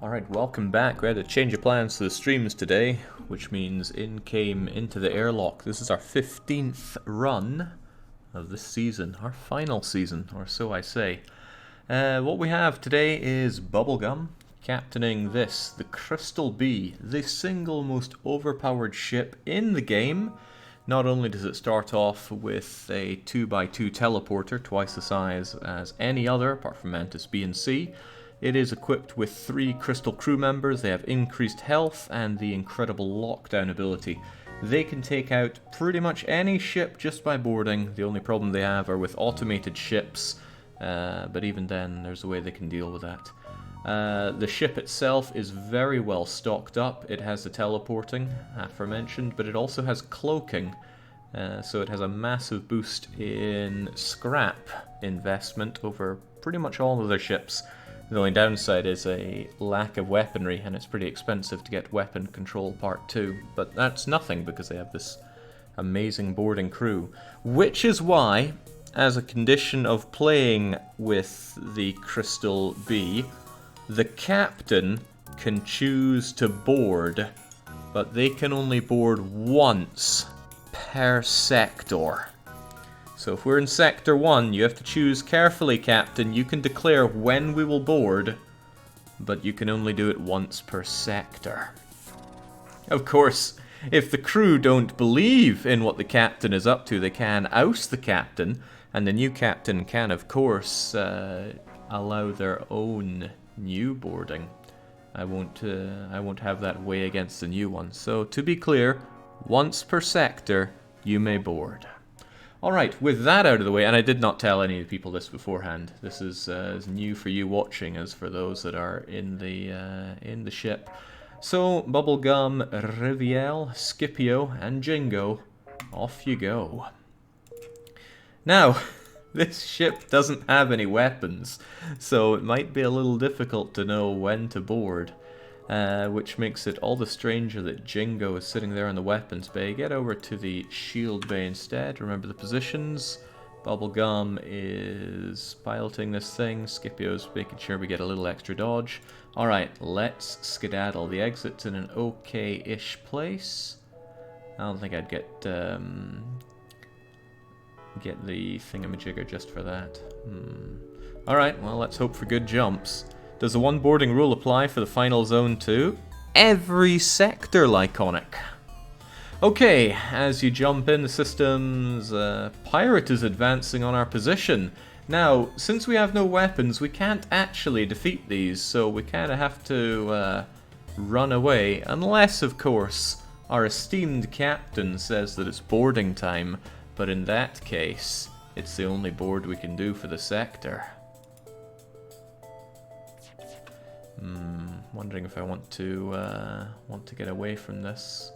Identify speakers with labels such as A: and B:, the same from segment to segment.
A: Alright, welcome back. We had a change of plans to the streams today, which means in came into the airlock. This is our 15th run of this season, our final season, or so I say. What we have today is Bubblegum, captaining this, the Crystal Bee, the single most overpowered ship in the game. Not only does it start off with a 2x2 teleporter, twice the size as any other, apart from Mantis B and C, it is equipped with 3 crystal crew members. They have increased health and the incredible lockdown ability. They can take out pretty much any ship just by boarding. The only problem they have are with automated ships, but even then there's a way they can deal with that. The ship itself is very well stocked up. It has the teleporting, aforementioned, but it also has cloaking. So it has a massive boost in scrap investment over pretty much all of their ships. The only downside is a lack of weaponry, and it's pretty expensive to get weapon control part 2. But that's nothing because they have this amazing boarding crew. Which is why, as a condition of playing with the Crystal Bee, the captain can choose to board, but they can only board once per sector. So if we're in Sector 1, you have to choose carefully, Captain. You can declare when we will board, but you can only do it once per sector. Of course, if the crew don't believe in what the captain is up to, they can oust the captain, and the new captain can, of course, allow their own new boarding. I won't have that weigh against the new one. So to be clear, once per sector, you may board. Alright, with that out of the way, and I did not tell any of the people this beforehand. This is as new for you watching as for those that are in the ship. So, Bubblegum, Riviel, Scipio, and Jingo, off you go. Now, this ship doesn't have any weapons, so it might be a little difficult to know when to board. Which makes it all the stranger that Jingo is sitting there in the weapons bay. Get over to the shield bay instead. Remember the positions. Bubblegum is piloting this thing. Scipio's making sure we get a little extra dodge. Alright, let's skedaddle. The exit's in an okay-ish place. I don't think I'd get the thingamajigger just for that. Alright, well, let's hope for good jumps. Does the one boarding rule apply for the final zone too? Every sector, Lyconic. Okay, as you jump in, the system's pirate is advancing on our position. Now, since we have no weapons, we can't actually defeat these, so we kind of have to run away, unless, of course, our esteemed captain says that it's boarding time, but in that case, it's the only board we can do for the sector. Wondering if I want to get away from this.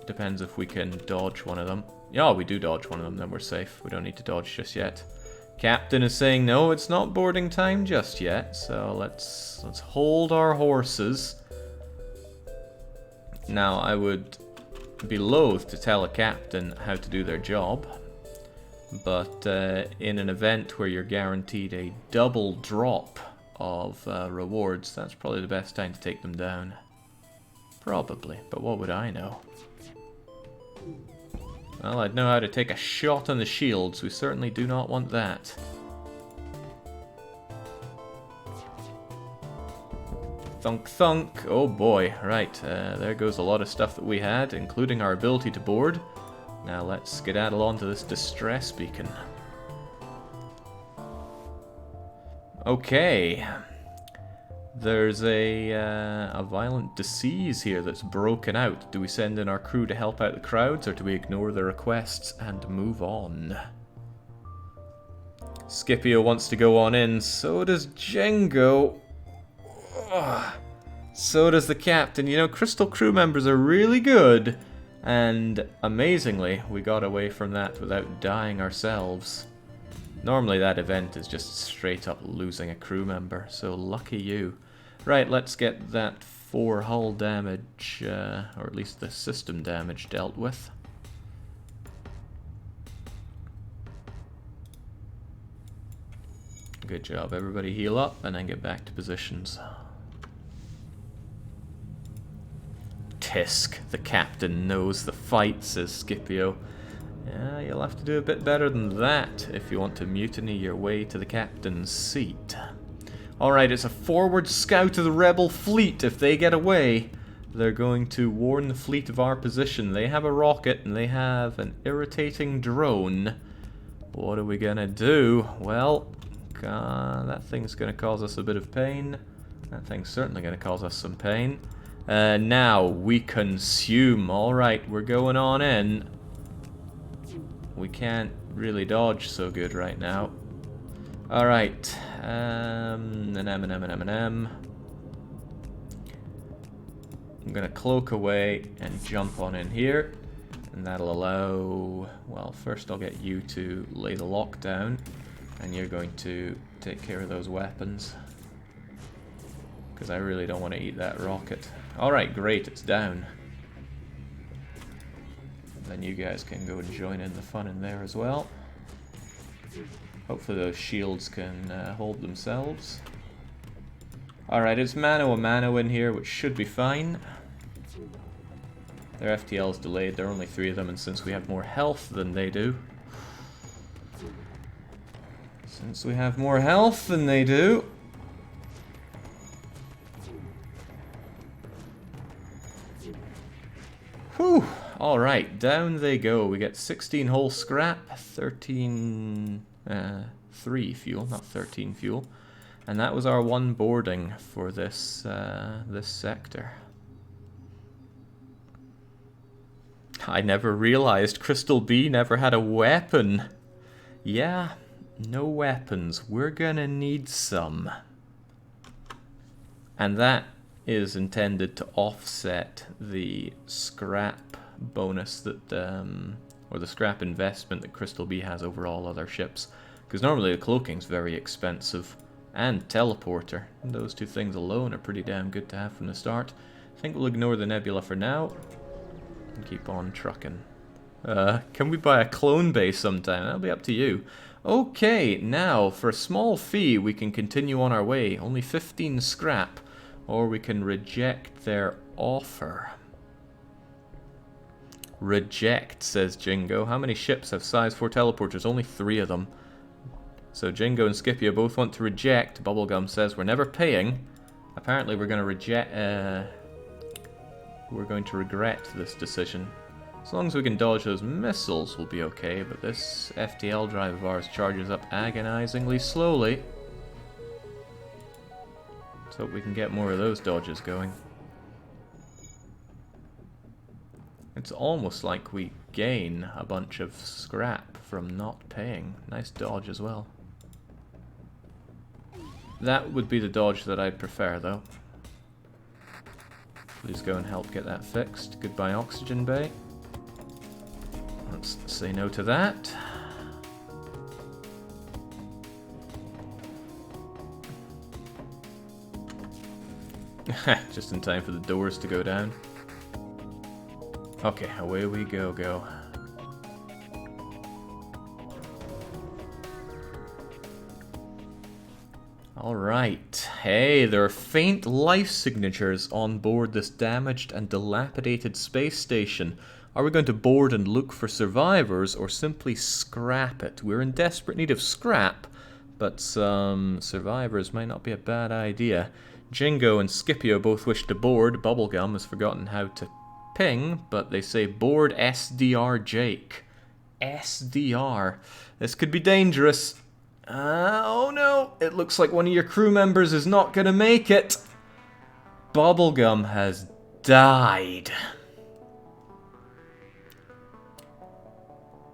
A: Depends if we can dodge one of them. Yeah, we do dodge one of them, then we're safe. We don't need to dodge just yet. Captain is saying no, it's not boarding time just yet. So let's hold our horses. Now, I would be loath to tell a captain how to do their job, but in an event where you're guaranteed a double drop of rewards, that's probably the best time to take them down. Probably, but what would I know? Well, I'd know how to take a shot on the shields. We certainly do not want that. Thunk thunk. Oh boy, right, there goes a lot of stuff that we had, including our ability to board. Now let's skedaddle onto this distress beacon. Okay, there's a violent disease here that's broken out. Do we send in our crew to help out the crowds, or do we ignore the requests and move on? Scipio wants to go on in, so does Jingo. Ugh. So does the captain. You know, crystal crew members are really good, and amazingly, we got away from that without dying ourselves. Normally that event is just straight up losing a crew member, so lucky you. Right, let's get that 4 hull damage, or at least the system damage, dealt with. Good job. Everybody heal up and then get back to positions. Tisk, the captain knows the fight, says Scipio. Yeah, you'll have to do a bit better than that if you want to mutiny your way to the captain's seat. Alright, it's a forward scout of the rebel fleet. If they get away, they're going to warn the fleet of our position. They have a rocket and they have an irritating drone. What are we gonna do? Well, that thing's gonna cause us a bit of pain. That thing's certainly gonna cause us some pain. Now, we consume. Alright, we're going on in. We can't really dodge so good right now. Alright. I'm gonna cloak away and jump on in here. And that'll allow... Well, first I'll get you to lay the lock down. And you're going to take care of those weapons. Because I really don't want to eat that rocket. Alright, great, it's down. Then you guys can go and join in the fun in there as well. Hopefully those shields can hold themselves. Alright, it's mano a mano in here, which should be fine. Their FTL's delayed, there are only 3 of them, and since we have more health than they do... Whew! Alright, down they go. We get 16 whole scrap, 3 fuel, not 13 fuel. And that was our one boarding for this, this sector. I never realized Crystal B never had a weapon. Yeah, no weapons. We're gonna need some. And that is intended to offset the scrap bonus that, or the scrap investment that Crystal B has over all other ships. Because normally the cloaking's very expensive. And teleporter. And those 2 things alone are pretty damn good to have from the start. I think we'll ignore the nebula for now. And keep on trucking. Can we buy a clone base sometime? That'll be up to you. Okay, now, for a small fee, we can continue on our way. Only 15 scrap. Or we can reject their offer. Reject, says Jingo. How many ships have size 4 teleporters? Only 3 of them. So Jingo and Scipio both want to reject. Bubblegum says we're never paying. Apparently we're going to reject... we're going to regret this decision. As long as we can dodge those missiles, we'll be okay. But this FTL drive of ours charges up agonizingly slowly. Let's hope we can get more of those dodges going. It's almost like we gain a bunch of scrap from not paying. Nice dodge as well. That would be the dodge that I'd prefer, though. Please go and help get that fixed. Goodbye, oxygen bay. Let's say no to that. Just in time for the doors to go down. Okay, away we go. Alright. Hey, there are faint life signatures on board this damaged and dilapidated space station. Are we going to board and look for survivors, or simply scrap it? We're in desperate need of scrap, but some survivors might not be a bad idea. Jingo and Scipio both wish to board. Bubblegum has forgotten how to ping, but they say board SDR Jake. SDR. This could be dangerous. Oh no, it looks like one of your crew members is not gonna make it. Bubblegum has died.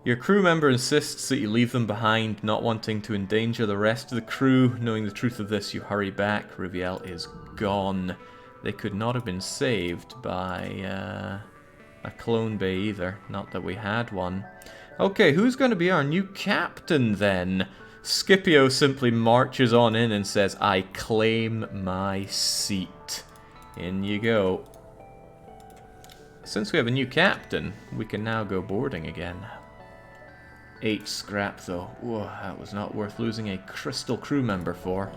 A: Your crew member insists that you leave them behind, not wanting to endanger the rest of the crew. Knowing the truth of this, you hurry back. Riviel is gone. They could not have been saved by a clone bay either. Not that we had one. Okay, who's going to be our new captain then? Scipio simply marches on in and says, I claim my seat. In you go. Since we have a new captain, we can now go boarding again. 8 scrap though. Whoa, that was not worth losing a crystal crew member for.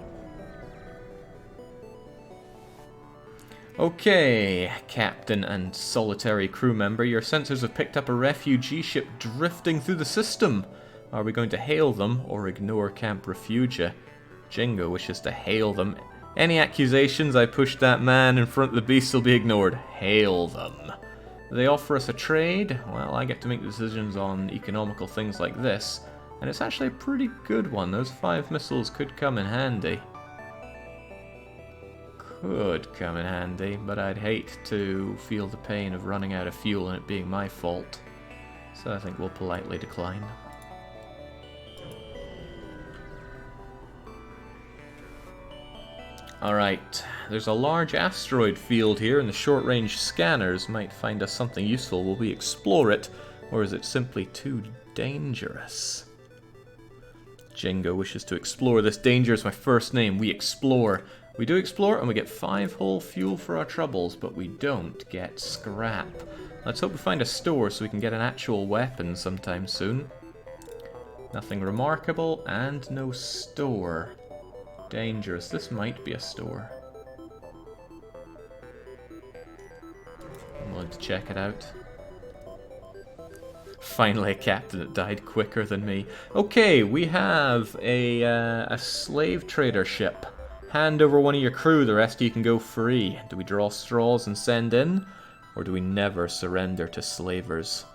A: Okay, Captain and solitary crew member, your sensors have picked up a refugee ship drifting through the system. Are we going to hail them or ignore Camp Refugia? Jingo wishes to hail them. Any accusations I pushed that man in front of the beast will be ignored. Hail them. They offer us a trade. Well, I get to make decisions on economical things like this, and it's actually a pretty good one. Those 5 missiles could come in handy. Could come in handy, but I'd hate to feel the pain of running out of fuel and it being my fault. So I think we'll politely decline. Alright, there's a large asteroid field here, and the short-range scanners might find us something useful. Will we explore it, or is it simply too dangerous? Jingo wishes to explore. This danger is my first name. We explore. We do explore, and we get 5 whole fuel for our troubles, but we don't get scrap. Let's hope we find a store so we can get an actual weapon sometime soon. Nothing remarkable, and no store. Dangerous. This might be a store. I'm willing to check it out. Finally a captain that died quicker than me. Okay, we have a slave trader ship. Hand over one of your crew, the rest of you can go free. Do we draw straws and send in? Or do we never surrender to slavers?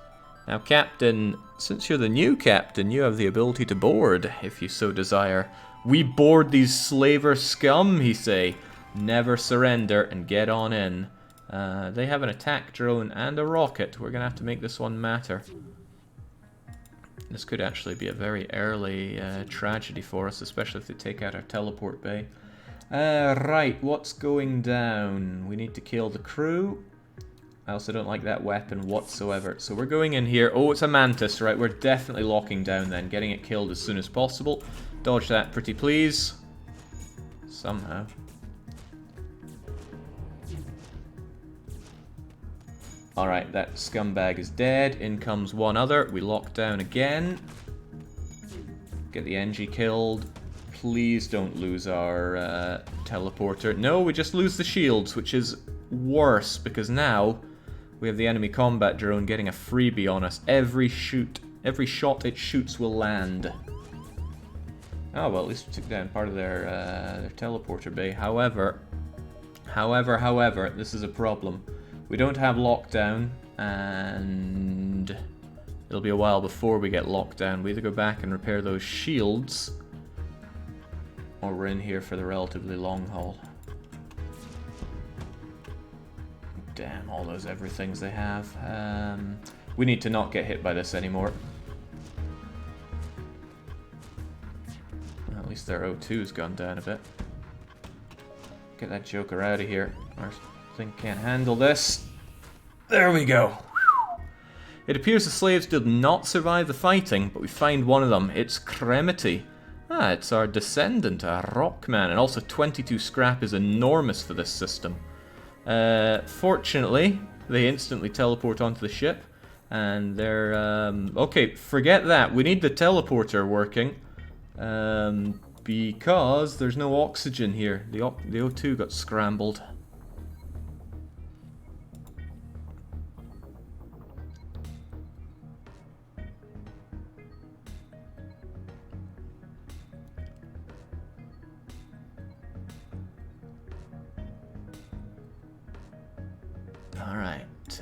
A: Now, Captain, since you're the new captain, you have the ability to board, if you so desire. We board these slaver scum, he say. Never surrender and get on in. They have an attack drone and a rocket. We're going to have to make this one matter. This could actually be a very early tragedy for us, especially if they take out our teleport bay. Right, what's going down? We need to kill the crew. I also don't like that weapon whatsoever. So we're going in here. Oh, it's a mantis, right? We're definitely locking down then, getting it killed as soon as possible. Dodge that, pretty please. Somehow. Alright, that scumbag is dead. In comes one other. We lock down again. Get the NG killed. Please don't lose our teleporter. No, we just lose the shields, which is worse, because now we have the enemy combat drone getting a freebie on us. Every shot it shoots will land. Oh, well, at least we took down part of their teleporter bay. However, this is a problem. We don't have lockdown, and it'll be a while before we get lockdown. We either go back and repair those shields, or we're in here for the relatively long haul. Damn, all those everythings they have. We need to not get hit by this anymore. At least their O2's gone down a bit. Get that joker out of here. Our thing can't handle this. There we go. It appears the slaves did not survive the fighting, but we find one of them. It's Cremity. Ah, it's our descendant, a rockman, and also 22 scrap is enormous for this system. Fortunately, they instantly teleport onto the ship, and they're, okay, forget that. We need the teleporter working, because there's no oxygen here. The O2 got scrambled.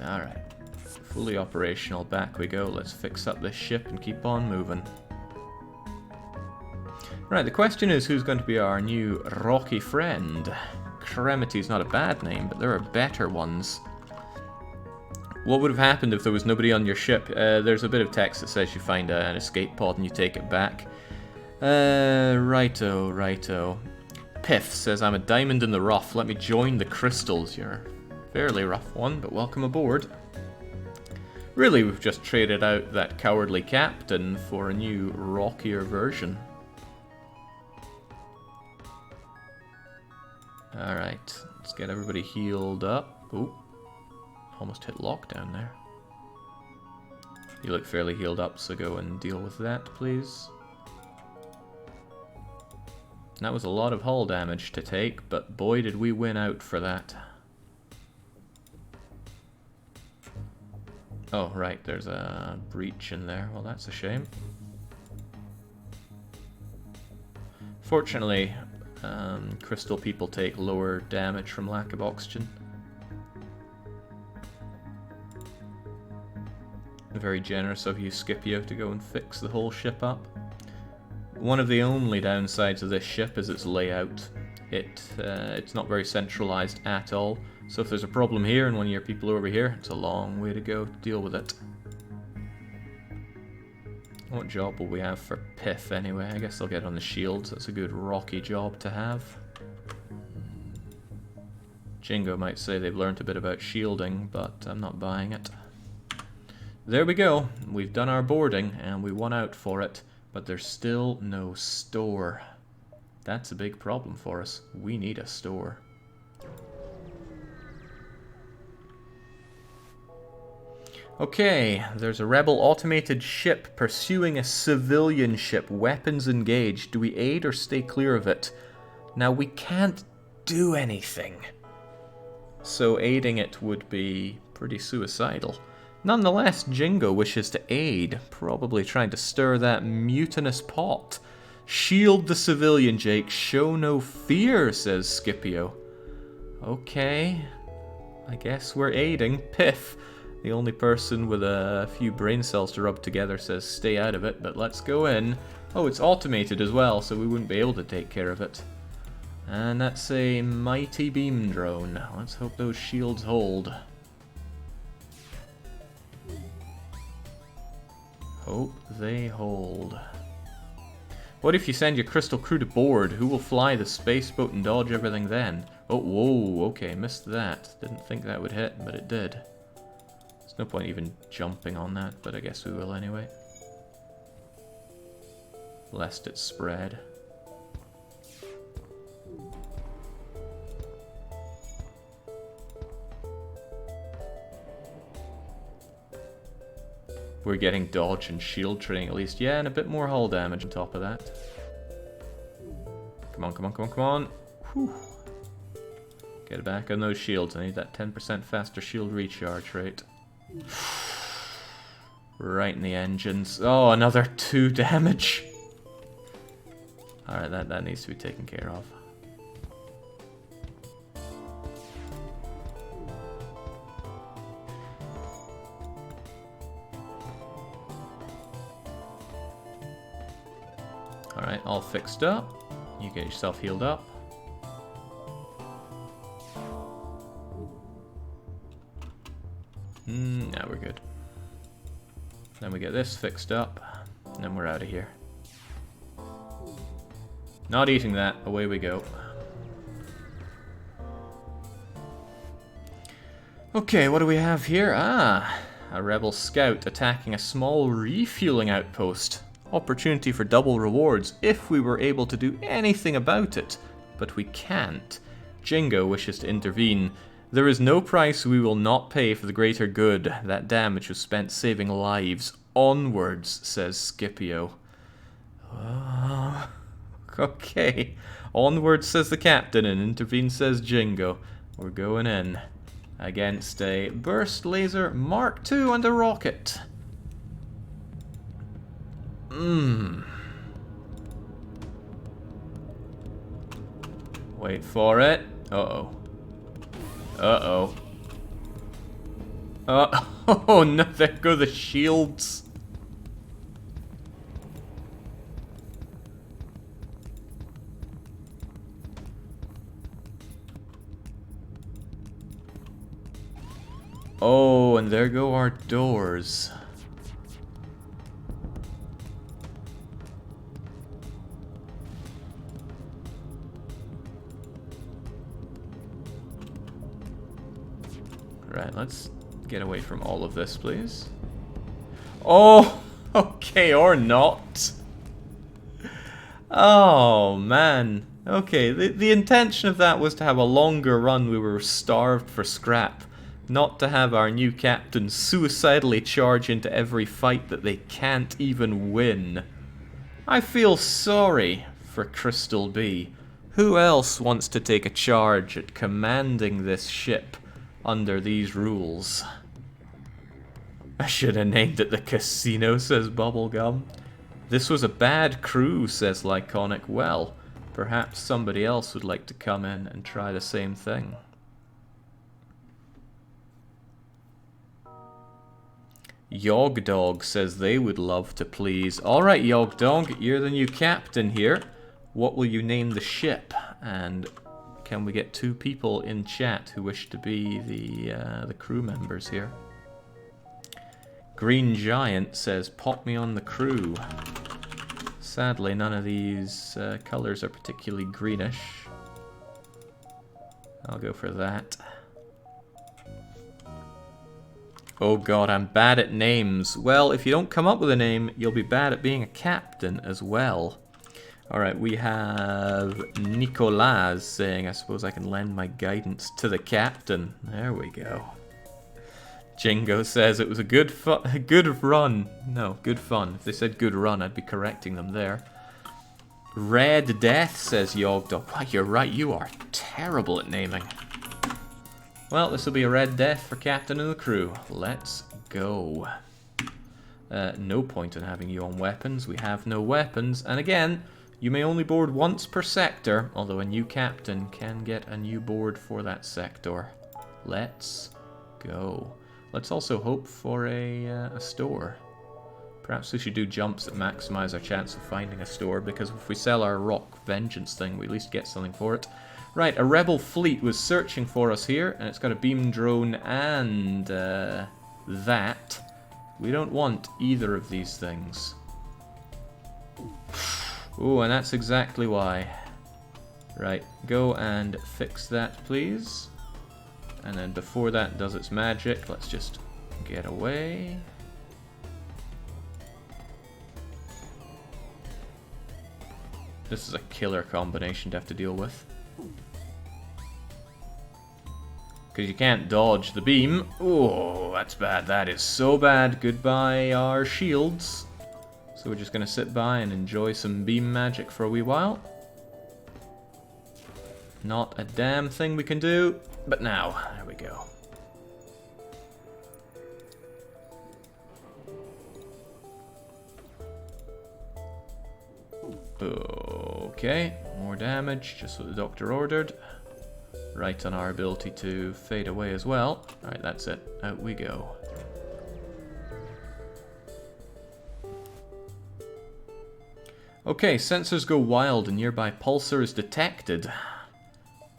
A: Alright. Fully operational, back we go. Let's fix up this ship and keep on moving. Right, the question is who's going to be our new rocky friend? Cremity's not a bad name, but there are better ones. What would have happened if there was nobody on your ship? There's a bit of text that says you find an escape pod and you take it back. Righto. Piff says, I'm a diamond in the rough. Let me join the crystals. You're fairly rough one, but welcome aboard. Really, we've just traded out that cowardly captain for a new, rockier version. Alright, let's get everybody healed up. Ooh, almost hit lockdown there. You look fairly healed up, so go and deal with that, please. That was a lot of hull damage to take, but boy did we win out for that. Oh, right, there's a breach in there. Well, that's a shame. Fortunately, crystal people take lower damage from lack of oxygen. Very generous of you, Scipio, to go and fix the whole ship up. One of the only downsides of this ship is its layout. It's not very centralized at all, so if there's a problem here and one of your people are over here, it's a long way to go to deal with it. What job will we have for Piff anyway? I guess I'll get on the shields. That's a good rocky job to have. Jingo might say they've learnt a bit about shielding, but I'm not buying it. There we go. We've done our boarding and we won out for it, but there's still no store. That's a big problem for us. We need a store. Okay, there's a rebel automated ship pursuing a civilian ship. Weapons engaged. Do we aid or stay clear of it? Now, we can't do anything, so aiding it would be pretty suicidal. Nonetheless, Jingo wishes to aid, probably trying to stir that mutinous pot. Shield the civilian, Jake. Show no fear, says Scipio. Okay, I guess we're aiding. Piff, the only person with a few brain cells to rub together, says stay out of it, but let's go in. Oh, it's automated as well, so we wouldn't be able to take care of it. And that's a mighty beam drone. Let's hope those shields hold. Hope they hold. What if you send your crystal crew to board? Who will fly the space boat and dodge everything then? Oh, whoa, okay, missed that. Didn't think that would hit, but it did. There's no point even jumping on that, but I guess we will anyway. Lest it spread. We're getting dodge and shield training at least. Yeah, and a bit more hull damage on top of that. Come on, come on, come on, come on. Whew. Get back on those shields. I need that 10% faster shield recharge rate. Right in the engines. Oh, another 2 damage. Alright, that needs to be taken care of. Alright, all fixed up. You get yourself healed up. Now we're good. Then we get this fixed up, and then we're out of here. Not eating that, away we go. Okay, what do we have here? Ah, a rebel scout attacking a small refueling outpost. Opportunity for double rewards if we were able to do anything about it, but we can't. Jingo wishes to intervene. There is no price we will not pay for the greater good. That damage was spent saving lives. Onwards, says Scipio. Okay. Onwards, says the captain, and intervene, says Jingo. We're going in against a burst laser Mark II and a rocket. Wait for it. Uh-oh. Uh-oh. Oh no, there go the shields. Oh, and there go our doors. Right, let's get away from all of this, please. Oh, okay, or not. Oh, man. Okay, the intention of that was to have a longer run. We were starved for scrap. Not to have our new captain suicidally charge into every fight that they can't even win. I feel sorry for Crystal B. Who else wants to take a charge at commanding this ship under these rules? I should have named it the casino, says Bubblegum. This was a bad crew, says Lyconic. Well, perhaps somebody else would like to come in and try the same thing. Yogdog says they would love to please. Alright, Yogdog, you're the new captain here. What will you name the ship? And can we get 2 people in chat who wish to be the crew members here? Green Giant says, pop me on the crew. Sadly, none of these colors are particularly greenish. I'll go for that. Oh god, I'm bad at names. Well, if you don't come up with a name, you'll be bad at being a captain as well. Alright, we have Nicolas saying, I suppose I can lend my guidance to the captain. There we go. Jingo says it was a good run. No, good fun. If they said good run, I'd be correcting them there. Red Death says Yogdog. Wow, you're right, you are terrible at naming. Well, this will be a Red Death for captain and the crew. Let's go. No point in having you on weapons. We have no weapons. And again, you may only board once per sector, although a new captain can get a new board for that sector. Let's go. Let's also hope for a store. Perhaps we should do jumps that maximize our chance of finding a store, because if we sell our rock vengeance thing, we at least get something for it. Right, a rebel fleet was searching for us here, and it's got a beam drone and that. We don't want either of these things. Ooh, and that's exactly why. Right, go and fix that, please. And then before that does its magic, let's just get away. This is a killer combination to have to deal with. Because you can't dodge the beam. Oh, that's bad. That is so bad. Goodbye, our shields. So we're just going to sit by and enjoy some beam magic for a wee while. Not a damn thing we can do. But now, there we go. Okay, more damage, just what the doctor ordered. Right on our ability to fade away as well. Alright, that's it. Out we go. Okay, sensors go wild and nearby pulsar is detected.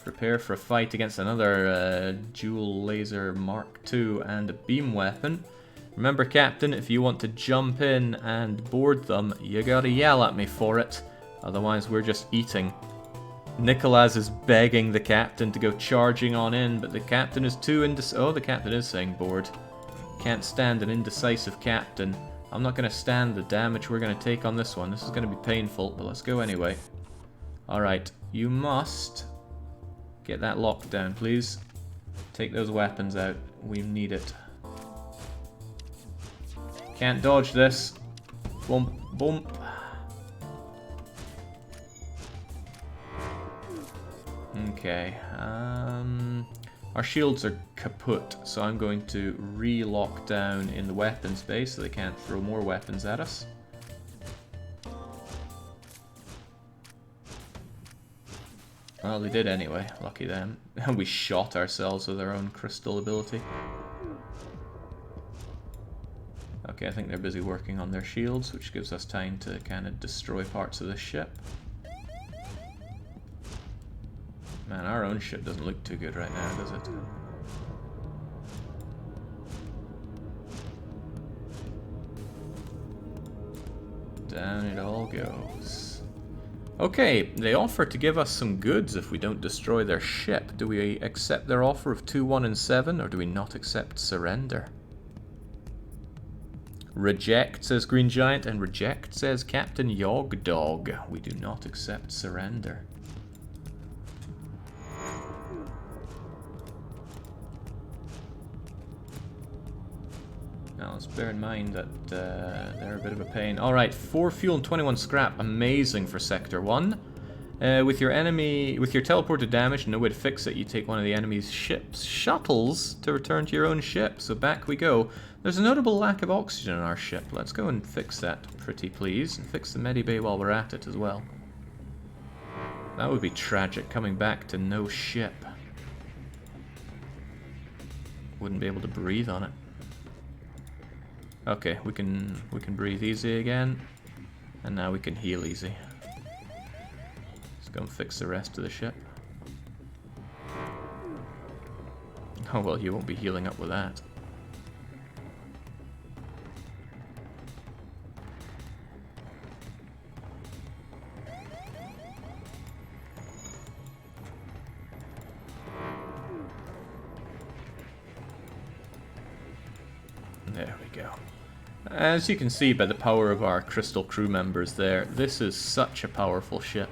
A: Prepare for a fight against another dual laser Mark II and a beam weapon. Remember, Captain, if you want to jump in and board them, you gotta yell at me for it. Otherwise, we're just eating. Nicolas is begging the captain to go charging on in, but the captain is too indecisive. Oh, the captain is saying board. Can't stand an indecisive captain. I'm not going to stand the damage we're going to take on this one. This is going to be painful, but let's go anyway. Alright, you must get that lockdown, please. Take those weapons out. We need it. Can't dodge this. Bump, bump. Okay, our shields are kaput, so I'm going to re-lock down in the weapons base so they can't throw more weapons at us. Well, they did anyway, lucky them. We shot ourselves with our own crystal ability. Okay, I think they're busy working on their shields, which gives us time to kind of destroy parts of this ship. Man, our own ship doesn't look too good right now, does it? Down it all goes. Okay, they offer to give us some goods if we don't destroy their ship. Do we accept their offer of 2, 1, and 7, or do we not accept surrender? Reject, says Green Giant, and reject, says Captain Yogdog. We do not accept surrender. Now let's bear in mind that they're a bit of a pain. Alright, 4 fuel and 21 scrap. Amazing for Sector 1. With your teleported damage, no way to fix it, you take one of the enemy's shuttles to return to your own ship. So back we go. There's a notable lack of oxygen on our ship. Let's go and fix that, pretty please. And fix the medibay while we're at it as well. That would be tragic, coming back to no ship. Wouldn't be able to breathe on it. Okay, we can breathe easy again. And now we can heal easy. Let's go and fix the rest of the ship. Oh well, you won't be healing up with that. There we go. As you can see by the power of our crystal crew members there, this is such a powerful ship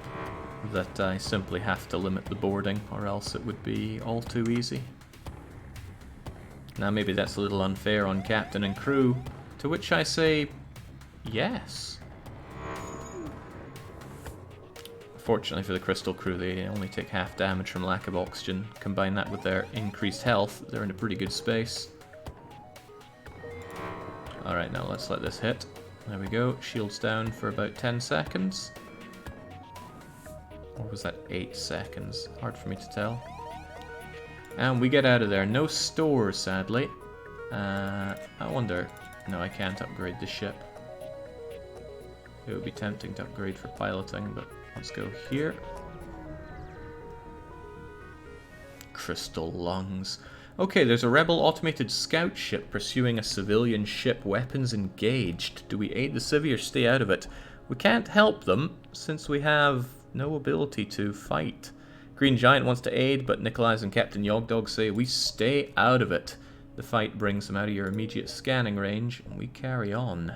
A: that I simply have to limit the boarding, or else it would be all too easy. Now maybe that's a little unfair on captain and crew, to which I say, yes. Fortunately for the crystal crew, they only take half damage from lack of oxygen. Combine that with their increased health, they're in a pretty good space. Alright, now let's let this hit. There we go. Shields down for about 10 seconds. Or was that 8 seconds? Hard for me to tell. And we get out of there. No stores, sadly. I wonder... No, I can't upgrade the ship. It would be tempting to upgrade for piloting, but let's go here. Crystal lungs. Okay, there's a rebel automated scout ship pursuing a civilian ship. Weapons engaged. Do we aid the civi or stay out of it? We can't help them, since we have no ability to fight. Green Giant wants to aid, but Nikolai's and Captain Yogdog say we stay out of it. The fight brings them out of your immediate scanning range, and we carry on.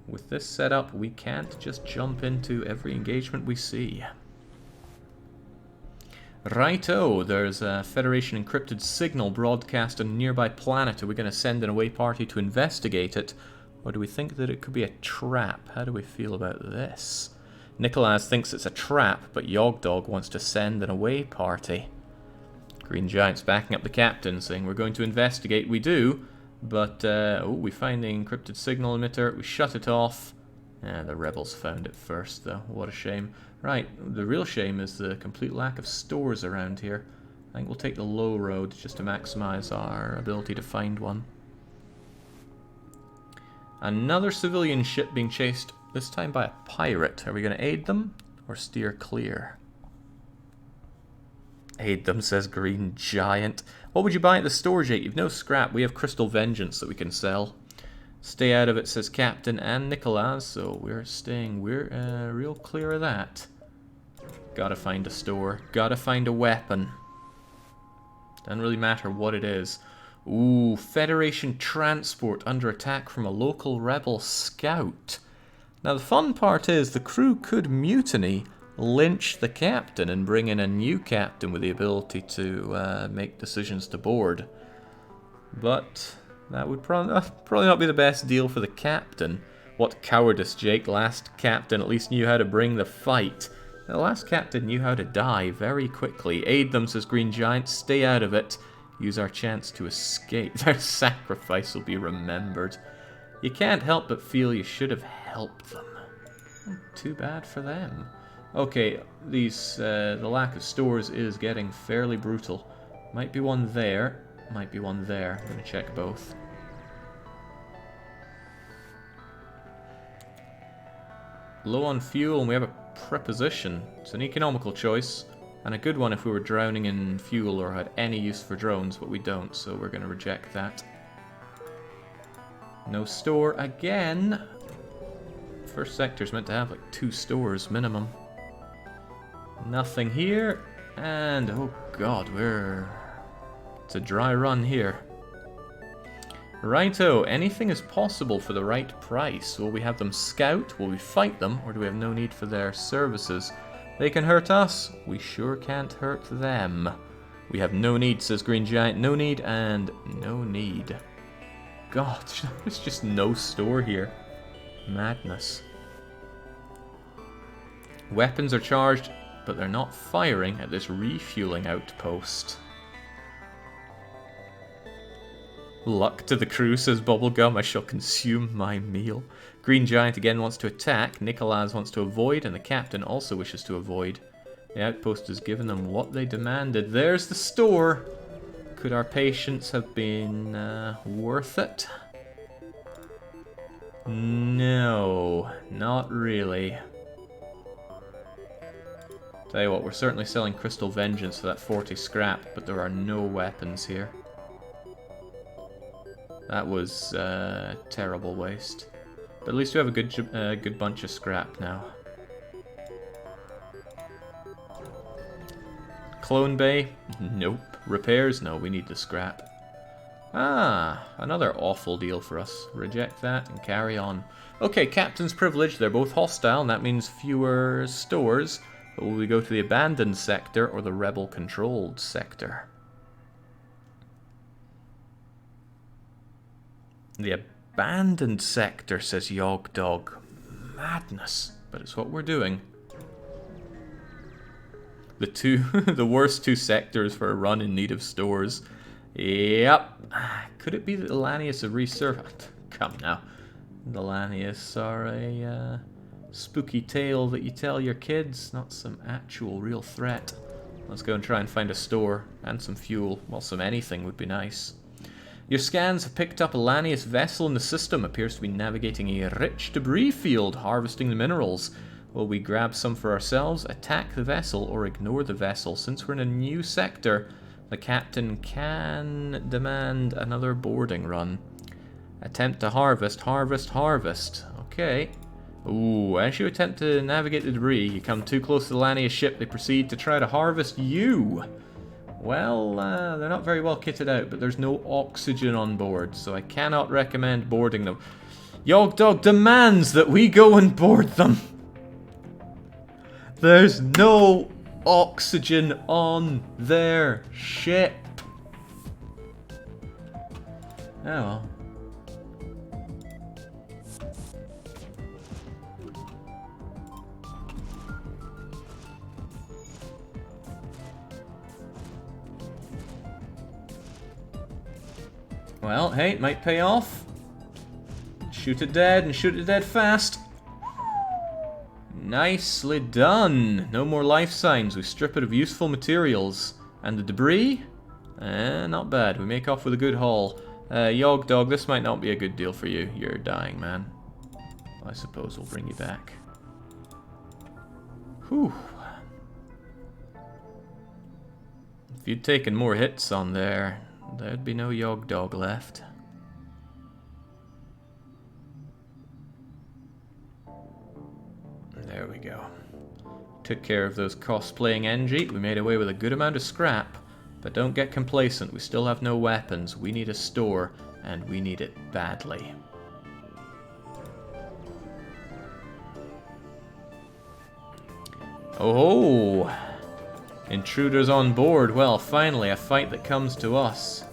A: With this setup, we can't just jump into every engagement we see. Righto, there's a Federation encrypted signal broadcast on a nearby planet. Are we going to send an away party to investigate it? Or do we think that it could be a trap? How do we feel about this? Nicholas thinks it's a trap, but Yogdog wants to send an away party. Green Giant's backing up the captain, saying we're going to investigate. We do, but we find the encrypted signal emitter. We shut it off. The rebels found it first, though. What a shame. Right, the real shame is the complete lack of stores around here. I think we'll take the low road just to maximize our ability to find one. Another civilian ship being chased, this time by a pirate. Are we going to aid them or steer clear? Aid them, says Green Giant. What would you buy at the storage gate? You've no scrap. We have Crystal Vengeance that we can sell. Stay out of it, says Captain and Nicholas, so we're real clear of that. Gotta find a store. Gotta find a weapon. Doesn't really matter what it is. Ooh, Federation transport under attack from a local rebel scout. Now the fun part is the crew could mutiny, lynch the captain, and bring in a new captain with the ability to make decisions to board. But that would probably not be the best deal for the captain. What cowardice, Jake. Last captain at least knew how to bring the fight. The last captain knew how to die very quickly. Aid them, says Green Giant. Stay out of it. Use our chance to escape. Their sacrifice will be remembered. You can't help but feel you should have helped them. Too bad for them. Okay, the lack of stores is getting fairly brutal. Might be one there. Might be one there. I'm going to check both. Low on fuel, and we have a preposition. It's an economical choice, and a good one if we were drowning in fuel or had any use for drones, but we don't, so we're going to reject that. No store again. First sector's meant to have like 2 stores minimum. Nothing here, and oh god, it's a dry run here. Righto, anything is possible for the right price. Will we have them scout? Will we fight them? Or do we have no need for their services? They can hurt us. We sure can't hurt them. We have no need, says Green Giant. No need and no need. god, there's just no store here. Madness. Weapons are charged, but they're not firing at this refueling outpost. Luck to the crew, says Bubblegum. I shall consume my meal. Green Giant again wants to attack. Nicholas wants to avoid, and the captain also wishes to avoid. The outpost has given them what they demanded. There's the store. Could our patience have been worth it? No, not really. Tell you what, we're certainly selling Crystal Vengeance for that 40 scrap, but there are no weapons here. That was terrible waste. But at least we have a good bunch of scrap now. Clone Bay? Nope. Repairs? No, we need the scrap. Ah, another awful deal for us. Reject that and carry on. Okay, Captain's Privilege. They're both hostile, and that means fewer stores. But will we go to the abandoned sector or the rebel-controlled sector? The abandoned sector, says Yog Dog. Madness, but it's what we're doing. The worst two sectors for a run in need of stores. Yep. Could it be that the Lanius have resurfaced? Come now. The Lanius are a spooky tale that you tell your kids, not some actual real threat. Let's go and try and find a store and some fuel. Well, some anything would be nice. Your scans have picked up a Lanius vessel in the system. Appears to be navigating a rich debris field, harvesting the minerals. Will we grab some for ourselves, attack the vessel, or ignore the vessel? Since we're in a new sector, the captain can demand another boarding run. Attempt to harvest, harvest, harvest. Okay. Ooh, as you attempt to navigate the debris, you come too close to the Lanius ship, they proceed to try to harvest you. Well, they're not very well kitted out, but there's no oxygen on board, so I cannot recommend boarding them. Yog Dog demands that we go and board them. There's no oxygen on their ship. Oh well. Well, hey, it might pay off. Shoot it dead, and shoot it dead fast. Nicely done. No more life signs. We strip it of useful materials. And the debris? Not bad. We make off with a good haul. Yog Dog, this might not be a good deal for you. You're dying, man. I suppose we'll bring you back. Whew. If you'd taken more hits on there, there'd be no Yog Dog left. There we go. Took care of those cosplaying Engi. We made away with a good amount of scrap. But don't get complacent. We still have no weapons. We need a store, and we need it badly. Oh! Intruders on board. Well, finally, a fight that comes to us.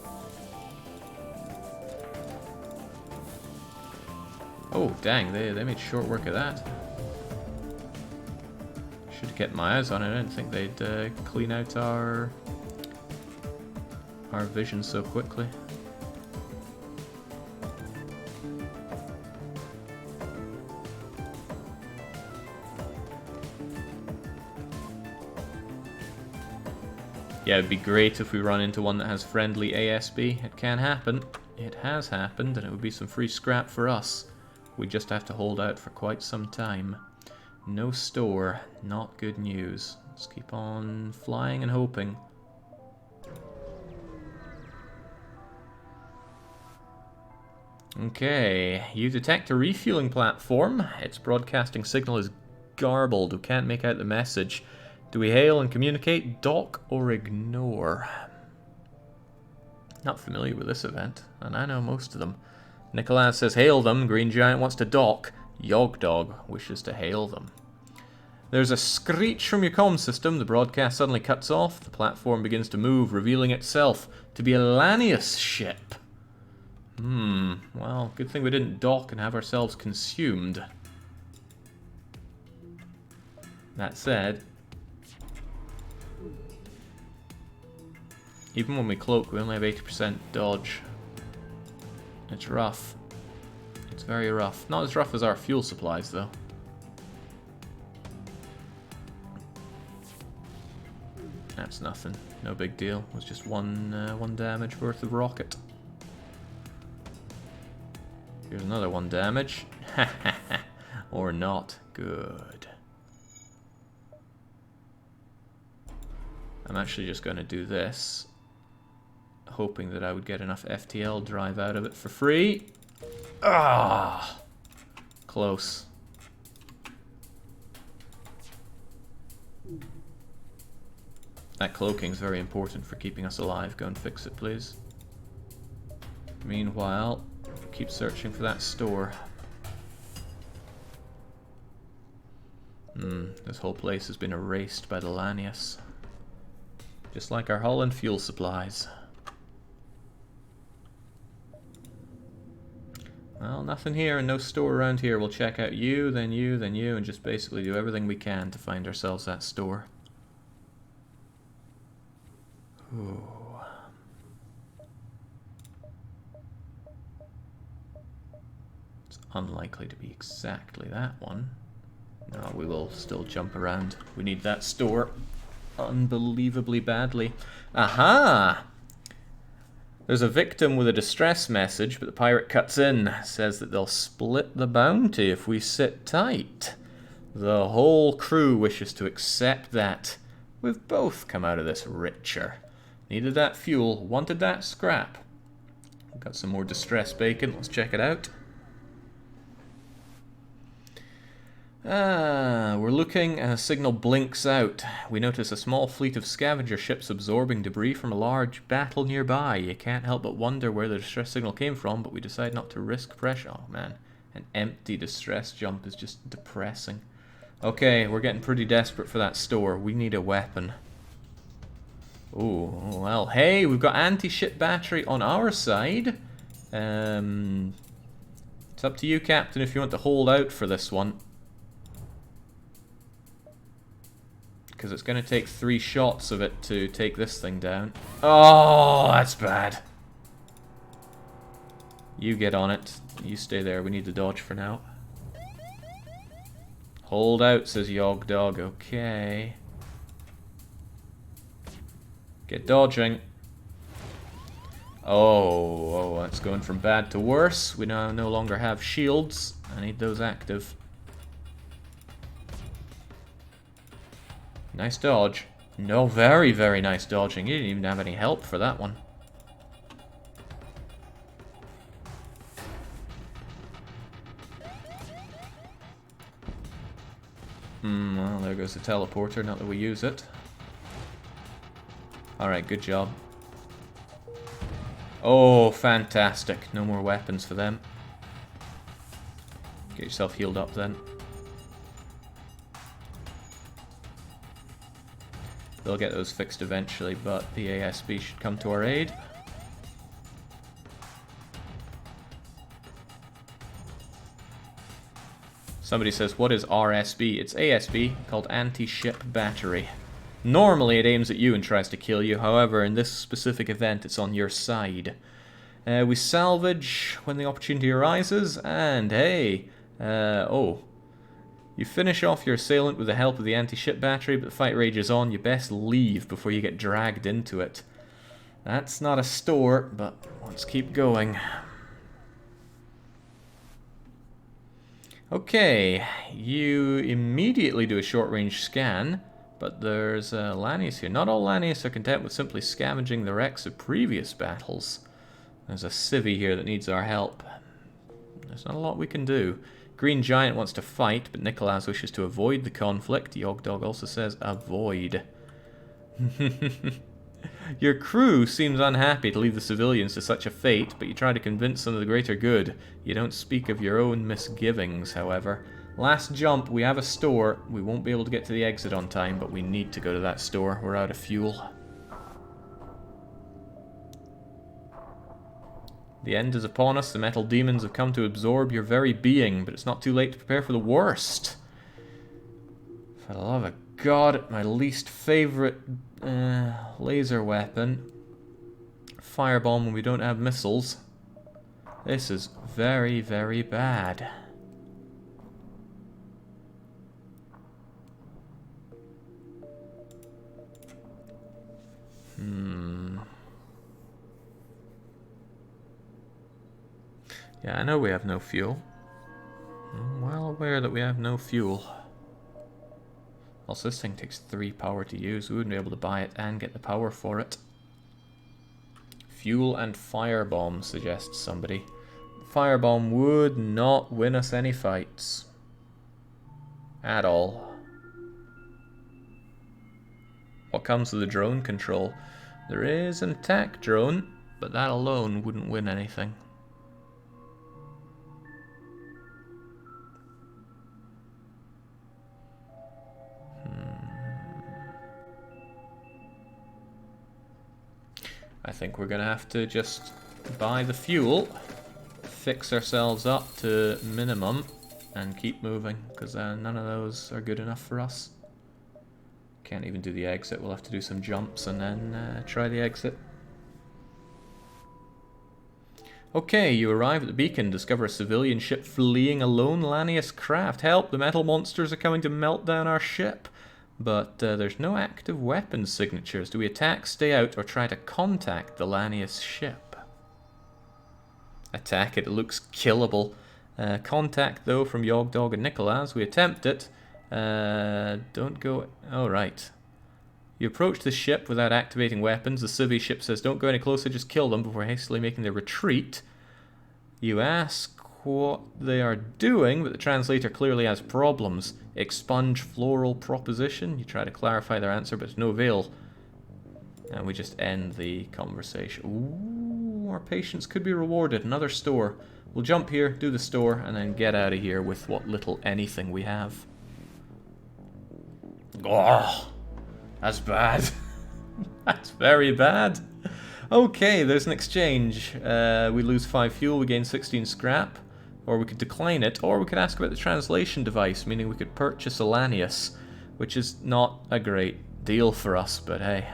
A: Oh, dang, they made short work of that. Should have kept my eyes on it. I didn't think they'd clean out our vision so quickly. Yeah, it'd be great if we run into one that has friendly ASB. It can happen. It has happened, and it would be some free scrap for us. We just have to hold out for quite some time. No store. Not good news. Let's keep on flying and hoping. Okay, you detect a refueling platform. Its broadcasting signal is garbled. We can't make out the message. Do we hail and communicate, dock, or ignore? Not familiar with this event, and I know most of them. Nicholas says hail them. Green Giant wants to dock. Yog Dog wishes to hail them. There's a screech from your comm system. The broadcast suddenly cuts off. The platform begins to move, revealing itself to be a Lanius ship. Well, good thing we didn't dock and have ourselves consumed. That said, even when we cloak, we only have 80% dodge. It's rough. It's very rough. Not as rough as our fuel supplies, though. That's nothing. No big deal. It was just one damage worth of rocket. Here's another 1 damage. Or not. Good. I'm actually just going to do this, hoping that I would get enough FTL drive out of it for free. Ah, close. That cloaking is very important for keeping us alive. Go and fix it, please. Meanwhile, keep searching for that store. This whole place has been erased by the Lanius. Just like our hull and fuel supplies. Well, nothing here and no store around here. We'll check out you, then you, then you, and just basically do everything we can to find ourselves that store. Ooh. It's unlikely to be exactly that one. No, we will still jump around. We need that store unbelievably badly. Aha! There's a victim with a distress message, but the pirate cuts in. Says that they'll split the bounty if we sit tight. The whole crew wishes to accept that. We've both come out of this richer. Needed that fuel, wanted that scrap. We've got some more distress bacon, let's check it out. We're looking and a signal blinks out. We notice a small fleet of scavenger ships absorbing debris from a large battle nearby. You can't help but wonder where the distress signal came from, but we decide not to risk pressure. Oh man, an empty distress jump is just depressing. Okay, we're getting pretty desperate for that store. We need a weapon. Oh, well, hey, we've got anti-ship battery on our side. It's up to you, Captain, if you want to hold out for this one. Because it's going to take 3 shots of it to take this thing down. Oh, that's bad. You get on it. You stay there. We need to dodge for now. Hold out, says Yog Dog. Okay. Get dodging. Oh, that's going from bad to worse. We now no longer have shields. I need those active. Nice dodge. No, very, very nice dodging. You didn't even have any help for that one. Well, there goes the teleporter, not that we use it. Alright, good job. Oh, fantastic. No more weapons for them. Get yourself healed up then. They'll get those fixed eventually, but the ASB should come to our aid. Somebody says, what is RSB? It's ASB, called Anti-Ship Battery. Normally it aims at you and tries to kill you, however in this specific event it's on your side. We salvage when the opportunity arises, and hey, you finish off your assailant with the help of the anti-ship battery, but the fight rages on. You best leave before you get dragged into it. That's not a store, but let's keep going. Okay, you immediately do a short-range scan, but there's Lanius here. Not all Lanius are content with simply scavenging the wrecks of previous battles. There's a civvy here that needs our help. There's not a lot we can do. Green Giant wants to fight, but Nicholas wishes to avoid the conflict. Yog Dog also says, avoid. Your crew seems unhappy to leave the civilians to such a fate, but you try to convince them of the greater good. You don't speak of your own misgivings, however. Last jump, we have a store. We won't be able to get to the exit on time, but we need to go to that store. We're out of fuel. The end is upon us. The metal demons have come to absorb your very being, but it's not too late to prepare for the worst. For the love of God, my least favorite laser weapon. Firebomb when we don't have missiles. This is very, very bad. Yeah, I know we have no fuel. I'm well aware that we have no fuel. Also, this thing takes 3 power to use. We wouldn't be able to buy it and get the power for it. Fuel and firebomb, suggests somebody. Firebomb would not win us any fights. At all. What comes with the drone control? There is an attack drone, but that alone wouldn't win anything. I think we're gonna have to just buy the fuel, fix ourselves up to minimum, and keep moving, because none of those are good enough for us. Can't even do the exit. We'll have to do some jumps and then try the exit. Okay, you arrive at the beacon, discover a civilian ship fleeing a lone Lanius craft. Help, the metal monsters are coming to melt down our ship. But there's no active weapon signatures. Do we attack, stay out, or try to contact the Lanius ship? Attack it, it looks killable. Contact, though, from Yogdog and Nicholas. We attempt it. Don't go... Oh, right. You approach the ship without activating weapons. The civvy ship says, don't go any closer, just kill them before hastily making their retreat. You ask what they are doing, but the translator clearly has problems. Expunge floral proposition. You try to clarify their answer, but it's no avail. And we just end the conversation. Ooh, our patience could be rewarded. Another store. We'll jump here, do the store, and then get out of here with what little anything we have. Oh, that's bad. That's very bad. Okay, there's an exchange. We lose 5 fuel, we gain 16 scrap. Or we could decline it, or we could ask about the translation device, meaning we could purchase a Lanius, which is not a great deal for us, but hey.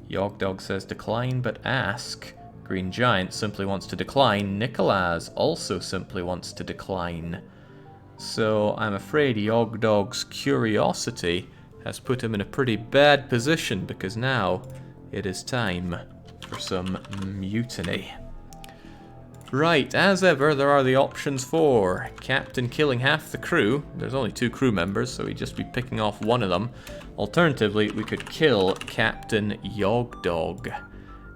A: Yogdog says decline, but ask. Green Giant simply wants to decline. Nicholas also simply wants to decline. So I'm afraid Yogdog's curiosity has put him in a pretty bad position, because now it is time for some mutiny. Right, as ever, there are the options for Captain killing half the crew. There's only 2 crew members, so we'd just be picking off one of them. Alternatively, we could kill Captain Yogdog.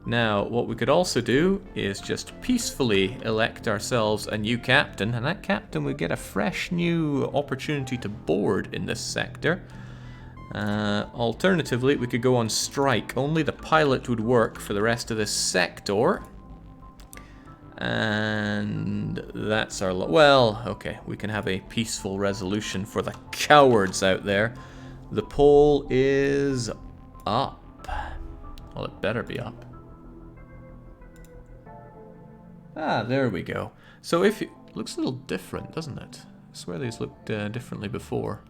A: Now, what we could also do is just peacefully elect ourselves a new captain, and that captain would get a fresh new opportunity to board in this sector. Alternatively, we could go on strike. Only the pilot would work for the rest of this sector. And that's our... Well, okay, we can have a peaceful resolution for the cowards out there. The poll is up. Well, it better be up. Ah, there we go. So if it looks a little different, doesn't it? I swear these looked differently before.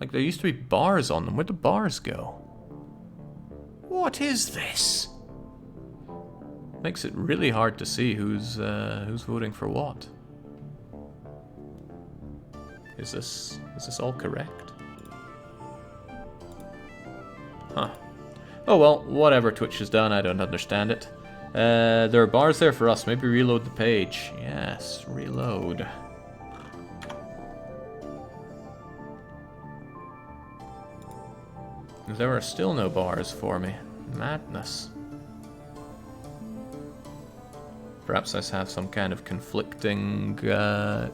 A: Like there used to be bars on them. Where'd the bars go? What is this? Makes it really hard to see who's voting for what. Is this all correct? Huh. Oh well, whatever Twitch has done, I don't understand it. There are bars there for us. Maybe reload the page. Yes, reload. There are still no bars for me. Madness. Perhaps I have some kind of conflicting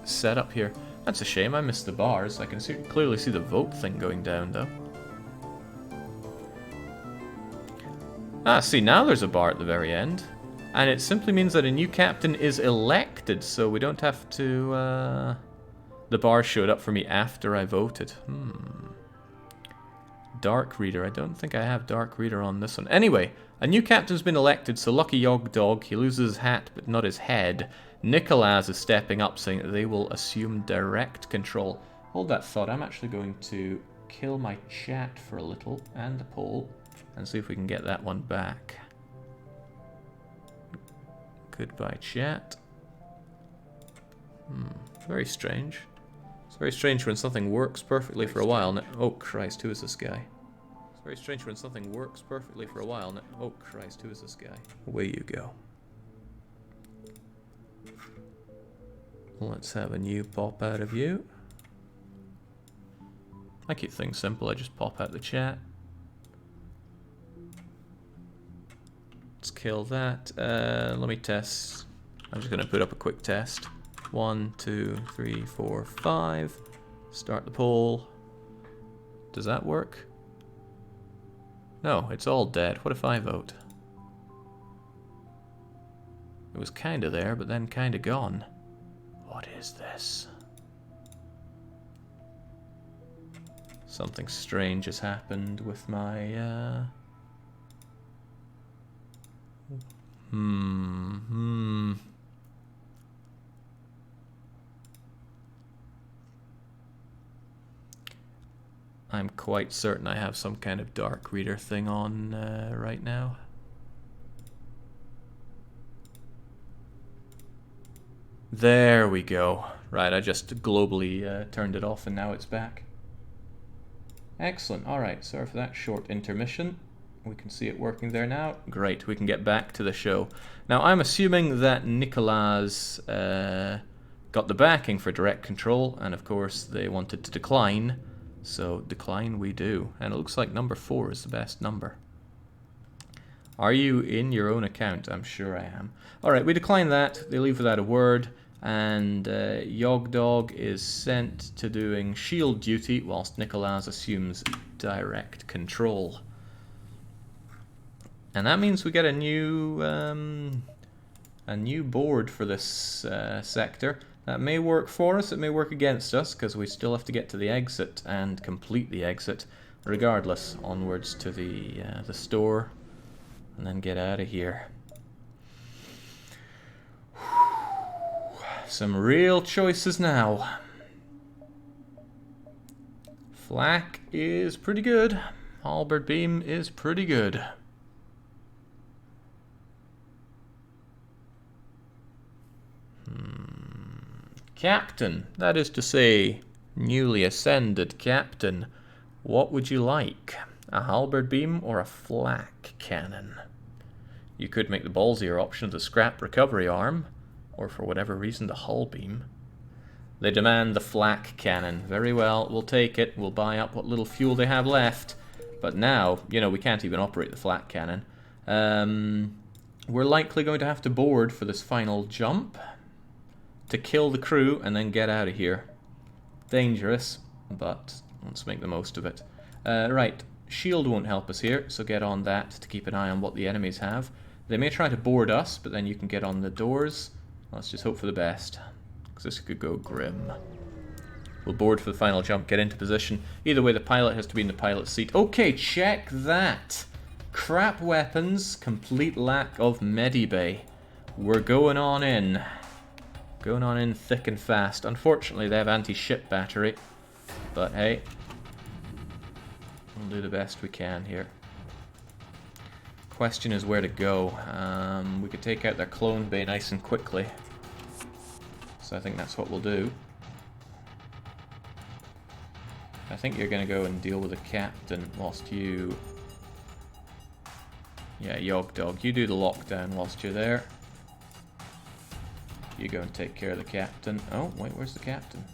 A: setup here. That's a shame, I missed the bars. I can clearly see the vote thing going down, though. Ah, see, now there's a bar at the very end. And it simply means that a new captain is elected, so we don't have to... The bar showed up for me after I voted. Dark Reader. I don't think I have Dark Reader on this one. Anyway, a new captain's been elected, so lucky Yog Dog. He loses his hat, but not his head. Nicholas is stepping up, saying that they will assume direct control. Hold that thought. I'm actually going to kill my chat for a little, and the poll, and see if we can get that one back. Goodbye, chat. Very strange. It's very strange when something works perfectly for a while. Oh Christ, who is this guy? It's very strange when something works perfectly for a while. Oh Christ, who is this guy? Away you go. Let's have a new pop out of you. I keep things simple, I just pop out the chat. Let's kill that. Let me test. I'm just going to put up a quick test. 1, 2, 3, 4, 5. Start the poll. Does that work? No, it's all dead. What if I vote? It was kinda there, but then kinda gone. What is this? Something strange has happened with my, I'm quite certain I have some kind of Dark Reader thing on right now. There we go. Right, I just globally turned it off and now it's back. Excellent. Alright, sorry for that short intermission. We can see it working there now. Great, we can get back to the show. Now, I'm assuming that Nicholas got the backing for direct control, and of course they wanted to decline. So decline we do. And it looks like number 4 is the best number. Are you in your own account? I'm sure I am. Alright, we decline that. They leave without a word. And Yog Dog is sent to doing shield duty whilst Nicholas assumes direct control. And that means we get a new board for this sector. That may work for us, it may work against us, because we still have to get to the exit and complete the exit. Regardless, onwards to the store, and then get out of here. Some real choices now. Flak is pretty good. Halberd beam is pretty good. Captain, that is to say, newly ascended captain. What would you like? A halberd beam or a flak cannon? You could make the ballsier option the scrap recovery arm, or for whatever reason the hull beam. They demand the flak cannon. Very well, we'll take it. We'll buy up what little fuel they have left. But now, you know, we can't even operate the flak cannon. We're likely going to have to board for this final jump to kill the crew and then get out of here. Dangerous, but let's make the most of it. Right, shield won't help us here, so get on that to keep an eye on what the enemies have. They may try to board us, but then you can get on the doors. Let's just hope for the best, because this could go grim. We'll board for the final jump, get into position. Either way, the pilot has to be in the pilot's seat. Okay, check that. Crap weapons, complete lack of medibay. We're going on in. Going on in thick and fast. Unfortunately, they have anti-ship battery, but hey, we'll do the best we can here. Question is where to go. We could take out their clone bay nice and quickly, so I think that's what we'll do. I think you're going to go and deal with the captain whilst you... Yeah, Yog Dog, you do the lockdown whilst you're there. You go and take care of the captain. Oh, wait, where's the captain?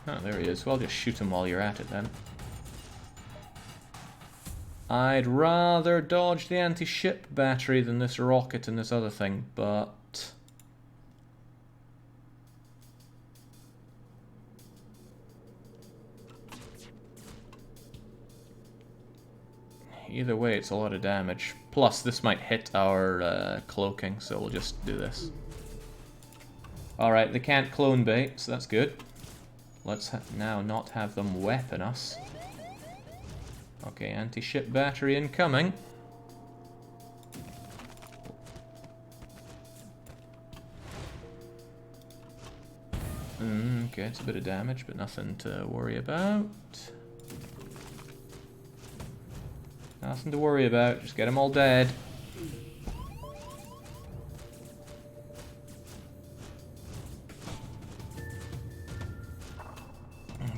A: Oh, there he is. Well, just shoot him while you're at it then. I'd rather dodge the anti-ship battery than this rocket and this other thing, but... Either way, it's a lot of damage. Plus, this might hit our cloaking, so we'll just do this. Alright, they can't clone bait, so that's good. Let's now not have them weapon us. Okay, anti-ship battery incoming. Okay, it's a bit of damage, but nothing to worry about. Nothing to worry about, just get them all dead.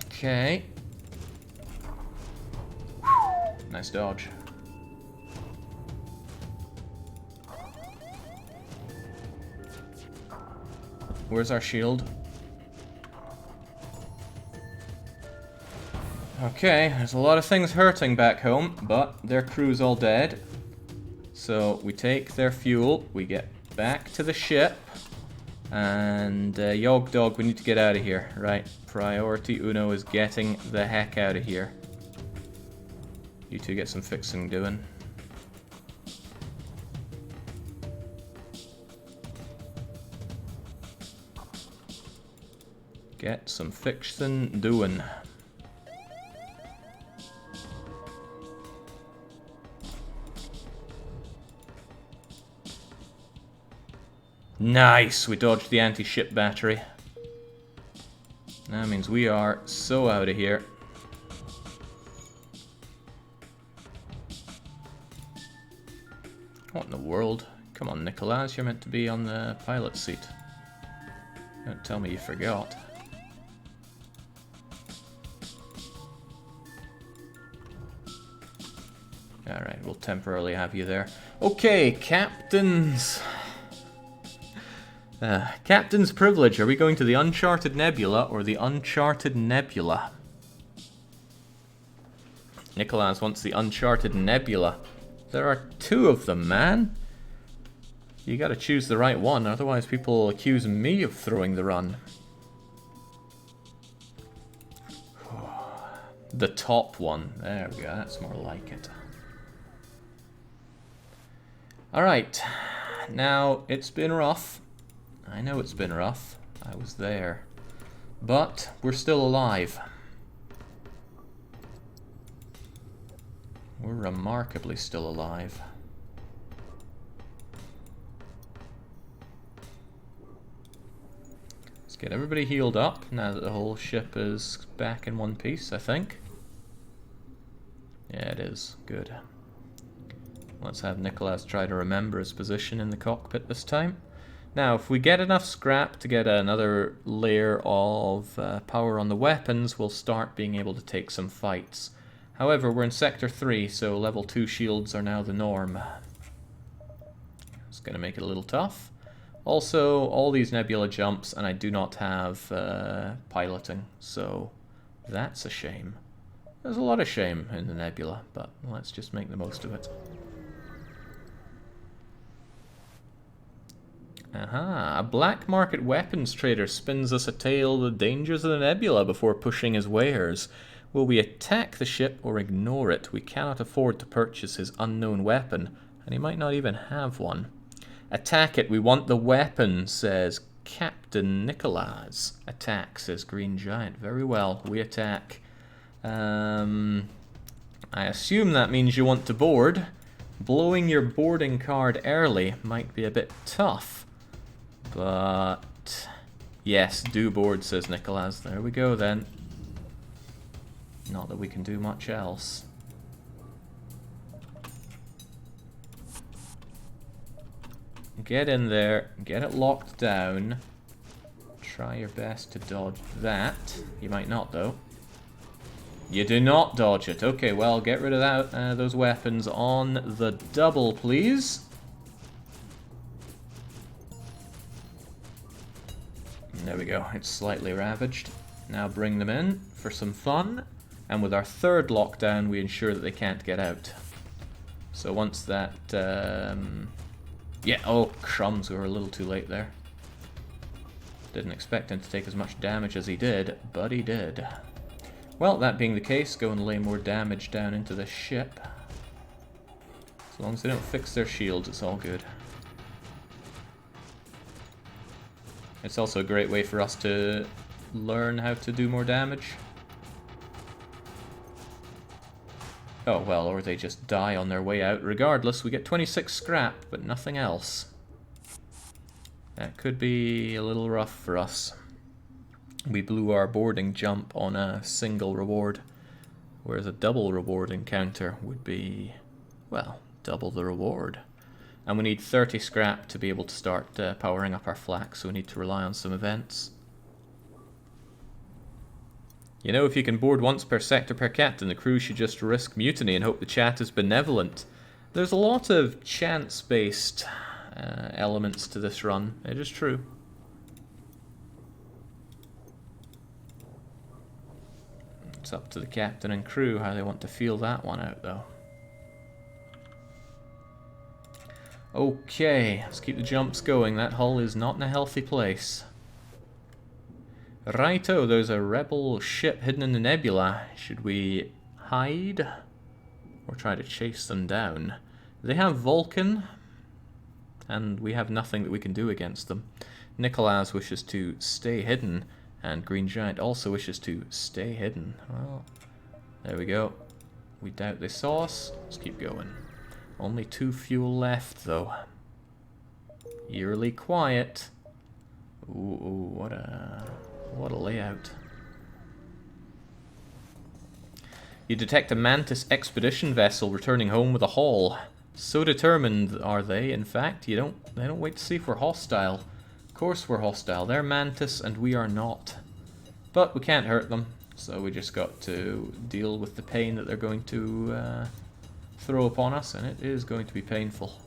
A: Okay. Nice dodge. Where's our shield? Okay, there's a lot of things hurting back home, but their crew's all dead. So we take their fuel, we get back to the ship, and Yog Dog, we need to get out of here. Right, priority uno is getting the heck out of here. You two get some fixing doing. Get some fixing doing. Nice! We dodged the anti-ship battery. That means we are so out of here. What in the world? Come on, Nicholas, you're meant to be on the pilot seat. Don't tell me you forgot. Alright, we'll temporarily have you there. Okay, captains. Captain's privilege. Are we going to the Uncharted Nebula or the Uncharted Nebula? Nicholas wants the Uncharted Nebula. There are two of them, man. You gotta choose the right one, otherwise people accuse me of throwing the run. The top one. There we go, that's more like it. Alright. Now, it's been rough. I know it's been rough. I was there. But we're still alive. We're remarkably still alive. Let's get everybody healed up now that the whole ship is back in one piece, I think. Yeah, it is. Good. Let's have Nicholas try to remember his position in the cockpit this time. Now, if we get enough scrap to get another layer of power on the weapons, we'll start being able to take some fights. However, we're in Sector 3, so level 2 shields are now the norm. It's going to make it a little tough. Also, all these nebula jumps, and I do not have piloting, so that's a shame. There's a lot of shame in the nebula, but let's just make the most of it. Aha, a black market weapons trader spins us a tale of the dangers of the nebula before pushing his wares. Will we attack the ship or ignore it? We cannot afford to purchase his unknown weapon, and he might not even have one. Attack it, we want the weapon, says Captain Nicholas. Attack, says Green Giant. Very well, we attack. I assume that means you want to board. Blowing your boarding card early might be a bit tough. But yes, do board, says Nicholas. There we go then. Not that we can do much else. Get in there, get it locked down. Try your best to dodge that. You might not though. You do not dodge it. Okay, well, get rid of that, those weapons on the double, please. There we go, it's slightly ravaged. Now bring them in for some fun. And with our third lockdown, we ensure that they can't get out. So once that... yeah, oh, crumbs, we were a little too late there. Didn't expect him to take as much damage as he did, but he did. Well, that being the case, go and lay more damage down into the ship. As long as they don't fix their shields, it's all good. It's also a great way for us to learn how to do more damage. Oh, well, or they just die on their way out. Regardless, we get 26 scrap, but nothing else. That could be a little rough for us. We blew our boarding jump on a single reward, whereas a double reward encounter would be, well, double the reward. And we need 30 scrap to be able to start powering up our flak, so we need to rely on some events. You know, if you can board once per sector per captain, the crew should just risk mutiny and hope the chat is benevolent. There's a lot of chance-based elements to this run. It is true. It's up to the captain and crew how they want to feel that one out, though. Okay, let's keep the jumps going. That hull is not in a healthy place. Righto, there's a rebel ship hidden in the nebula. Should we hide? Or try to chase them down? They have Vulcan, and we have nothing that we can do against them. Nicholas wishes to stay hidden, and Green Giant also wishes to stay hidden. Well, there we go. We doubt they saw us. Let's keep going. Only 2 fuel left, though. Eerily quiet. Ooh, what a layout. You detect a Mantis expedition vessel returning home with a haul. So determined are they, in fact, they don't wait to see if we're hostile. Of course we're hostile. They're Mantis and we are not. But we can't hurt them, so we just got to deal with the pain that they're going to throw upon us, and it is going to be painful.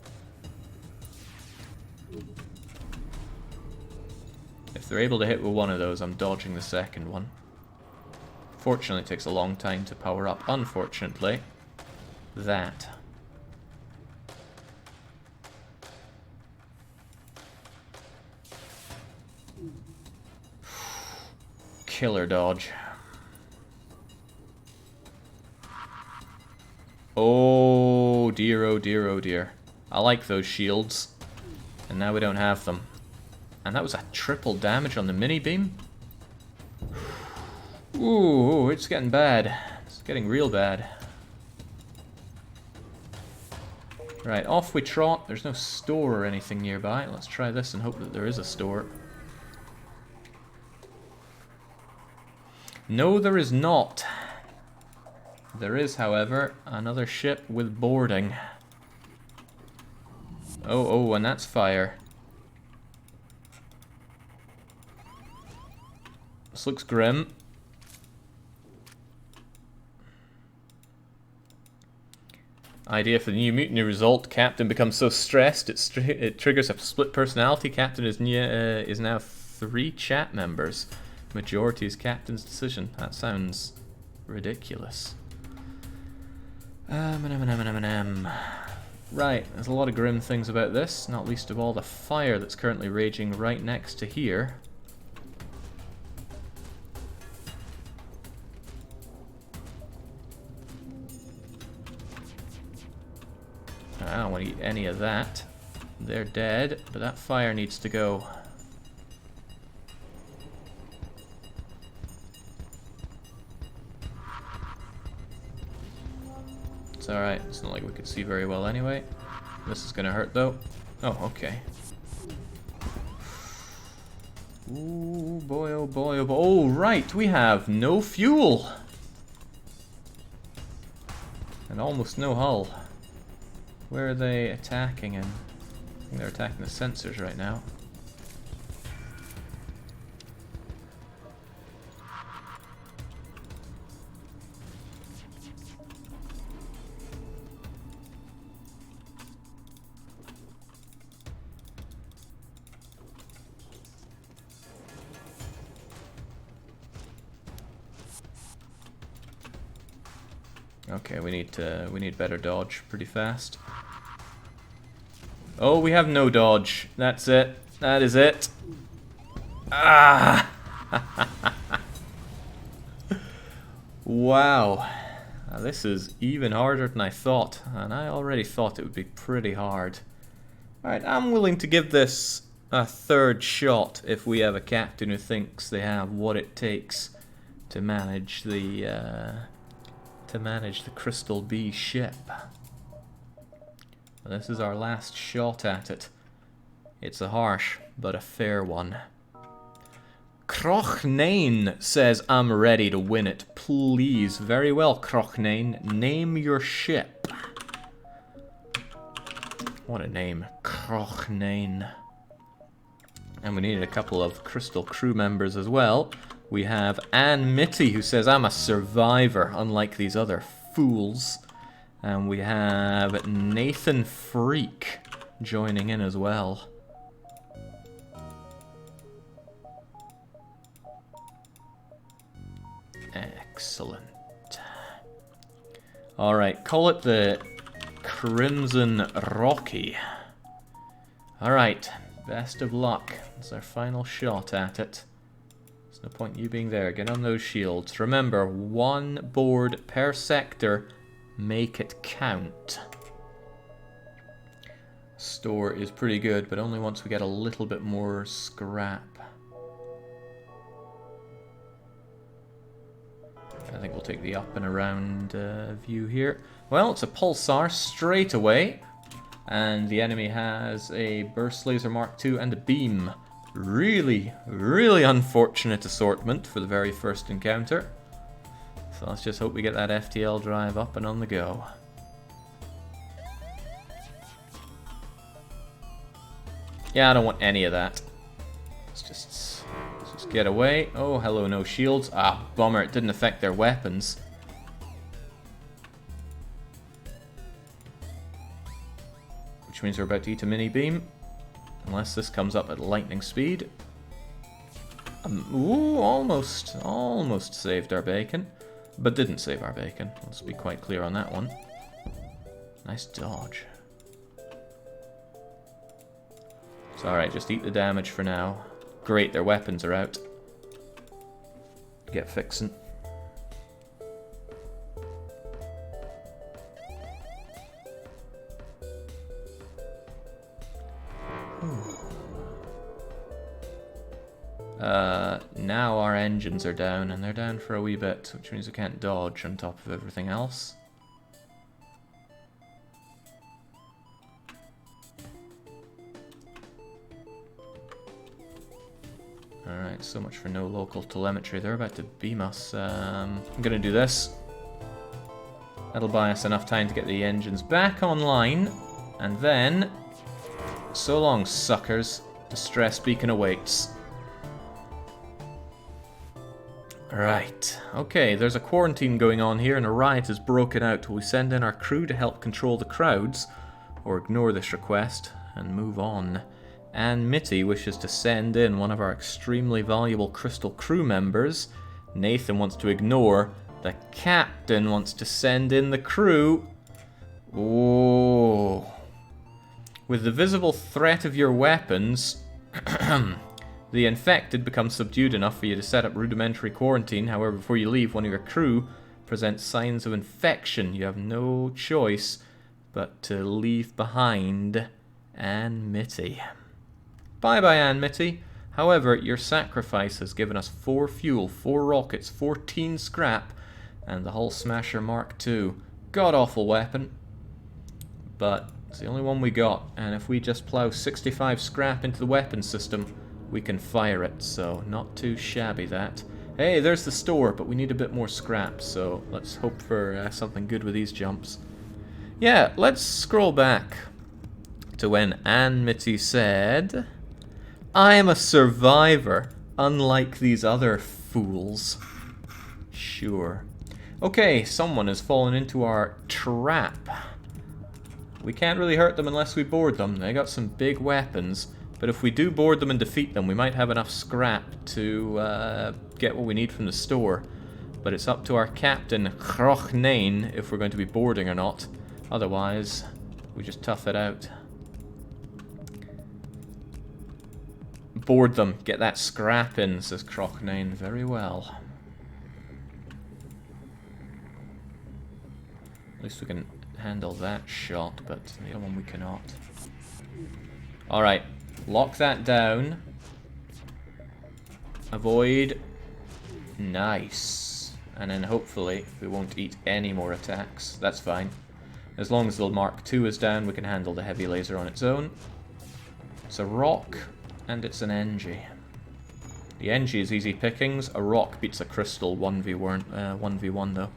A: If they're able to hit with one of those, I'm dodging the second one. Fortunately, it takes a long time to power up. Unfortunately, that. Killer dodge. Oh dear, oh dear, oh dear. I like those shields. And now we don't have them. And that was a triple damage on the mini beam. Ooh, it's getting bad. It's getting real bad. Right, off we trot. There's no store or anything nearby. Let's try this and hope that there is a store. No, there is not. There is, however, another ship with boarding. Oh, and that's fire. This looks grim. Idea for the new mutiny result. Captain becomes so stressed it triggers a split personality. Captain is now 3 chat members. Majority is captain's decision. That sounds ridiculous. Right, there's a lot of grim things about this, not least of all the fire that's currently raging right next to here. I don't want to eat any of that. They're dead, but that fire needs to go. It's alright, it's not like we could see very well anyway. This is gonna hurt though. Oh, okay. Ooh, boy, oh boy, oh boy. Oh, right, we have no fuel! And almost no hull. Where are they attacking in? I think they're attacking the sensors right now. Okay, we need better dodge pretty fast. Oh, we have no dodge. That's it. That is it. Ah! Wow. Now, this is even harder than I thought, and I already thought it would be pretty hard. Alright, I'm willing to give this a third shot if we have a captain who thinks they have what it takes to manage the to manage the Crystal B ship. This is our last shot at it. It's a harsh, but a fair one. Crochnane says, I'm ready to win it. Please. Very well, Crochnane. Name your ship. What a name. Crochnane. And we needed a couple of Crystal crew members as well. We have Mutiny, who says, I'm a survivor, unlike these other fools. And we have Nathan Freak joining in as well. Excellent. Alright, call it the Crimson Rocky. Alright, best of luck. It's our final shot at it. There's no point in you being there. Get on those shields. Remember, 1 board per sector. Make it count. Store is pretty good, but only once we get a little bit more scrap. I think we'll take the up and around view here. Well, it's a pulsar straight away. And the enemy has a burst laser Mark II and a beam. Really, really unfortunate assortment for the very first encounter. So let's just hope we get that FTL drive up and on the go. Yeah, I don't want any of that. Let's just get away. Oh, hello, no shields. Ah, bummer, it didn't affect their weapons. Which means we're about to eat a mini beam. Unless this comes up at lightning speed. Ooh, almost saved our bacon. But didn't save our bacon. Let's be quite clear on that one. Nice dodge. It's alright, just eat the damage for now. Great, their weapons are out. Get fixing. Now our engines are down, and they're down for a wee bit, which means we can't dodge on top of everything else. Alright, so much for no local telemetry. They're about to beam us. I'm gonna do this. That'll buy us enough time to get the engines back online, and then... So long, suckers. Distress beacon awaits. Right, okay, there's a quarantine going on here and a riot has broken out. Will we send in our crew to help control the crowds, or ignore this request and move on? Mutiny wishes to send in one of our extremely valuable Crystal crew members. Nathan wants to ignore. The captain wants to send in the crew. Oh. With the visible threat of your weapons... The infected become subdued enough for you to set up rudimentary quarantine. However, before you leave, one of your crew presents signs of infection. You have no choice but to leave behind Mutiny. Bye-bye, Mutiny. However, your sacrifice has given us 4 fuel, 4 rockets, 14 scrap, and the Hull Smasher Mark II. God-awful weapon. But it's the only one we got, and if we just plow 65 scrap into the weapon system, we can fire it, so not too shabby that. Hey, there's the store, but we need a bit more scrap, so let's hope for something good with these jumps. Yeah, let's scroll back to when Mutiny said, I am a survivor, unlike these other fools. Sure. Okay, someone has fallen into our trap. We can't really hurt them unless we board them. They got some big weapons. But if we do board them and defeat them, we might have enough scrap to get what we need from the store. But it's up to our captain, Crochnane, if we're going to be boarding or not. Otherwise, we just tough it out. Board them, get that scrap in, says Crochnane. Very well. At least we can handle that shot, but the other one we cannot. Alright. Lock that down. Avoid. Nice. and then hopefully we won't eat any more attacks. That's fine. As long as the Mark II is down, we can handle the heavy laser on its own. It's a rock, and it's an NG. The NG is easy pickings. A rock beats a crystal 1v1 though.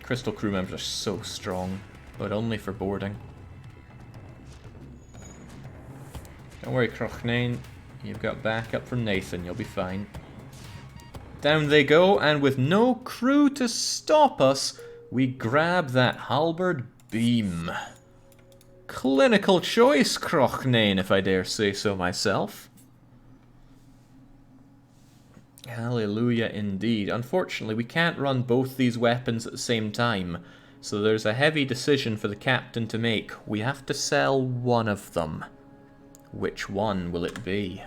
A: Crystal crew members are so strong, but only for boarding. Don't worry, Crochnane. You've got backup from Nathan. You'll be fine. Down they go, and with no crew to stop us, we grab that halberd beam. Clinical choice, Crochnane, if I dare say so myself. Hallelujah indeed. Unfortunately, we can't run both these weapons at the same time, so there's a heavy decision for the captain to make. We have to sell one of them. Which one will it be?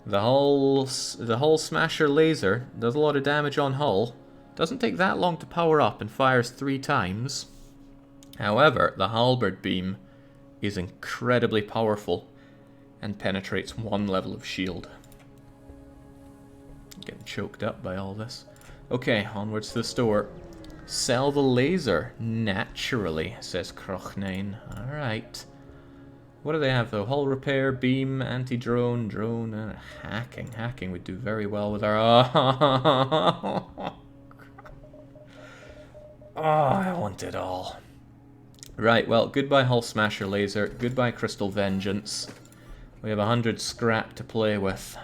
A: The hull smasher laser does a lot of damage on hull. Doesn't take that long to power up and fires 3 times. However, the halberd beam is incredibly powerful and penetrates 1 level of shield. Getting choked up by all this. Okay, onwards to the store. Sell the laser, naturally, says Crochnane. Alright. What do they have though? Hull repair, beam, anti-drone, drone, hacking. Hacking would do very well with our... Oh, I want it all. Right, well, goodbye Hull Smasher Laser, goodbye Crystal Vengeance. We have 100 scrap to play with.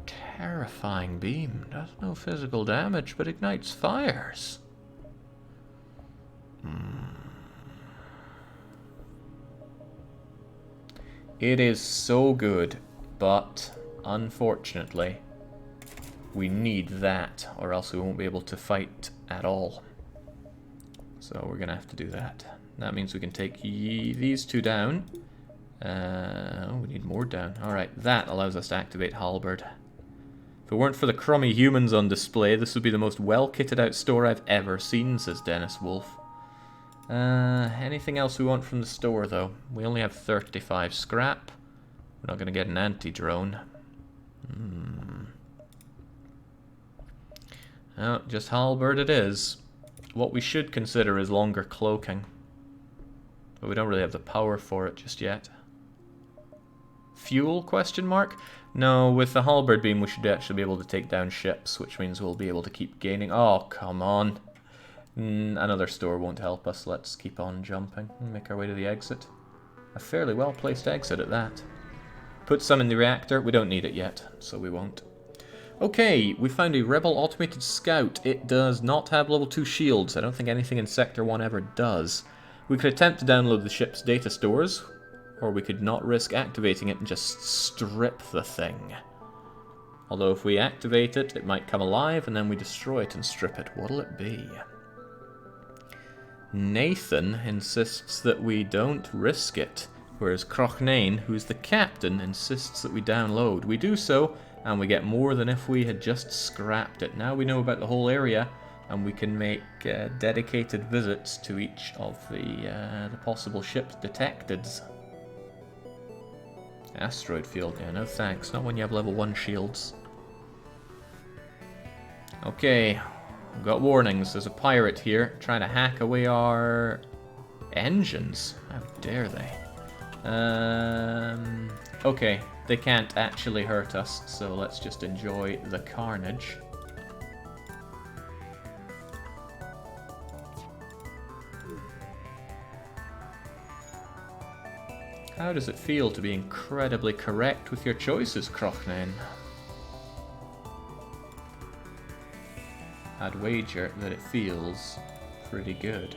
A: Terrifying beam. Does no physical damage, but ignites fires. It is so good, but unfortunately, we need that, or else we won't be able to fight at all. So we're gonna have to do that. That means we can take these 2 down. Oh, we need more down. Alright, that allows us to activate Halberd. If it weren't for the crummy humans on display, this would be the most well-kitted out store I've ever seen, says Dennis Wolf. Anything else we want from the store, though? We only have 35 scrap. We're not going to get an anti-drone. Oh, just halberd it is. What we should consider is longer cloaking. But we don't really have the power for it just yet. Fuel, question mark? No, with the halberd beam we should actually be able to take down ships, which means we'll be able to keep gaining... Oh, come on. Another store won't help us. Let's keep on jumping and make our way to the exit. A fairly well-placed exit at that. Put some in the reactor. We don't need it yet, so we won't. Okay, we found a Rebel Automated Scout. It does not have level 2 shields. I don't think anything in Sector 1 ever does. We could attempt to download the ship's data stores, or we could not risk activating it and just strip the thing. Although if we activate it, it might come alive, and then we destroy it and strip it. What'll it be? Nathan insists that we don't risk it, whereas Crochnane, who's the captain, insists that we download. We do so, and we get more than if we had just scrapped it. Now we know about the whole area, and we can make dedicated visits to each of the possible ships detected. Asteroid field, yeah, no thanks. Not when you have level 1 shields. Okay, we've got warnings. There's a pirate here trying to hack away our engines. How dare they? Okay, they can't actually hurt us, so let's just enjoy the carnage. How does it feel to be incredibly correct with your choices, Crochnane? I'd wager that it feels pretty good.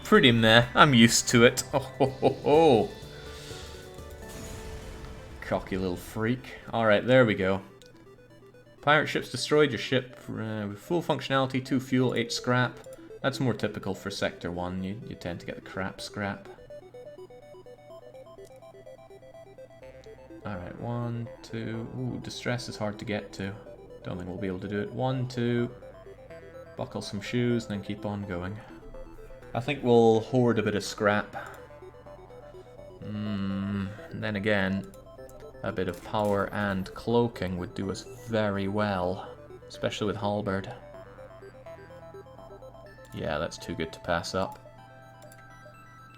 A: Pretty meh. I'm used to it. Oh ho ho ho. Cocky little freak. Alright, there we go. Pirate ships destroyed. Your ship with full functionality, 2 fuel, 8 scrap. That's more typical for Sector 1. You tend to get the crap scrap. Alright, 1, 2... Ooh, distress is hard to get to. Don't think we'll be able to do it. 1, 2, buckle some shoes, and then keep on going. I think we'll hoard a bit of scrap. Then again, a bit of power and cloaking would do us very well, especially with halberd. Yeah, that's too good to pass up.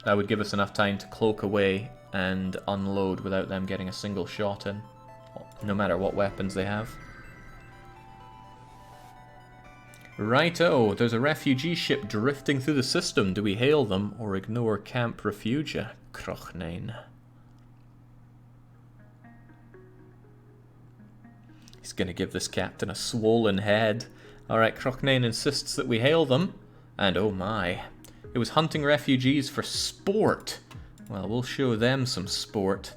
A: That would give us enough time to cloak away and unload without them getting a single shot in, no matter what weapons they have. Righto, there's a refugee ship drifting through the system. Do we hail them or ignore Camp Refugia? Crochnane. He's going to give this captain a swollen head. Alright, Crochnane insists that we hail them. And oh my, it was hunting refugees for sport. Well, we'll show them some sport.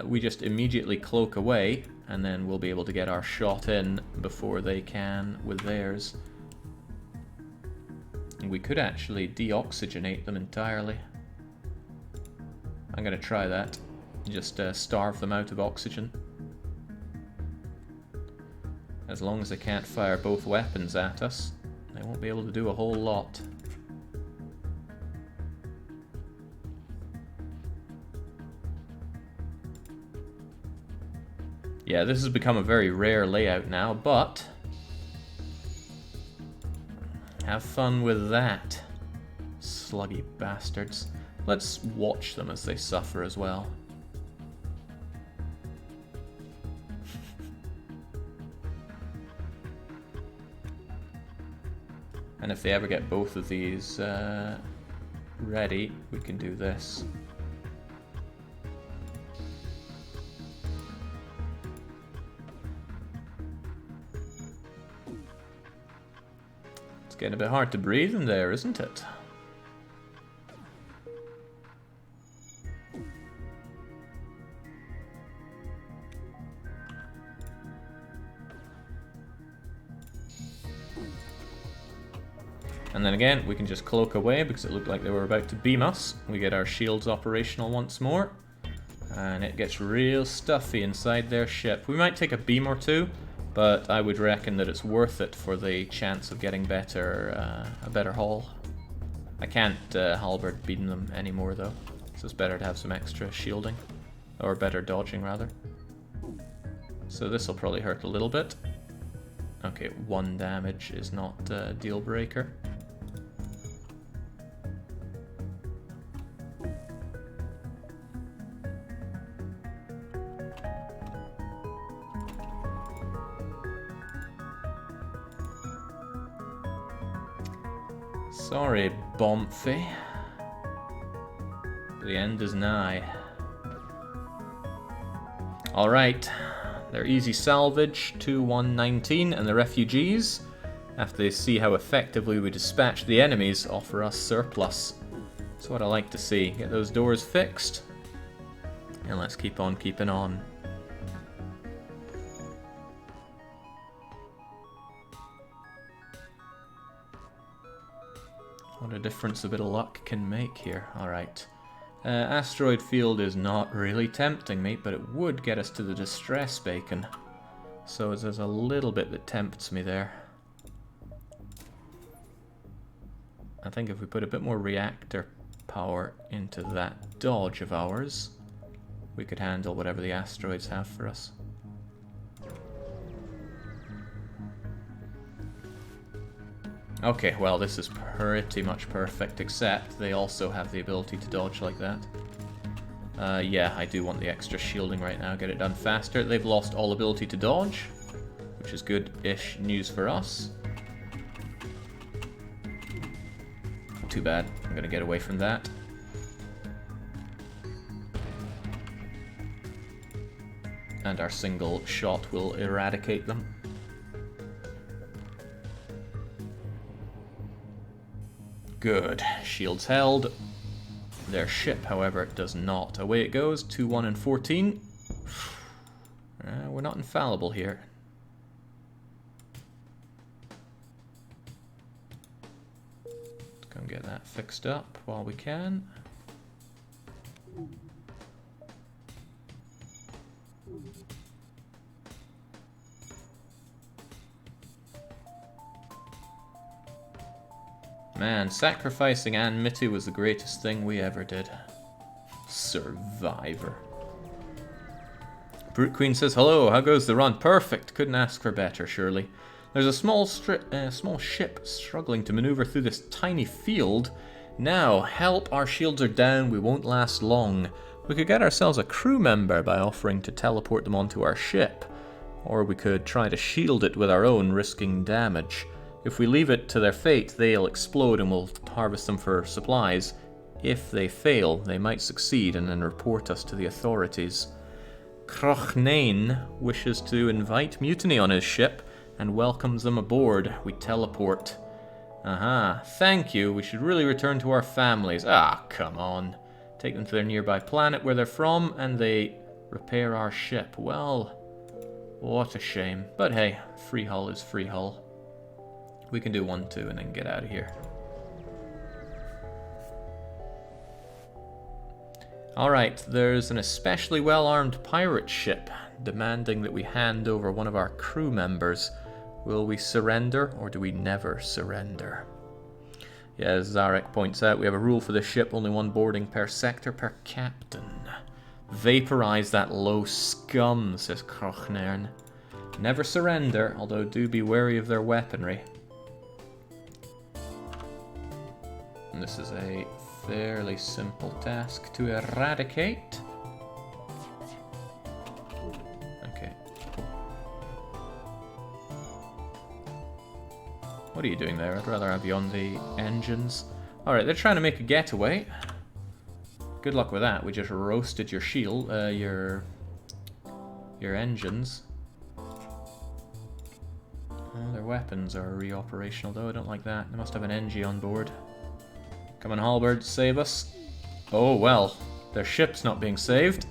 A: We just immediately cloak away, and then we'll be able to get our shot in before they can with theirs. We could actually deoxygenate them entirely. I'm going to try that. Just starve them out of oxygen. As long as they can't fire both weapons at us, they won't be able to do a whole lot. Yeah, this has become a very rare layout now, but have fun with that, sluggy bastards. Let's watch them as they suffer as well. And if they ever get both of these ready, we can do this. It's getting a bit hard to breathe in there, isn't it? And then again, we can just cloak away because it looked like they were about to beam us. We get our shields operational once more. And it gets real stuffy inside their ship. We might take a beam or two, but I would reckon that it's worth it for the chance of getting a better haul. I can't halberd beam them anymore though, so it's better to have some extra shielding. Or better dodging rather. So this will probably hurt a little bit. Okay, 1 damage is not a deal breaker. Sorry, Bomphy. The end is nigh. Alright, they're easy salvage, 2-1-19, and the refugees, after they see how effectively we dispatch the enemies, offer us surplus. That's what I like to see. Get those doors fixed, and let's keep on keeping on. What a difference a bit of luck can make here. Alright. Asteroid field is not really tempting me, but it would get us to the distress beacon. So there's a little bit that tempts me there. I think if we put a bit more reactor power into that dodge of ours, we could handle whatever the asteroids have for us. Okay, well this is pretty much perfect, except they also have the ability to dodge like that. Yeah, I do want the extra shielding right now, get it done faster. They've lost all ability to dodge, which is good-ish news for us. Too bad, I'm gonna get away from that. And our single shot will eradicate them. Good. Shields held. Their ship, however, does not. Away it goes. 2-1-14. We're not infallible here. Let's go and get that fixed up while we can. Man, sacrificing Mutiny was the greatest thing we ever did. Survivor. Brute Queen says, hello, how goes the run? Perfect, couldn't ask for better, surely. There's a small ship struggling to maneuver through this tiny field. Now, help, our shields are down, we won't last long. We could get ourselves a crew member by offering to teleport them onto our ship. Or we could try to shield it with our own, risking damage. If we leave it to their fate, they'll explode and we'll harvest them for supplies. If they fail, they might succeed and then report us to the authorities. Crochnane wishes to invite Mutiny on his ship and welcomes them aboard. We teleport. Aha, thank you. We should really return to our families. Ah, come on. Take them to their nearby planet where they're from and they repair our ship. Well, what a shame. But hey, free hull is free hull. We can do 1, 2 and then get out of here. Alright, there's an especially well-armed pirate ship demanding that we hand over one of our crew members. Will we surrender, or do we never surrender? Yeah, as Zarek points out, we have a rule for this ship, only 1 boarding per sector per captain. Vaporize that low scum, says Krochnern. Never surrender, although do be wary of their weaponry. And this is a fairly simple task to eradicate. Okay. What are you doing there? I'd rather have you on the engines. Alright, they're trying to make a getaway. Good luck with that. We just roasted your shield, your engines. Oh, their weapons are re-operational though. I don't like that. They must have an NG on board. Come on, Halberd, save us. Oh, well. Their ship's not being saved.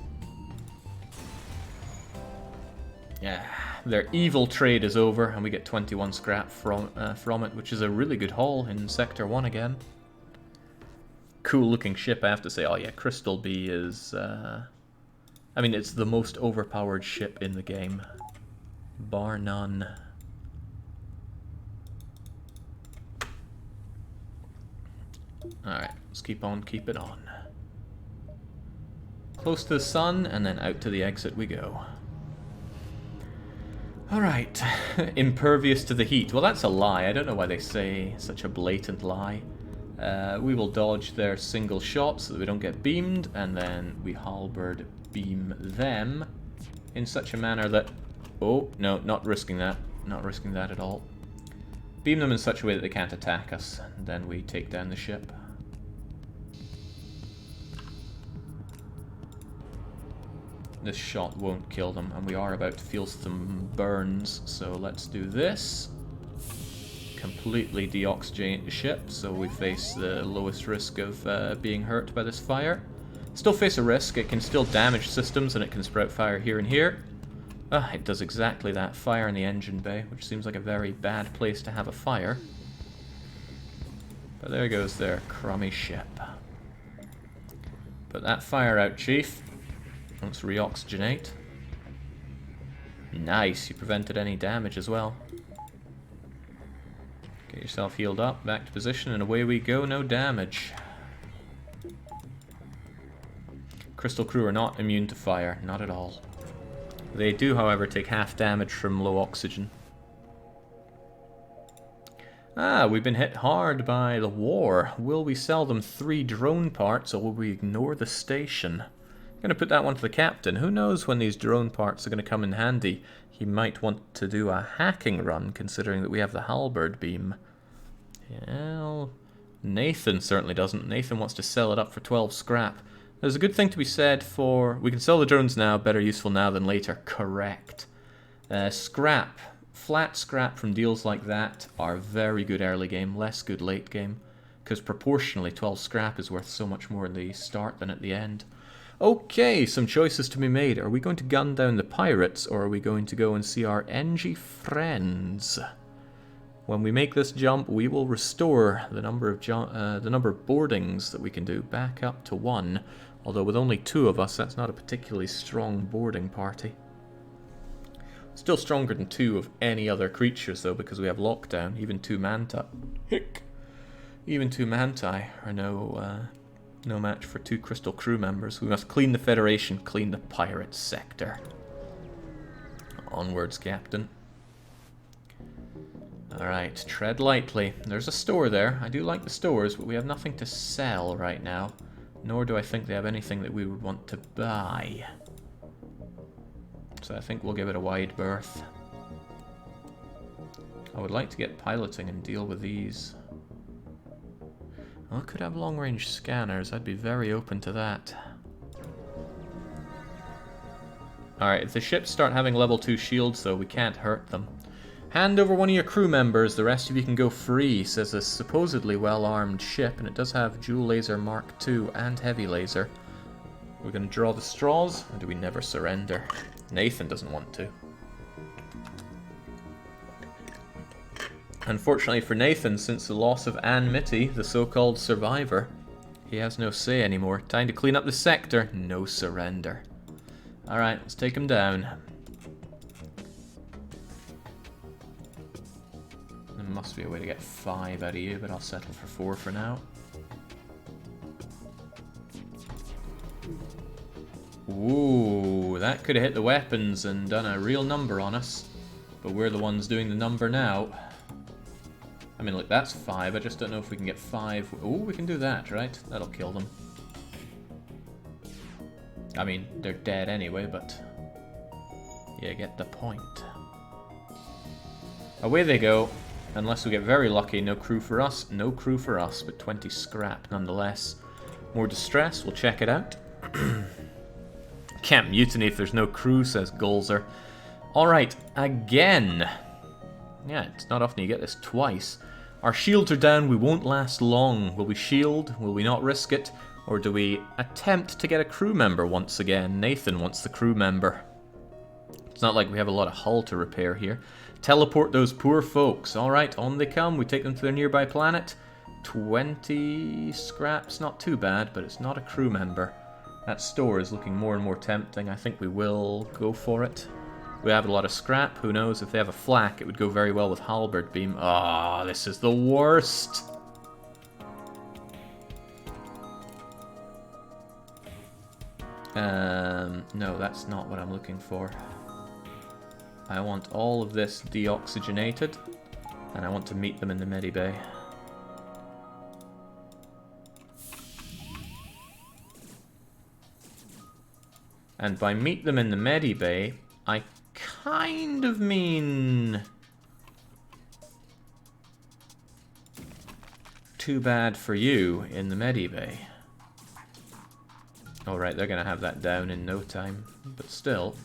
A: Yeah, their evil trade is over, and we get 21 scrap from it, which is a really good haul in Sector 1 again. Cool looking ship, I have to say. Oh yeah, Crystal B is... I mean, it's the most overpowered ship in the game. Bar none. Alright, let's keep on keeping on. Close to the sun, and then out to the exit we go. Alright, impervious to the heat. Well, that's a lie. I don't know why they say such a blatant lie. We will dodge their single shot so that we don't get beamed, and then we halberd beam them in such a manner that... Oh, no, not risking that. Not risking that at all. Beam them in such a way that they can't attack us, and then we take down the ship. This shot won't kill them, and we are about to feel some burns, so let's do this. Completely deoxygenate the ship, so we face the lowest risk of being hurt by this fire. Still face a risk, it can still damage systems and it can sprout fire here and here. It does exactly that, fire in the engine bay, which seems like a very bad place to have a fire. But there goes their crummy ship. Put that fire out, Chief. Let's reoxygenate. Nice, you prevented any damage as well. Get yourself healed up, back to position, and away we go, no damage. Crystal crew are not immune to fire, not at all. They do, however, take half damage from low oxygen. We've been hit hard by the war. Will we sell them 3 drone parts, or will we ignore the station? I'm going to put that one to the captain. Who knows when these drone parts are going to come in handy? He might want to do a hacking run, considering that we have the halberd beam. Well, Nathan certainly doesn't. Nathan wants to sell it up for 12 scrap. There's a good thing to be said for... We can sell the drones now, better useful now than later. Correct. Scrap. Flat scrap from deals like that are very good early game, less good late game. Because proportionally, 12 scrap is worth so much more in the start than at the end. Okay, some choices to be made. Are we going to gun down the pirates, or are we going to go and see our NG friends? When we make this jump, we will restore the number of boardings that we can do back up to 1. Although with only 2 of us, that's not a particularly strong boarding party. Still stronger than 2 of any other creatures, though, because we have lockdown, even 2 Manta. Hick! Even two Manti are no match for two Crystal crew members. We must clean the Federation, clean the pirate sector. Onwards, Captain. Alright, tread lightly. There's a store there. I do like the stores, but we have nothing to sell right now. Nor do I think they have anything that we would want to buy. So I think we'll give it a wide berth. I would like to get piloting and deal with these. Well, I could have long-range scanners. I'd be very open to that. Alright, if the ships start having level 2 shields, though, we can't hurt them. Hand over one of your crew members, the rest of you can go free, says a supposedly well-armed ship, and it does have dual laser Mark II and heavy laser. We're going to draw the straws, or do we never surrender? Nathan doesn't want to. Unfortunately for Nathan, since the loss of Mutiny, the so-called survivor, he has no say anymore. Time to clean up the sector, no surrender. Alright, let's take him down. There must be a way to get 5 out of you, but I'll settle for 4 for now. Ooh, that could have hit the weapons and done a real number on us. But we're the ones doing the number now. I mean, look, that's 5. I just don't know if we can get 5. Ooh, we can do that, right? That'll kill them. I mean, they're dead anyway, but you get the point. Away they go. Unless we get very lucky, no crew for us. No crew for us, but 20 scrap nonetheless. More distress, we'll check it out. Can't mutiny if there's no crew, says Golzer. Alright, again. Yeah, it's not often you get this twice. Our shields are down, we won't last long. Will we shield? Will we not risk it? Or do we attempt to get a crew member once again? Nathan wants the crew member. It's not like we have a lot of hull to repair here. Teleport those poor folks. Alright, on they come. We take them to their nearby planet. 20 scraps, not too bad, but it's not a crew member. That store is looking more and more tempting. I think we will go for it. We have a lot of scrap. Who knows? If they have a flak, it would go very well with halberd beam. Ah, this is the worst. No, that's not what I'm looking for. I want all of this deoxygenated, and I want to meet them in the medibay. And by meet them in the medibay, I kind of mean... too bad for you in the medibay. Alright, they're going to have that down in no time, but still.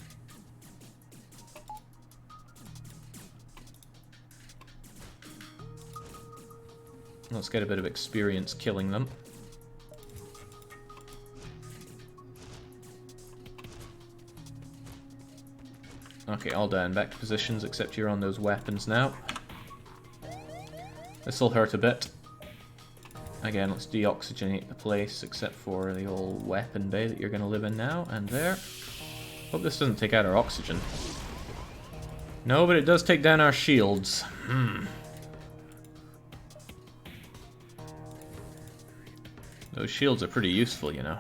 A: Let's get a bit of experience killing them. Okay, all down. Back to positions, except you're on those weapons now. This'll hurt a bit. Again, let's deoxygenate the place, except for the old weapon bay that you're going to live in now. And there. Hope this doesn't take out our oxygen. No, but it does take down our shields. Those shields are pretty useful, you know.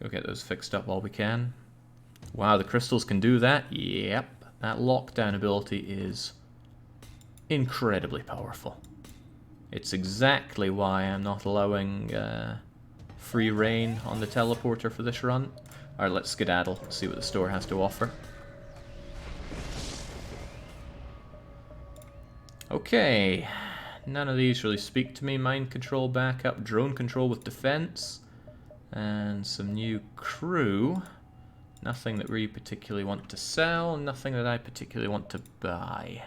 A: Go get those fixed up while we can. Wow, the crystals can do that? Yep. That lockdown ability is incredibly powerful. It's exactly why I'm not allowing free reign on the teleporter for this run. Alright, let's skedaddle, see what the store has to offer. Okay. None of these really speak to me. Mind control backup, drone control with defense, and some new crew. Nothing that we particularly want to sell, nothing that I particularly want to buy.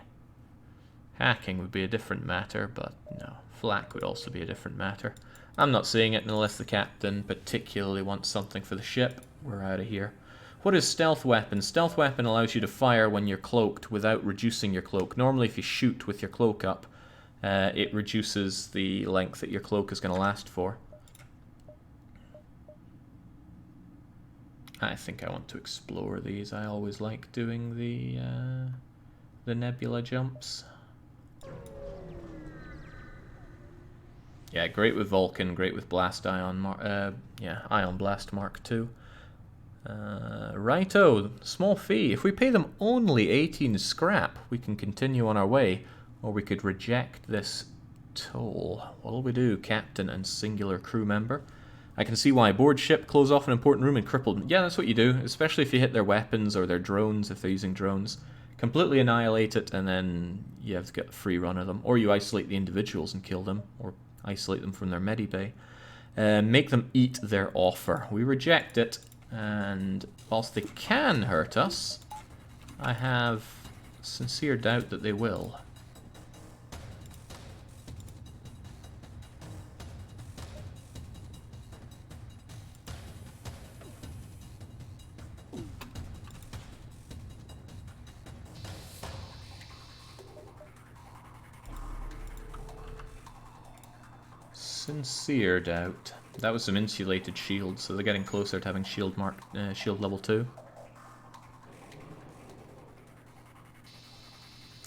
A: Hacking would be a different matter, but no. Flak would also be a different matter. I'm not seeing it unless the captain particularly wants something for the ship. We're out of here. What is stealth weapon? Stealth weapon allows you to fire when you're cloaked without reducing your cloak. Normally if you shoot with your cloak up, it reduces the length that your cloak is going to last for. I think I want to explore these. I always like doing the nebula jumps. Yeah, great with Vulcan, great with Blast Ion, Ion Blast Mark II. Righto, small fee. If we pay them only 18 scrap, we can continue on our way, or we could reject this toll. What'll we do, Captain and singular crew member? I can see why. Board ship, close off an important room and crippled. Yeah, that's what you do, especially if you hit their weapons or their drones, if they're using drones. Completely annihilate it, and then you have to get a free run of them. Or you isolate the individuals and kill them, or isolate them from their medibay. Make them eat their offer. We reject it, and whilst they can hurt us, I have sincere doubt that they will. Sincere doubt. That was some insulated shields, so they're getting closer to having shield level 2.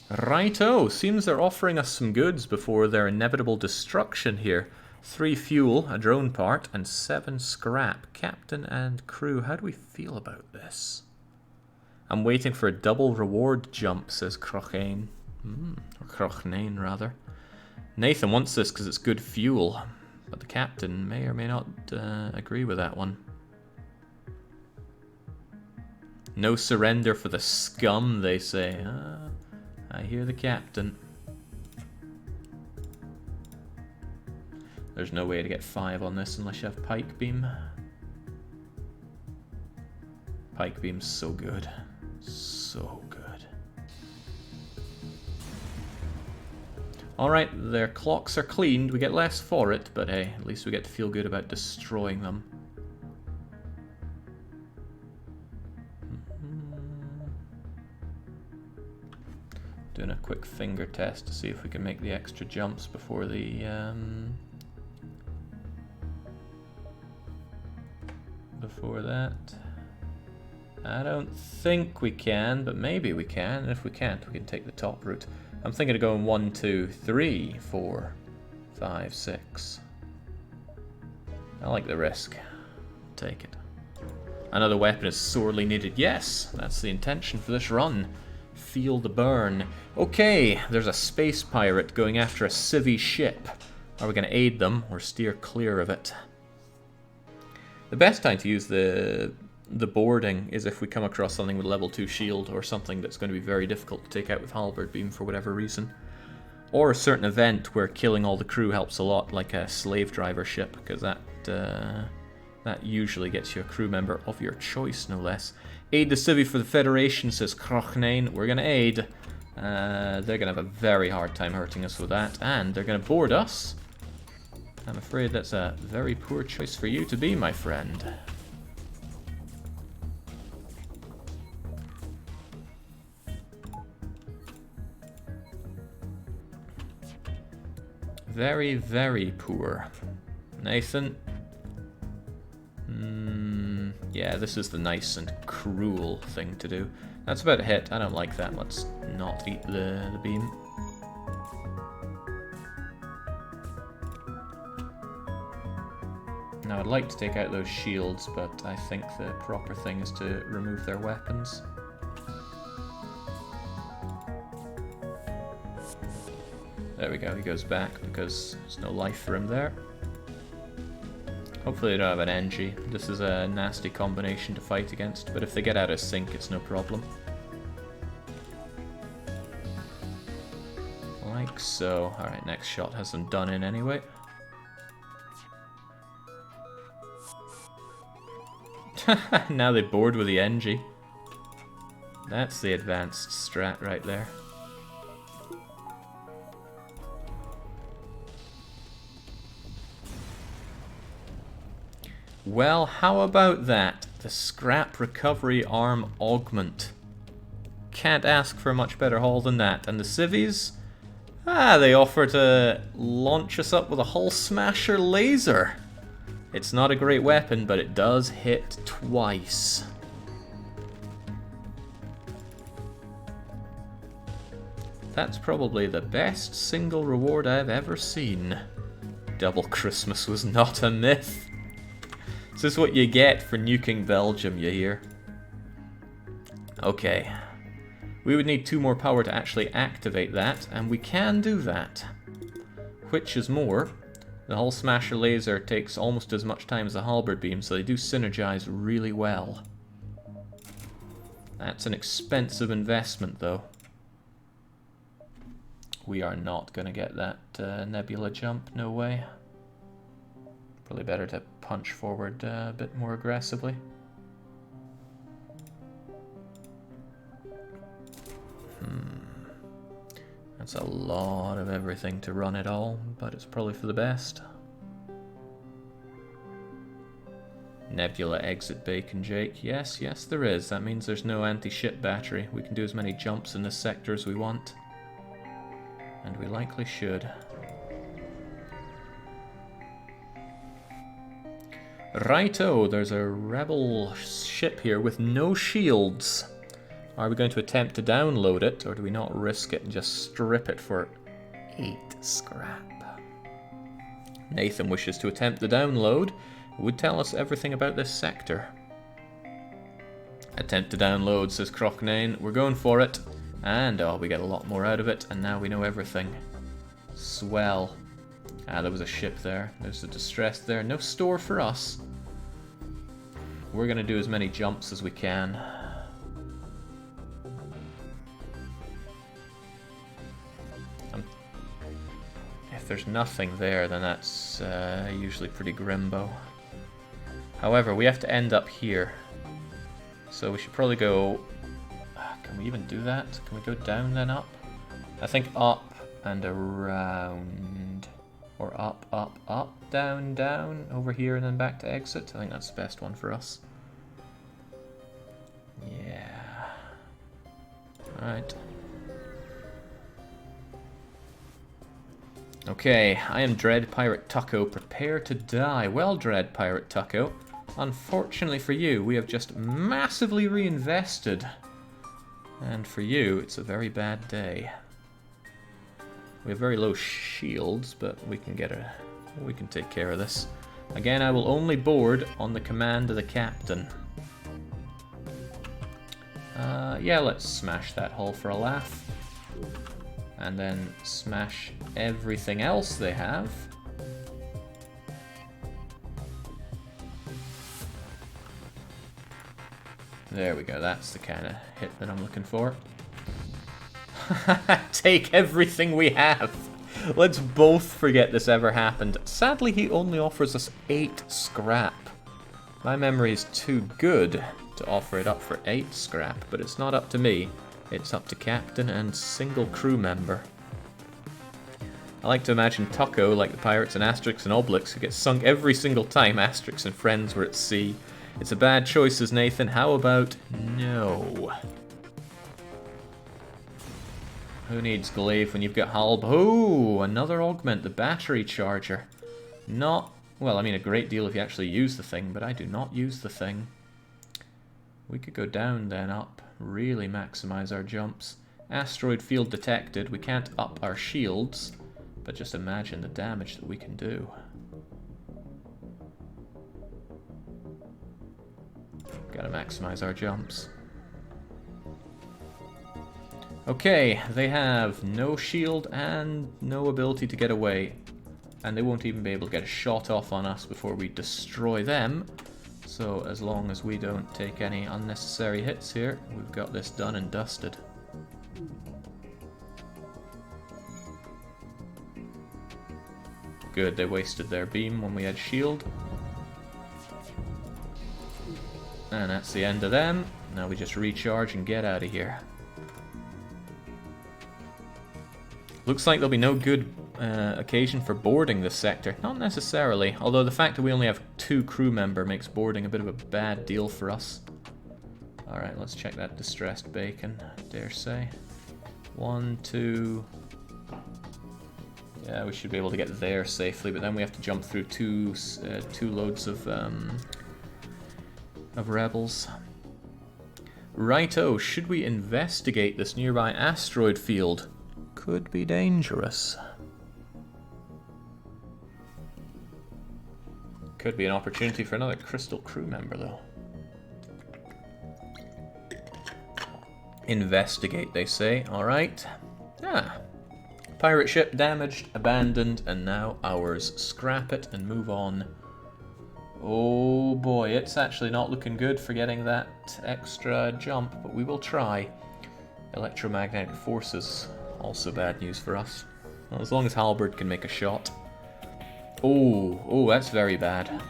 A: Righto, seems they're offering us some goods before their inevitable destruction here. 3 fuel, a drone part, and 7 scrap. Captain and crew, how do we feel about this? I'm waiting for a double reward jump, says Crochane. Or Crochnane, rather. Nathan wants this because it's good fuel, but the captain may or may not agree with that one. No surrender for the scum, they say. I hear the captain. There's no way to get 5 on this unless you have Pike Beam. Pike Beam's so good. So good. Alright, their clocks are cleaned. We get less for it, but hey, at least we get to feel good about destroying them. Doing a quick finger test to see if we can make the extra jumps before the before that. I don't think we can, but maybe we can, and if we can't, we can take the top route. I'm thinking of going 1, 2, 3, 4, 5, 6. I like the risk. Take it. Another weapon is sorely needed. Yes, that's the intention for this run. Feel the burn. Okay, there's a space pirate going after a civvy ship. Are we going to aid them or steer clear of it? The best time to use the boarding is if we come across something with level 2 shield or something that's going to be very difficult to take out with halberd beam for whatever reason. Or a certain event where killing all the crew helps a lot, like a slave driver ship, because that usually gets you a crew member of your choice, no less. Aid the civvy for the Federation, says Crochnane. We're going to aid. They're going to have a very hard time hurting us with that, and they're going to board us. I'm afraid that's a very poor choice for you to be, my friend. Very, very poor. Nathan? Yeah, this is the nice and cruel thing to do. That's about a hit. I don't like that. Let's not eat the beam. Now, I'd like to take out those shields, but I think the proper thing is to remove their weapons. There we go, he goes back because there's no life for him there. Hopefully they don't have an NG. This is a nasty combination to fight against, but if they get out of sync, it's no problem. Like so. Alright, next shot has them done in anyway. Now they board with the NG. That's the advanced strat right there. Well, how about that? The scrap recovery arm augment. Can't ask for a much better haul than that. And the civvies? They offer to launch us up with a hull smasher laser. It's not a great weapon, but it does hit twice. That's probably the best single reward I've ever seen. Double Christmas was not a myth. This is what you get for nuking Belgium, you hear? Okay. We would need 2 more power to actually activate that, and we can do that. Which is more, the Hull Smasher laser takes almost as much time as the halberd beam, so they do synergize really well. That's an expensive investment, though. We are not going to get that nebula jump, no way. Probably better to punch forward a bit more aggressively. That's a lot of everything to run it all, but it's probably for the best. Nebula exit Bacon Jake. Yes, yes there is. That means there's no anti-ship battery. We can do as many jumps in this sector as we want. And we likely should. Righto, there's a rebel ship here with no shields. Are we going to attempt to download it, or do we not risk it and just strip it for 8 scrap? Nathan wishes to attempt the download. It would tell us everything about this sector. Attempt to download, says Crocnane. We're going for it. And, oh, we get a lot more out of it, and now we know everything. Swell. Ah, there was a ship there. There's a distress there. No store for us. We're going to do as many jumps as we can. If there's nothing there, then that's usually pretty grimbo. However, we have to end up here. So we should probably go... Can we even do that? Can we go down then up? I think up and around. Or up, up, up, down, down, over here and then back to exit. I think that's the best one for us. Yeah. Alright. Okay, I am Dread Pirate Tucko. Prepare to die. Well, Dread Pirate Tucko, unfortunately for you, we have just massively reinvested. And for you, it's a very bad day. We have very low shields, but we can take care of this. Again, I will only board on the command of the captain. Yeah, let's smash that hull for a laugh. And then smash everything else they have. There we go, that's the kind of hit that I'm looking for. Take everything we have! Let's both forget this ever happened. Sadly, he only offers us 8 scrap. My memory is too good to offer it up for 8 scrap, but it's not up to me. It's up to captain and single crew member. I like to imagine Tucko, like the pirates in Asterix and Obelix, who gets sunk every single time Asterix and friends were at sea. It's a bad choice, says Nathan. How about no? Who needs glaive when you've got halb? Oh, another augment, the battery charger. Not, well, I mean a great deal if you actually use the thing, but I do not use the thing. We could go down then up, really maximize our jumps. Asteroid field detected. We can't up our shields, but just imagine the damage that we can do. Gotta maximize our jumps. Okay, they have no shield and no ability to get away. And they won't even be able to get a shot off on us before we destroy them. So as long as we don't take any unnecessary hits here, we've got this done and dusted. Good, they wasted their beam when we had shield. And that's the end of them. Now we just recharge and get out of here. Looks like there'll be no good occasion for boarding this sector. Not necessarily, although the fact that we only have 2 crew member makes boarding a bit of a bad deal for us. Alright, let's check that distressed bacon, dare say. 1, 2... Yeah, we should be able to get there safely, but then we have to jump through two loads of rebels. Righto, should we investigate this nearby asteroid field? Could be dangerous. Could be an opportunity for another crystal crew member, though. Investigate, they say. Alright. Ah. Pirate ship damaged, abandoned, and now ours. Scrap it and move on. Oh boy, it's actually not looking good for getting that extra jump, but we will try. Electromagnetic forces, also bad news for us. Well, as long as Halberd can make a shot. Oh, that's very bad.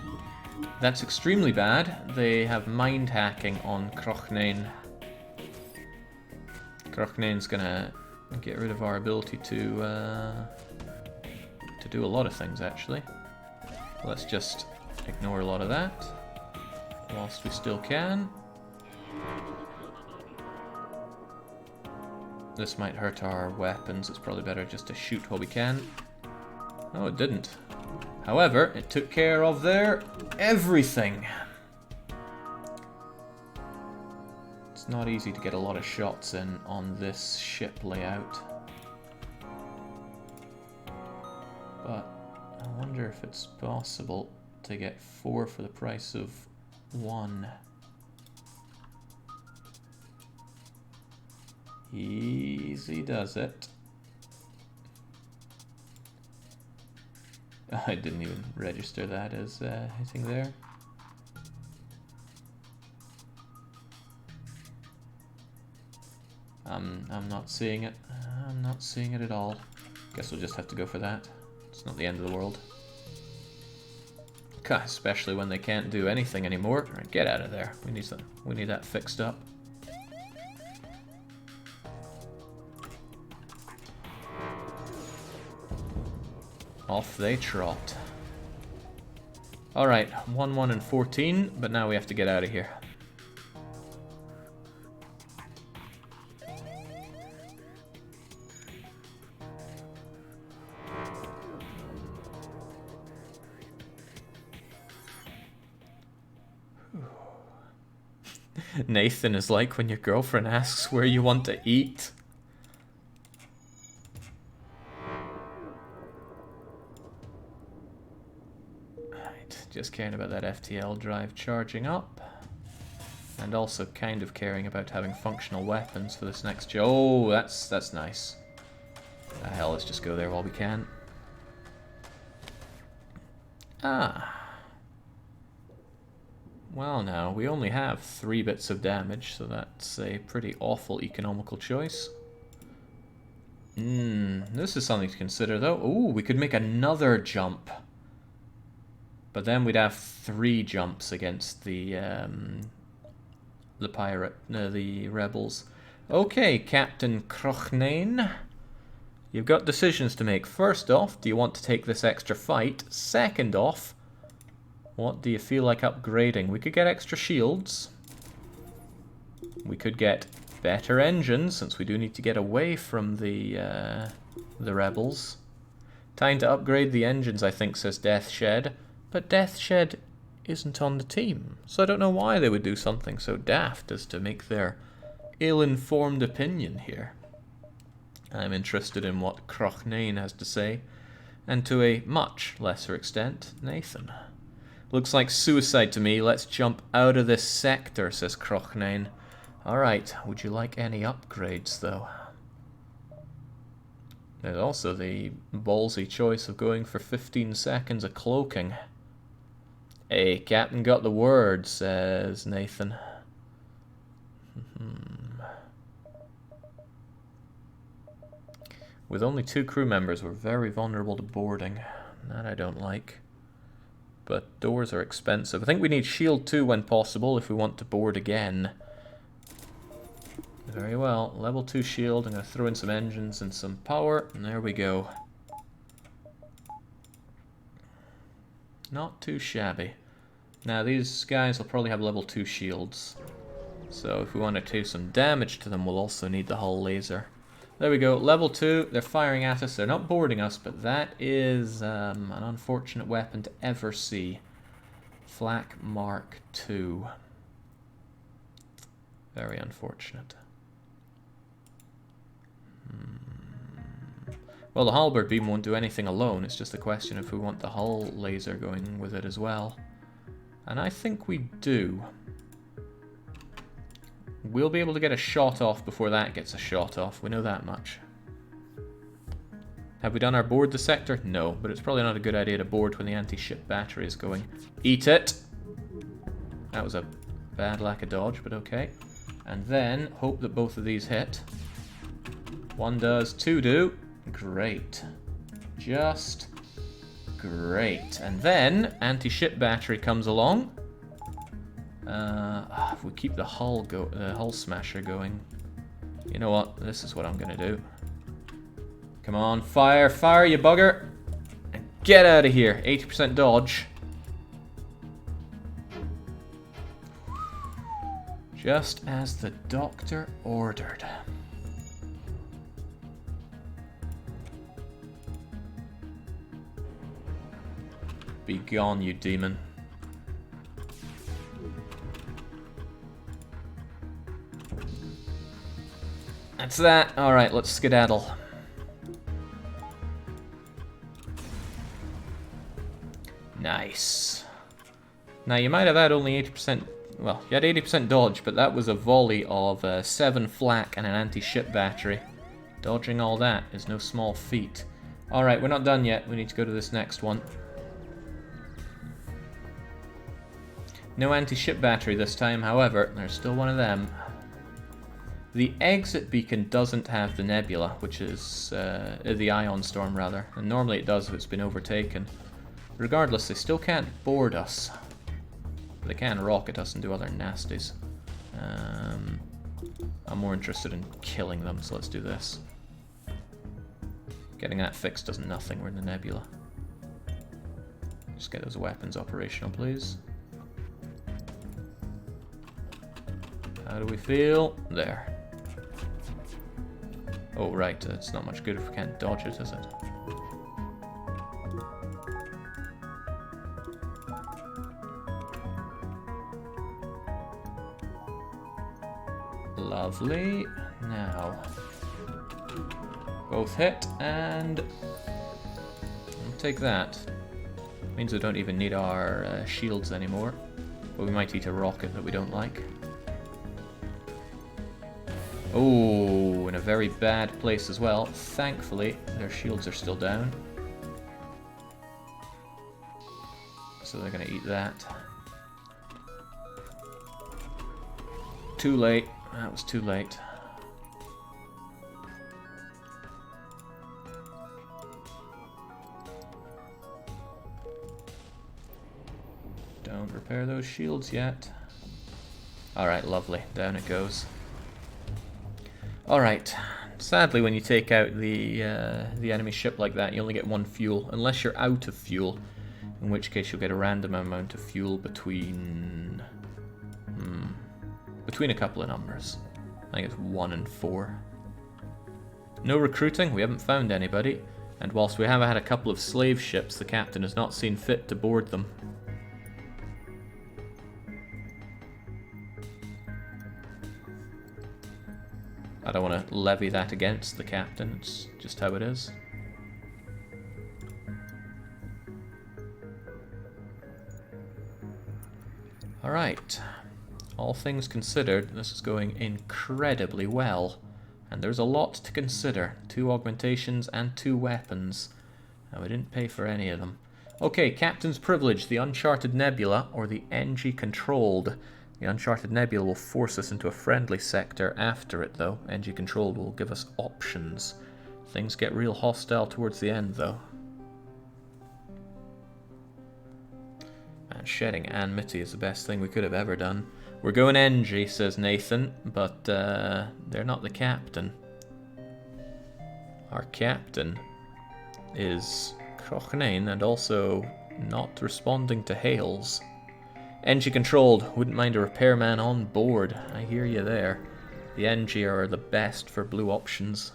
A: That's extremely bad. They have mind hacking on Crochnane. Crochnane's gonna get rid of our ability to do a lot of things, actually. Let's just ignore a lot of that whilst we still can. This might hurt our weapons. It's probably better just to shoot while we can. Oh, it didn't. However, it took care of their everything. It's not easy to get a lot of shots in on this ship layout. But I wonder if it's possible to get 4 for the price of 1. Easy does it. I didn't even register that as hitting there. I'm not seeing it. I'm not seeing it at all. Guess we'll just have to go for that. It's not the end of the world. God, especially when they can't do anything anymore. Right, get out of there. We need that fixed up. Off they trot. Alright, 1, 1, and 14, but now we have to get out of here. Nathan is like when your girlfriend asks where you want to eat. Just caring about that FTL drive charging up. And also kind of caring about having functional weapons for this next job. Oh, that's nice. The hell, let's just go there while we can. Ah. Well now, we only have 3 bits of damage, so that's a pretty awful economical choice. This is something to consider though. Oh, we could make another jump. But then we'd have 3 jumps against the rebels. Okay, Captain Crochnane. You've got decisions to make. First off, do you want to take this extra fight? Second off, what do you feel like upgrading? We could get extra shields. We could get better engines, since we do need to get away from the rebels. Time to upgrade the engines, I think, says Deathshed. But Deathshed isn't on the team, so I don't know why they would do something so daft as to make their ill-informed opinion here. I'm interested in what Crochnane has to say, and to a much lesser extent, Nathan. Looks like suicide to me. Let's jump out of this sector, says Crochnane. Alright, would you like any upgrades, though? There's also the ballsy choice of going for 15 seconds of cloaking. Hey, Captain got the word, says Nathan. With only 2 crew members, we're very vulnerable to boarding. That I don't like. But doors are expensive. I think we need shield 2 when possible if we want to board again. Very well. Level 2 shield. I'm going to throw in some engines and some power. And there we go. Not too shabby. Now these guys will probably have level 2 shields. So if we want to do some damage to them, we'll also need the hull laser. There we go. Level 2. They're firing at us. They're not boarding us, but that is an unfortunate weapon to ever see. Flak Mark II. Very unfortunate. Well, the halberd beam won't do anything alone. It's just a question if we want the hull laser going with it as well. And I think we do. We'll be able to get a shot off before that gets a shot off. We know that much. Have we done our board the sector? No, but it's probably not a good idea to board when the anti-ship battery is going. Eat it! That was a bad lack of dodge, but okay. And then hope that both of these hit. One does, two do. Great. Just great. And then anti-ship battery comes along. If we keep the hull smasher going, you know what? This is what I'm gonna do. Come on, fire, fire, you bugger! And get out of here. 80% dodge. Just as the doctor ordered. Be gone, you demon. That's that. Alright, let's skedaddle. Nice. Now, you might have had only 80%... Well, you had 80% dodge, but that was a volley of 7 flak and an anti-ship battery. Dodging all that is no small feat. Alright, we're not done yet. We need to go to this next one. No anti-ship battery this time, however, there's still one of them. The exit beacon doesn't have the nebula, which is the ion storm rather, and normally it does if it's been overtaken. Regardless, they still can't board us. They can rocket us and do other nasties. I'm more interested in killing them, so let's do this. Getting that fixed does nothing, we're in the nebula. Just get those weapons operational, please. How do we feel? There. Oh, right, it's not much good if we can't dodge it, is it? Lovely. Now, both hit, and we'll take that. Means we don't even need our shields anymore, but we might eat a rocket that we don't like. Oh, in a very bad place as well. Thankfully, their shields are still down. So they're going to eat that. Too late. That was too late. Don't repair those shields yet. Alright, lovely. Down it goes. Alright, sadly when you take out the enemy ship like that, you only get 1 fuel, unless you're out of fuel, in which case you'll get a random amount of fuel between a couple of numbers. I think it's 1 and 4. No recruiting, we haven't found anybody, and whilst we have had a couple of slave ships, the captain has not seen fit to board them. I don't want to levy that against the captain, it's just how it is. Alright, all things considered, this is going incredibly well. And there's a lot to consider. 2 augmentations and 2 weapons. And we didn't pay for any of them. Okay, Captain's Privilege, the Uncharted Nebula, or the NG Controlled. The Uncharted Nebula will force us into a friendly sector after it, though. NG Controlled will give us options. Things get real hostile towards the end, though. Man, shedding enmity is the best thing we could have ever done. We're going NG, says Nathan, but they're not the captain. Our captain is Crochnane and also not responding to hails. NG Controlled, wouldn't mind a repairman on board. I hear you there. The NG are the best for blue options.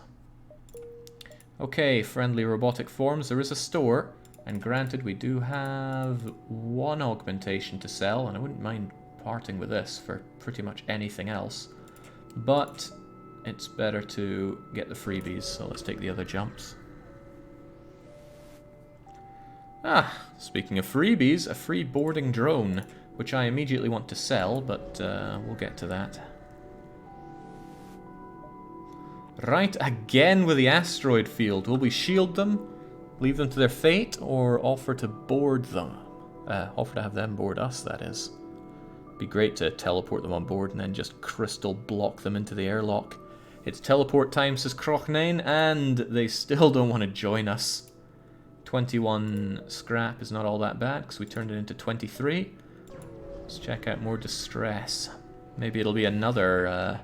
A: Okay, friendly robotic forms. There is a store, and granted we do have 1 augmentation to sell, and I wouldn't mind parting with this for pretty much anything else. But it's better to get the freebies, so let's take the other jumps. Ah, speaking of freebies, a free boarding drone, which I immediately want to sell, but we'll get to that. Right, again with the asteroid field. Will we shield them, leave them to their fate, or offer to board them? Offer to have them board us, that is. Be great to teleport them on board and then just crystal block them into the airlock. It's teleport time, says Crochnane, and they still don't want to join us. 21 scrap is not all that bad, because we turned it into 23. Let's check out more distress. Maybe it'll be another...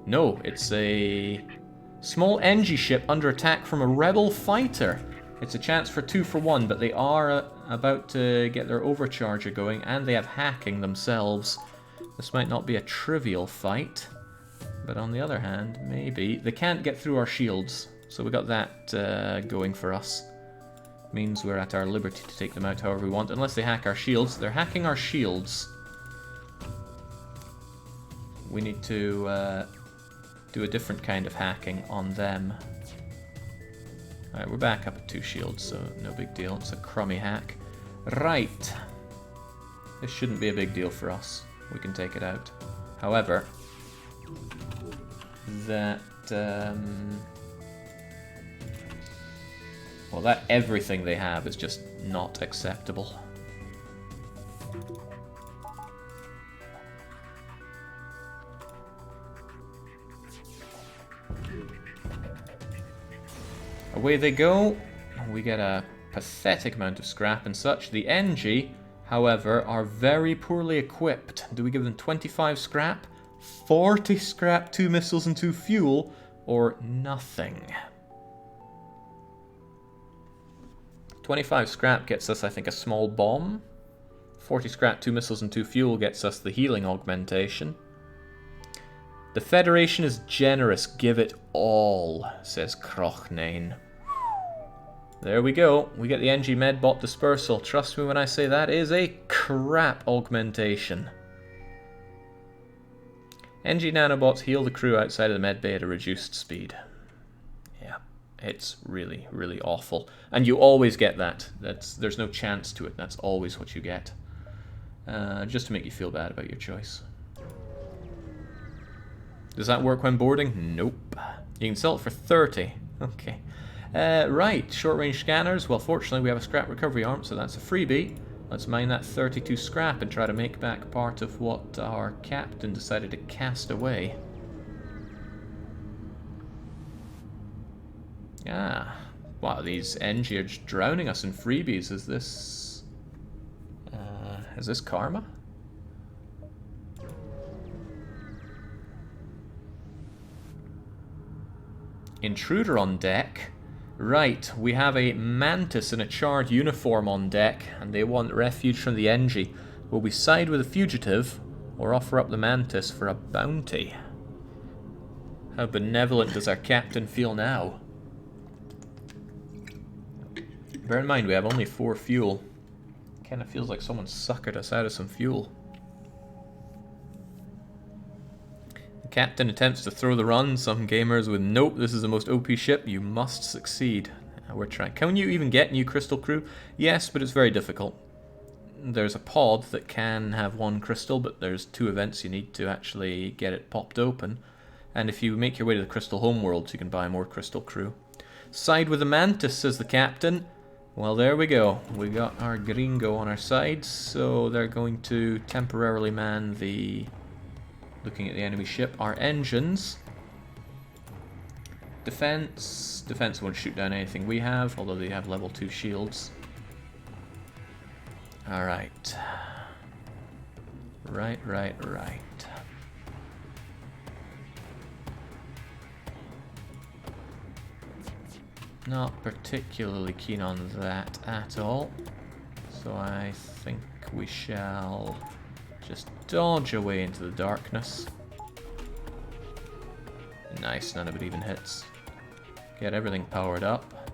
A: No, it's a small NG ship under attack from a rebel fighter. It's a chance for 2 for 1, but they are about to get their overcharger going, and they have hacking themselves. This might not be a trivial fight, but on the other hand, maybe. They can't get through our shields, so we got that going for us. Means we're at our liberty to take them out however we want, unless they hack our shields. They're hacking our shields. We need to do a different kind of hacking on them. Alright, we're back up at 2 shields, so no big deal. It's a crummy hack. Right. This shouldn't be a big deal for us. We can take it out. However, that... well, that everything they have is just not acceptable. Away they go. We get a pathetic amount of scrap and such. The NG, however, are very poorly equipped. Do we give them 25 scrap, 40 scrap, 2 missiles and 2 fuel, or nothing? 25 scrap gets us, I think, a small bomb. 40 scrap, 2 missiles and 2 fuel gets us the healing augmentation. The Federation is generous, give it all, says Crochnane. There we go. We get the NG Medbot Dispersal. Trust me when I say that is a crap augmentation. NG Nanobots heal the crew outside of the medbay at a reduced speed. Yeah, it's really, really awful. And you always get that. There's no chance to it. That's always what you get. Just to make you feel bad about your choice. Does that work when boarding? Nope. You can sell it for 30. Okay. Right, short-range scanners. Well, fortunately, we have a scrap recovery arm, so that's a freebie. Let's mine that 32 scrap and try to make back part of what our captain decided to cast away. Ah. Wow, these NG are just drowning us in freebies. Is this karma? Intruder on deck. Right, we have a mantis in a charred uniform on deck, and they want refuge from the NG. Will we side with the fugitive, or offer up the mantis for a bounty? How benevolent does our captain feel now? Bear in mind, we have only 4 fuel. Kinda feels like someone suckered us out of some fuel. The captain attempts to throw the run. Some gamers with nope, this is the most OP ship, you must succeed. We're trying. Can you even get new crystal crew? Yes, but it's very difficult. There's a pod that can have 1 crystal, but there's 2 events you need to actually get it popped open. And if you make your way to the crystal homeworlds, you can buy more crystal crew. Side with the mantis, says the captain. Well, there we go. We got our gringo on our side, so they're going to temporarily man the... Looking at the enemy ship, our engines. Defense won't shoot down anything we have, although they have level 2 shields. Alright. Right. Not particularly keen on that at all. So I think we shall just dodge away into the darkness. Nice, none of it even hits. Get everything powered up.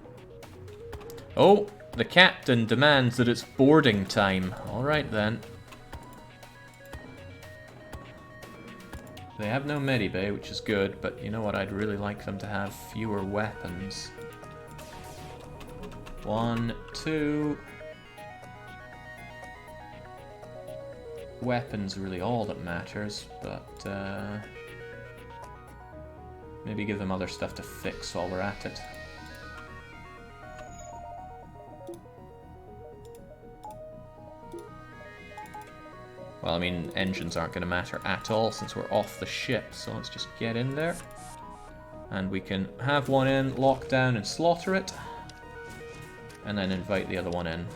A: Oh, the captain demands that it's boarding time. Alright then. They have no medibay, which is good, but you know what, I'd really like them to have fewer weapons. 1, 2, weapons really all that matters, but maybe give them other stuff to fix while we're at it. Well, I mean, engines aren't going to matter at all since we're off the ship, so let's just get in there. And we can have one in, lock down and slaughter it, and then invite the other one in.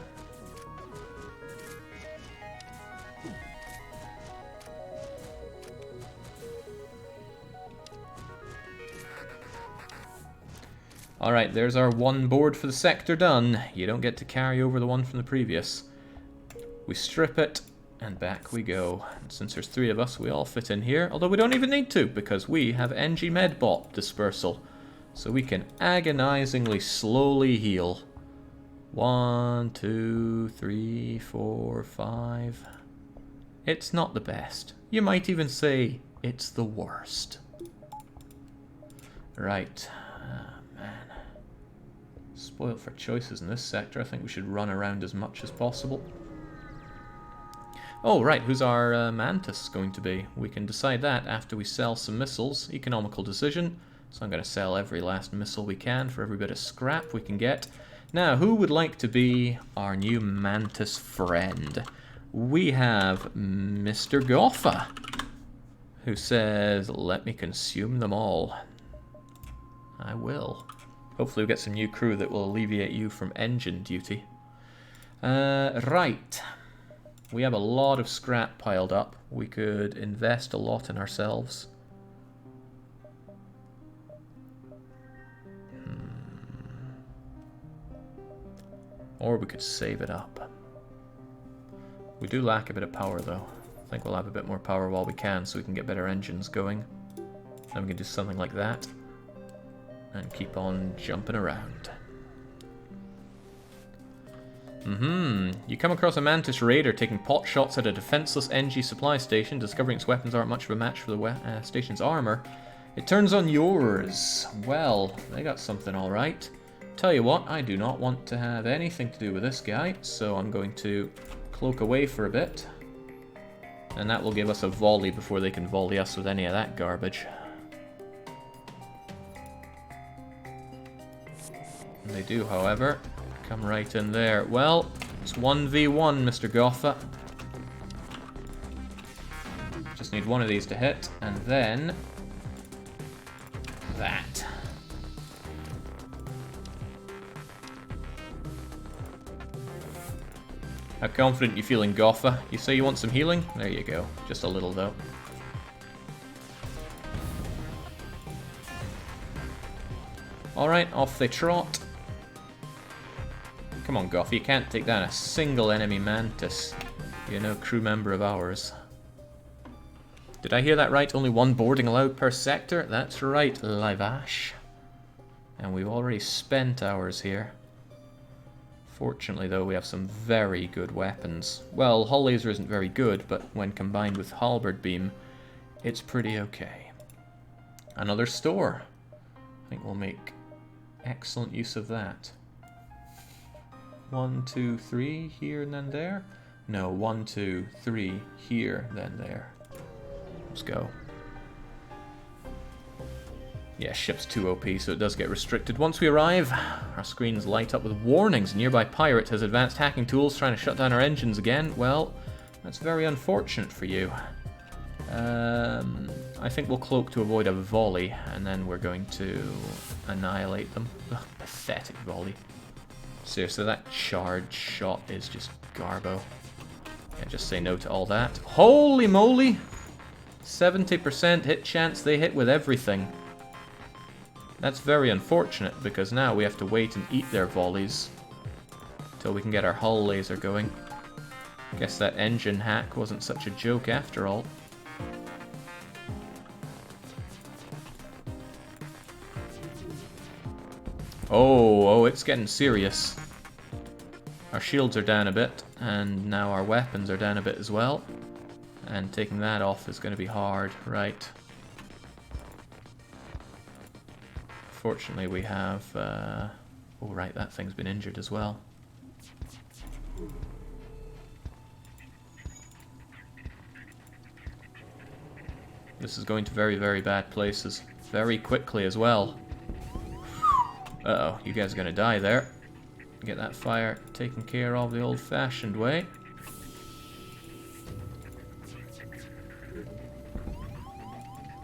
A: Alright, there's our one board for the sector done. You don't get to carry over the one from the previous. We strip it, and back we go. And since there's 3 of us, we all fit in here. Although we don't even need to, because we have NG Medbot dispersal. So we can agonizingly slowly heal. 1, 2, 3, 4, 5. It's not the best. You might even say it's the worst. Right. Man. Spoiled for choices in this sector. I think we should run around as much as possible. Oh, right, who's our Mantis going to be? We can decide that after we sell some missiles. Economical decision. So I'm going to sell every last missile we can for every bit of scrap we can get. Now, who would like to be our new Mantis friend? We have Mr. Goffa, who says, let me consume them all. I will. Hopefully we'll get some new crew that will alleviate you from engine duty. Right. We have a lot of scrap piled up. We could invest a lot in ourselves. Or we could save it up. We do lack a bit of power though. I think we'll have a bit more power while we can so we can get better engines going. Then we can do something like that. And keep on jumping around. You come across a Mantis raider taking pot shots at a defenseless NG supply station, discovering its weapons aren't much of a match for the station's armor. It turns on yours. Well, they got something alright. Tell you what, I do not want to have anything to do with this guy, so I'm going to cloak away for a bit. And that will give us a volley before they can volley us with any of that garbage. And they do, however, come right in there. Well, it's 1v1, Mr. Goffa. Just need one of these to hit, and then that. How confident you feeling, Goffa? You say you want some healing? There you go. Just a little, though. Alright, off they trot. Come on, Goffa, you can't take down a single enemy Mantis. You're no crew member of ours. Did I hear that right? Only one boarding allowed per sector? That's right, Livash. And we've already spent ours here. Fortunately, though, we have some very good weapons. Well, Hull Laser isn't very good, but when combined with Halberd Beam, it's pretty okay. Another store. I think we'll make excellent use of that. 1, 2, 3, here and then there? No, 1, 2, 3, here, then there. Let's go. Yeah, ship's too OP, so it does get restricted. Once we arrive, our screens light up with warnings. A nearby pirate has advanced hacking tools trying to shut down our engines again. Well, that's very unfortunate for you. I think we'll cloak to avoid a volley, and then we're going to annihilate them. Ugh, pathetic volley. Seriously, that charge shot is just garbo. Yeah, just say no to all that. Holy moly! 70% hit chance they hit with everything. That's very unfortunate, because now we have to wait and eat their volleys till we can get our hull laser going. Guess that engine hack wasn't such a joke after all. Oh, it's getting serious. Our shields are down a bit, and now our weapons are down a bit as well. And taking that off is going to be hard, right? Fortunately, we have... oh, right, that thing's been injured as well. This is going to very, very bad places. Very quickly as well. Uh-oh, you guys are gonna die there. Get that fire taken care of the old-fashioned way.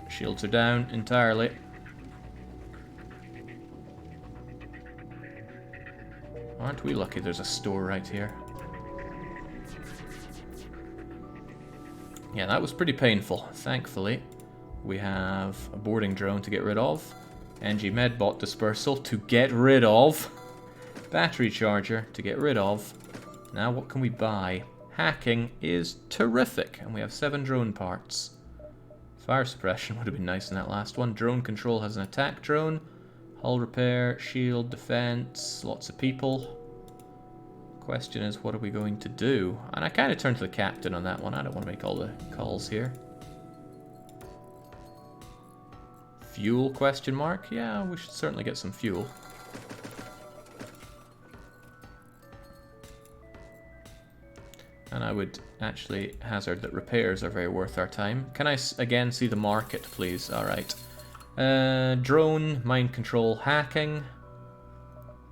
A: Shields are down entirely. Aren't we lucky there's a store right here? Yeah, that was pretty painful. Thankfully, we have a boarding drone to get rid of. NG Medbot dispersal to get rid of. Battery charger to get rid of. Now what can we buy? Hacking is terrific, and we have 7 drone parts. Fire suppression would have been nice in that last one. Drone control has an attack drone. Hull repair, shield, defense, lots of people. Question is, what are we going to do? And I kind of turned to the captain on that one. I don't want to make all the calls here. Fuel, question mark? Yeah, we should certainly get some fuel. And I would actually hazard that repairs are very worth our time. Can I again see the market, please? Alright. Drone, mind control, hacking.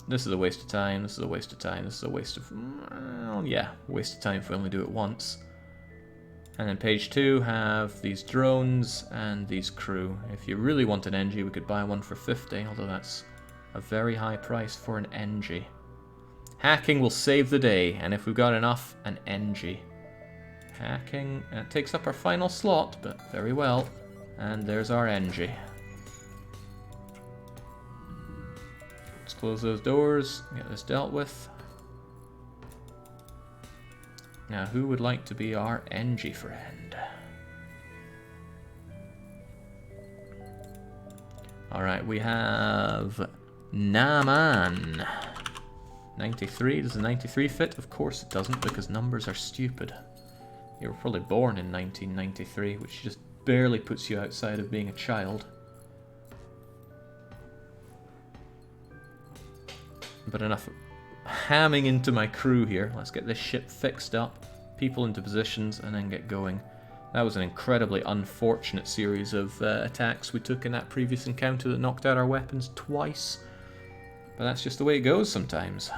A: This is a waste of time, this is a waste of time, this is a waste of... Well, yeah, waste of time if we only do it once. And then page 2 have these drones and these crew. If you really want an NG, we could buy one for 50, although that's a very high price for an NG. Hacking will save the day, and if we've got enough, an NG. Hacking takes up our final slot, but very well. And there's our NG. Let's close those doors, get this dealt with. Now, who would like to be our NG friend? Alright, we have Naman. 93, does the 93 fit? Of course it doesn't, because numbers are stupid. You were probably born in 1993, which just barely puts you outside of being a child. But enough hamming into my crew here. Let's get this ship fixed up, people into positions, and then get going. That was an incredibly unfortunate series of attacks we took in that previous encounter that knocked out our weapons twice. But that's just the way it goes sometimes.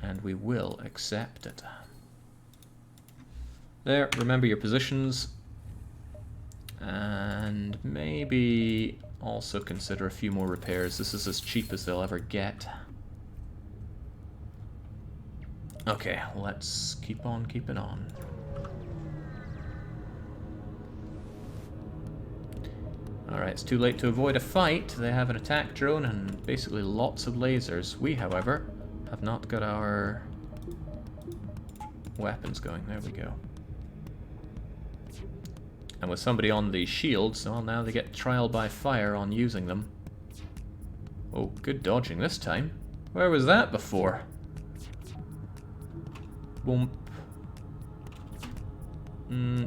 A: And we will accept it. There, remember your positions. And maybe also consider a few more repairs. This is as cheap as they'll ever get. Okay, let's keep on keeping on. Alright, it's too late to avoid a fight. They have an attack drone and basically lots of lasers. We, however, have not got our weapons going. There we go. And with somebody on the shields, well, now they get trial by fire on using them. Oh, good dodging this time. Where was that before? Boom.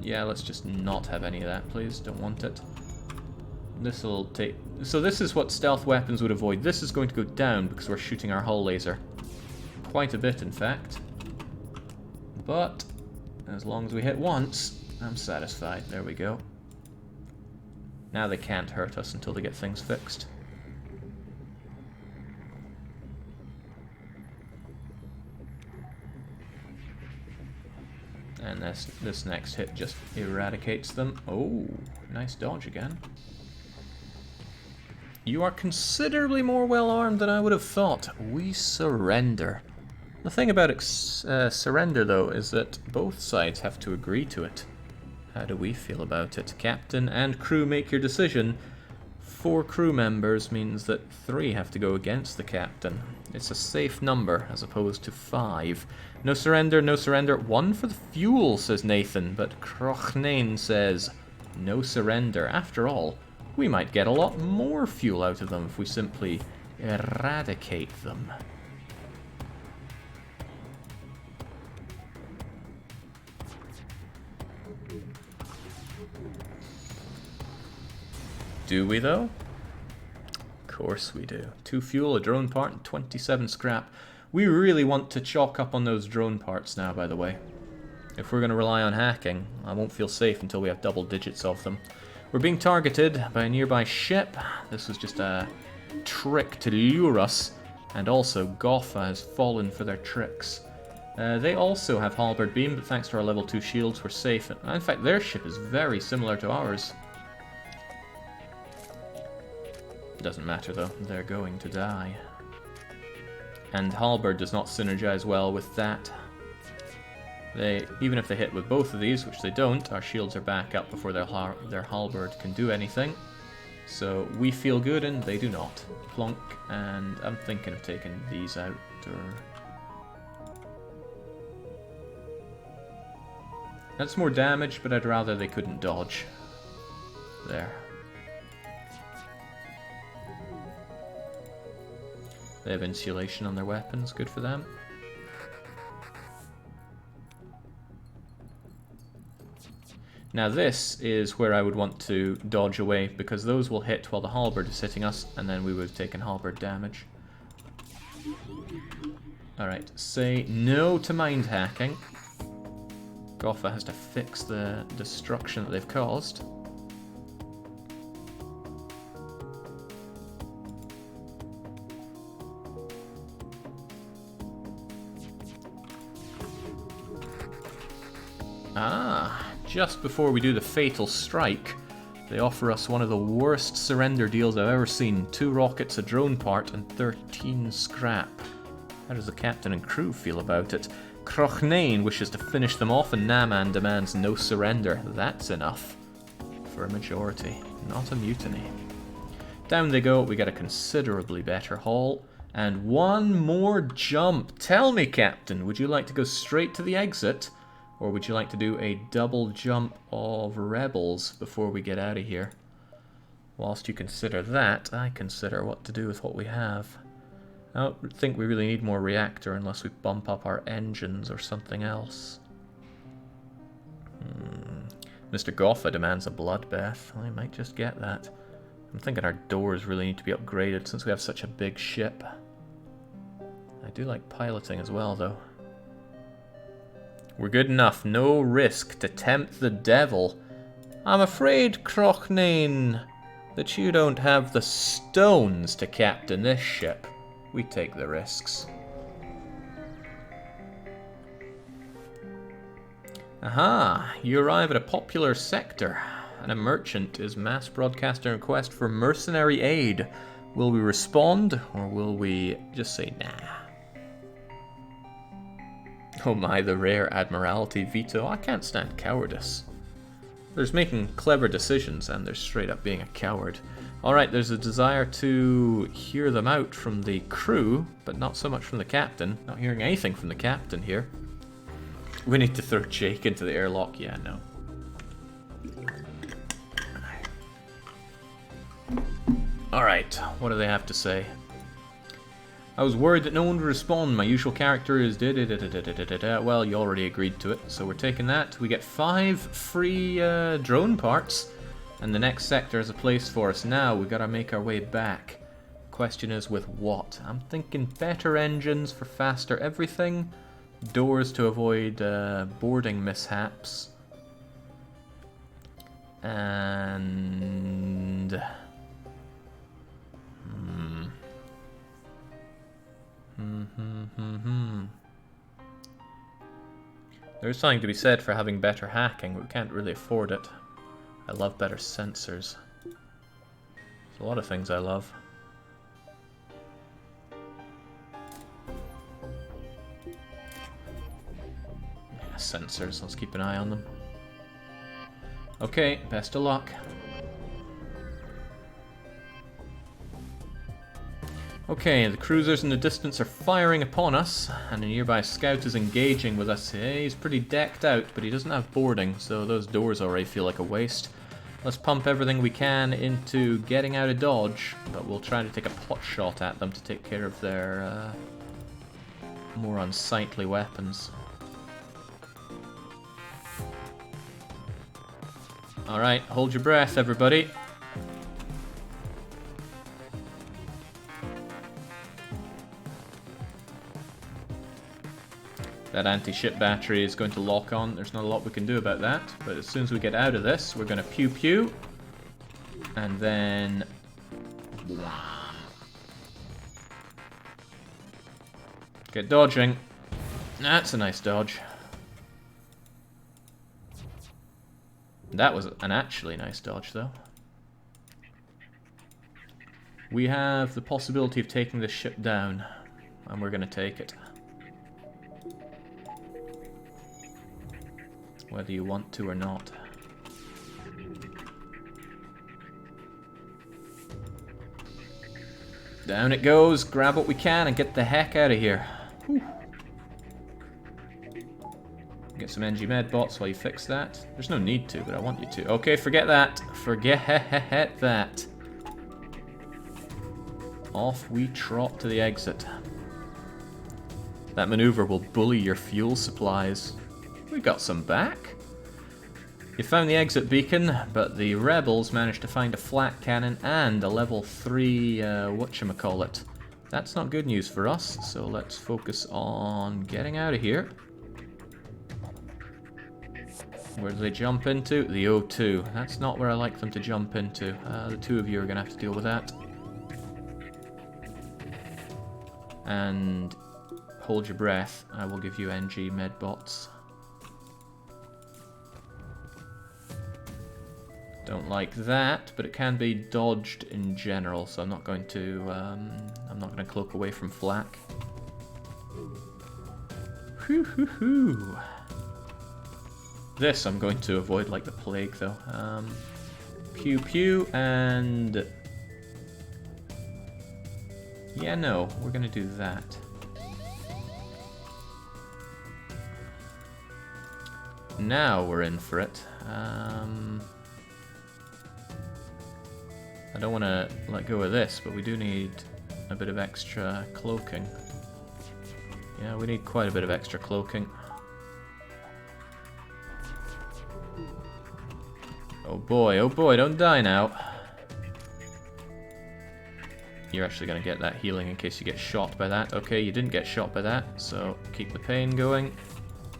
A: Yeah, let's just not have any of that, please. Don't want it. This'll take... So this is what stealth weapons would avoid. This is going to go down because we're shooting our hull laser. Quite a bit, in fact. But, as long as we hit once, I'm satisfied. There we go. Now they can't hurt us until they get things fixed. And this next hit just eradicates them. Oh, nice dodge again. You are considerably more well-armed than I would have thought. We surrender. The thing about surrender, though, is that both sides have to agree to it. How do we feel about it? Captain and crew make your decision. 4 crew members means that 3 have to go against the captain. It's a safe number, as opposed to 5. No surrender, no surrender. 1 for the fuel, says Nathan, but Crochnane says no surrender. After all, we might get a lot more fuel out of them if we simply eradicate them. Do we, though? Of course we do. 2 fuel, a drone part, and 27 scrap. We really want to chalk up on those drone parts now, by the way. If we're going to rely on hacking, I won't feel safe until we have double digits of them. We're being targeted by a nearby ship. This was just a trick to lure us. And also, Gotha has fallen for their tricks. They also have halberd beam, but thanks to our level 2 shields, we're safe. In fact, their ship is very similar to ours. Doesn't matter though, they're going to die. And halberd does not synergize well with that. Even if they hit with both of these, which they don't, our shields are back up before their halberd can do anything. So we feel good and they do not. Plonk, and I'm thinking of taking these out, or... That's more damage, but I'd rather they couldn't dodge. There. They have insulation on their weapons, good for them. Now this is where I would want to dodge away, because those will hit while the halberd is hitting us, and then we would have taken halberd damage. Alright, say no to mind hacking. Gotha has to fix the destruction that they've caused. Ah, just before we do the fatal strike, they offer us one of the worst surrender deals I've ever seen. 2 rockets, a drone part, and 13 scrap. How does the captain and crew feel about it? Crochnane wishes to finish them off, and Naman demands no surrender. That's enough for a majority, not a mutiny. Down they go, we get a considerably better haul, and one more jump. Tell me, Captain, would you like to go straight to the exit? Or would you like to do a double jump of rebels before we get out of here? Whilst you consider that, I consider what to do with what we have. I don't think we really need more reactor unless we bump up our engines or something else. Mr. Gotha demands a bloodbath. I might just get that. I'm thinking our doors really need to be upgraded since we have such a big ship. I do like piloting as well, though. We're good enough. No risk to tempt the devil. I'm afraid, Crochnane, that you don't have the stones to captain this ship. We take the risks. Aha! You arrive at a popular sector, and a merchant is mass broadcasting a request for mercenary aid. Will we respond, or will we just say nah? Oh my, the rare Admiralty veto. I can't stand cowardice. There's making clever decisions, and there's straight up being a coward. Alright, there's a desire to hear them out from the crew, but not so much from the captain. Not hearing anything from the captain here. We need to throw Jake into the airlock. Yeah, no. Alright, what do they have to say? I was worried that no one would respond. My usual character is da-da-da-da-da-da-da-da. Well, you already agreed to it, so we're taking that. We get 5 free drone parts, and the next sector is a place for us. Now, we gotta make our way back. Question is, with what? I'm thinking better engines for faster everything, doors to avoid boarding mishaps, and... There's something to be said for having better hacking, but we can't really afford it. I love better sensors. There's a lot of things I love. Yeah, sensors, let's keep an eye on them. Okay, best of luck. Okay, the cruisers in the distance are firing upon us, and a nearby scout is engaging with us. Hey, he's pretty decked out, but he doesn't have boarding, so those doors already feel like a waste. Let's pump everything we can into getting out of dodge, but we'll try to take a pot shot at them to take care of their more unsightly weapons. Alright, hold your breath, everybody. That anti-ship battery is going to lock on. There's not a lot we can do about that. But as soon as we get out of this, we're going to pew-pew. And then... get dodging. That's a nice dodge. That was an actually nice dodge, though. We have the possibility of taking this ship down, and we're going to take it. Whether you want to or not. Down it goes, grab what we can and get the heck out of here. Whew. Get some NG med bots while you fix that. There's no need to, but I want you to. Okay, forget that. Forget that. Off we trot to the exit. That maneuver will bully your fuel supplies. We got some back. You found the exit beacon, but the rebels managed to find a flat cannon and a level 3, whatchamacallit. That's not good news for us, so let's focus on getting out of here. Where do they jump into? The O2. That's not where I like them to jump into. The two of you are going to have to deal with that. And hold your breath. I will give you NG medbots. Don't like that, but it can be dodged in general, so I'm not going to cloak away from flak. Hoo hoo hoo. This I'm going to avoid like the plague, though. Pew pew, and yeah, no, we're gonna do that. Now we're in for it. I don't want to let go of this, but we do need a bit of extra cloaking. Yeah, we need quite a bit of extra cloaking. Oh boy, don't die now. You're actually going to get that healing in case you get shot by that. Okay, you didn't get shot by that, so keep the pain going.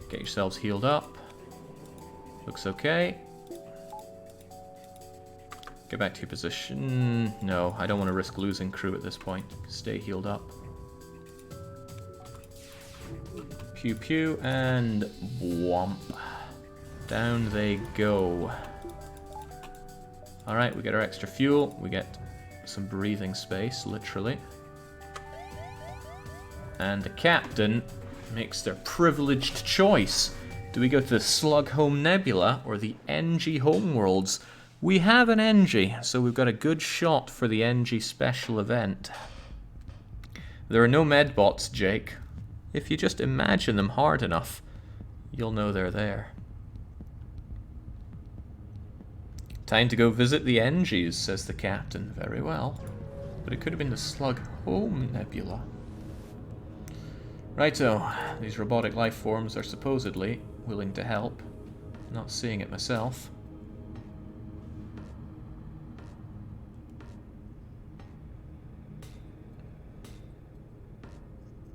A: Get yourselves healed up. Looks okay. Get back to your position. No, I don't want to risk losing crew at this point. Stay healed up. Pew pew, and whomp. Down they go. Alright, we get our extra fuel. We get some breathing space, literally. And the captain makes their privileged choice. Do we go to the Slug Home Nebula or the NG Homeworlds? We have an NG, so we've got a good shot for the NG special event. There are no medbots, Jake. If you just imagine them hard enough, you'll know they're there. Time to go visit the NGs, says the captain. Very well. But it could have been the Slug Home Nebula. Righto, these robotic life forms are supposedly willing to help. Not seeing it myself.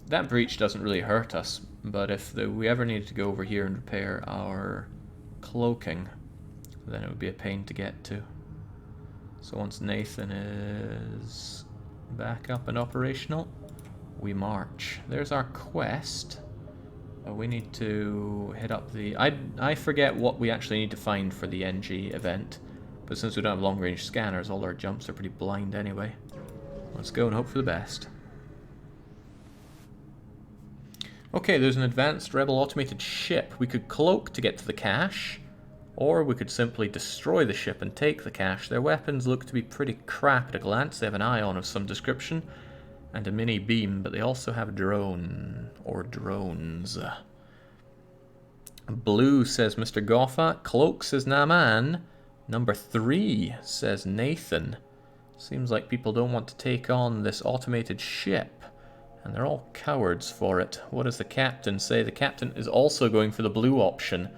A: That breach doesn't really hurt us, but if we ever needed to go over here and repair our cloaking, then it would be a pain to get to. So once Nathan is back up and operational, we march. There's our quest. We need to hit up the... I forget what we actually need to find for the NG event, but since we don't have long-range scanners, all our jumps are pretty blind anyway. Let's go and hope for the best. Okay, there's an advanced rebel automated ship. We could cloak to get to the cache, or we could simply destroy the ship and take the cache. Their weapons look to be pretty crap at a glance. They have an ion of some description and a mini beam, but they also have a drone, or drones. Blue, says Mr. Goffa. Cloak, says Naman. Number 3, says Nathan. Seems like people don't want to take on this automated ship. And they're all cowards for it. What does the captain say? The captain is also going for the blue option.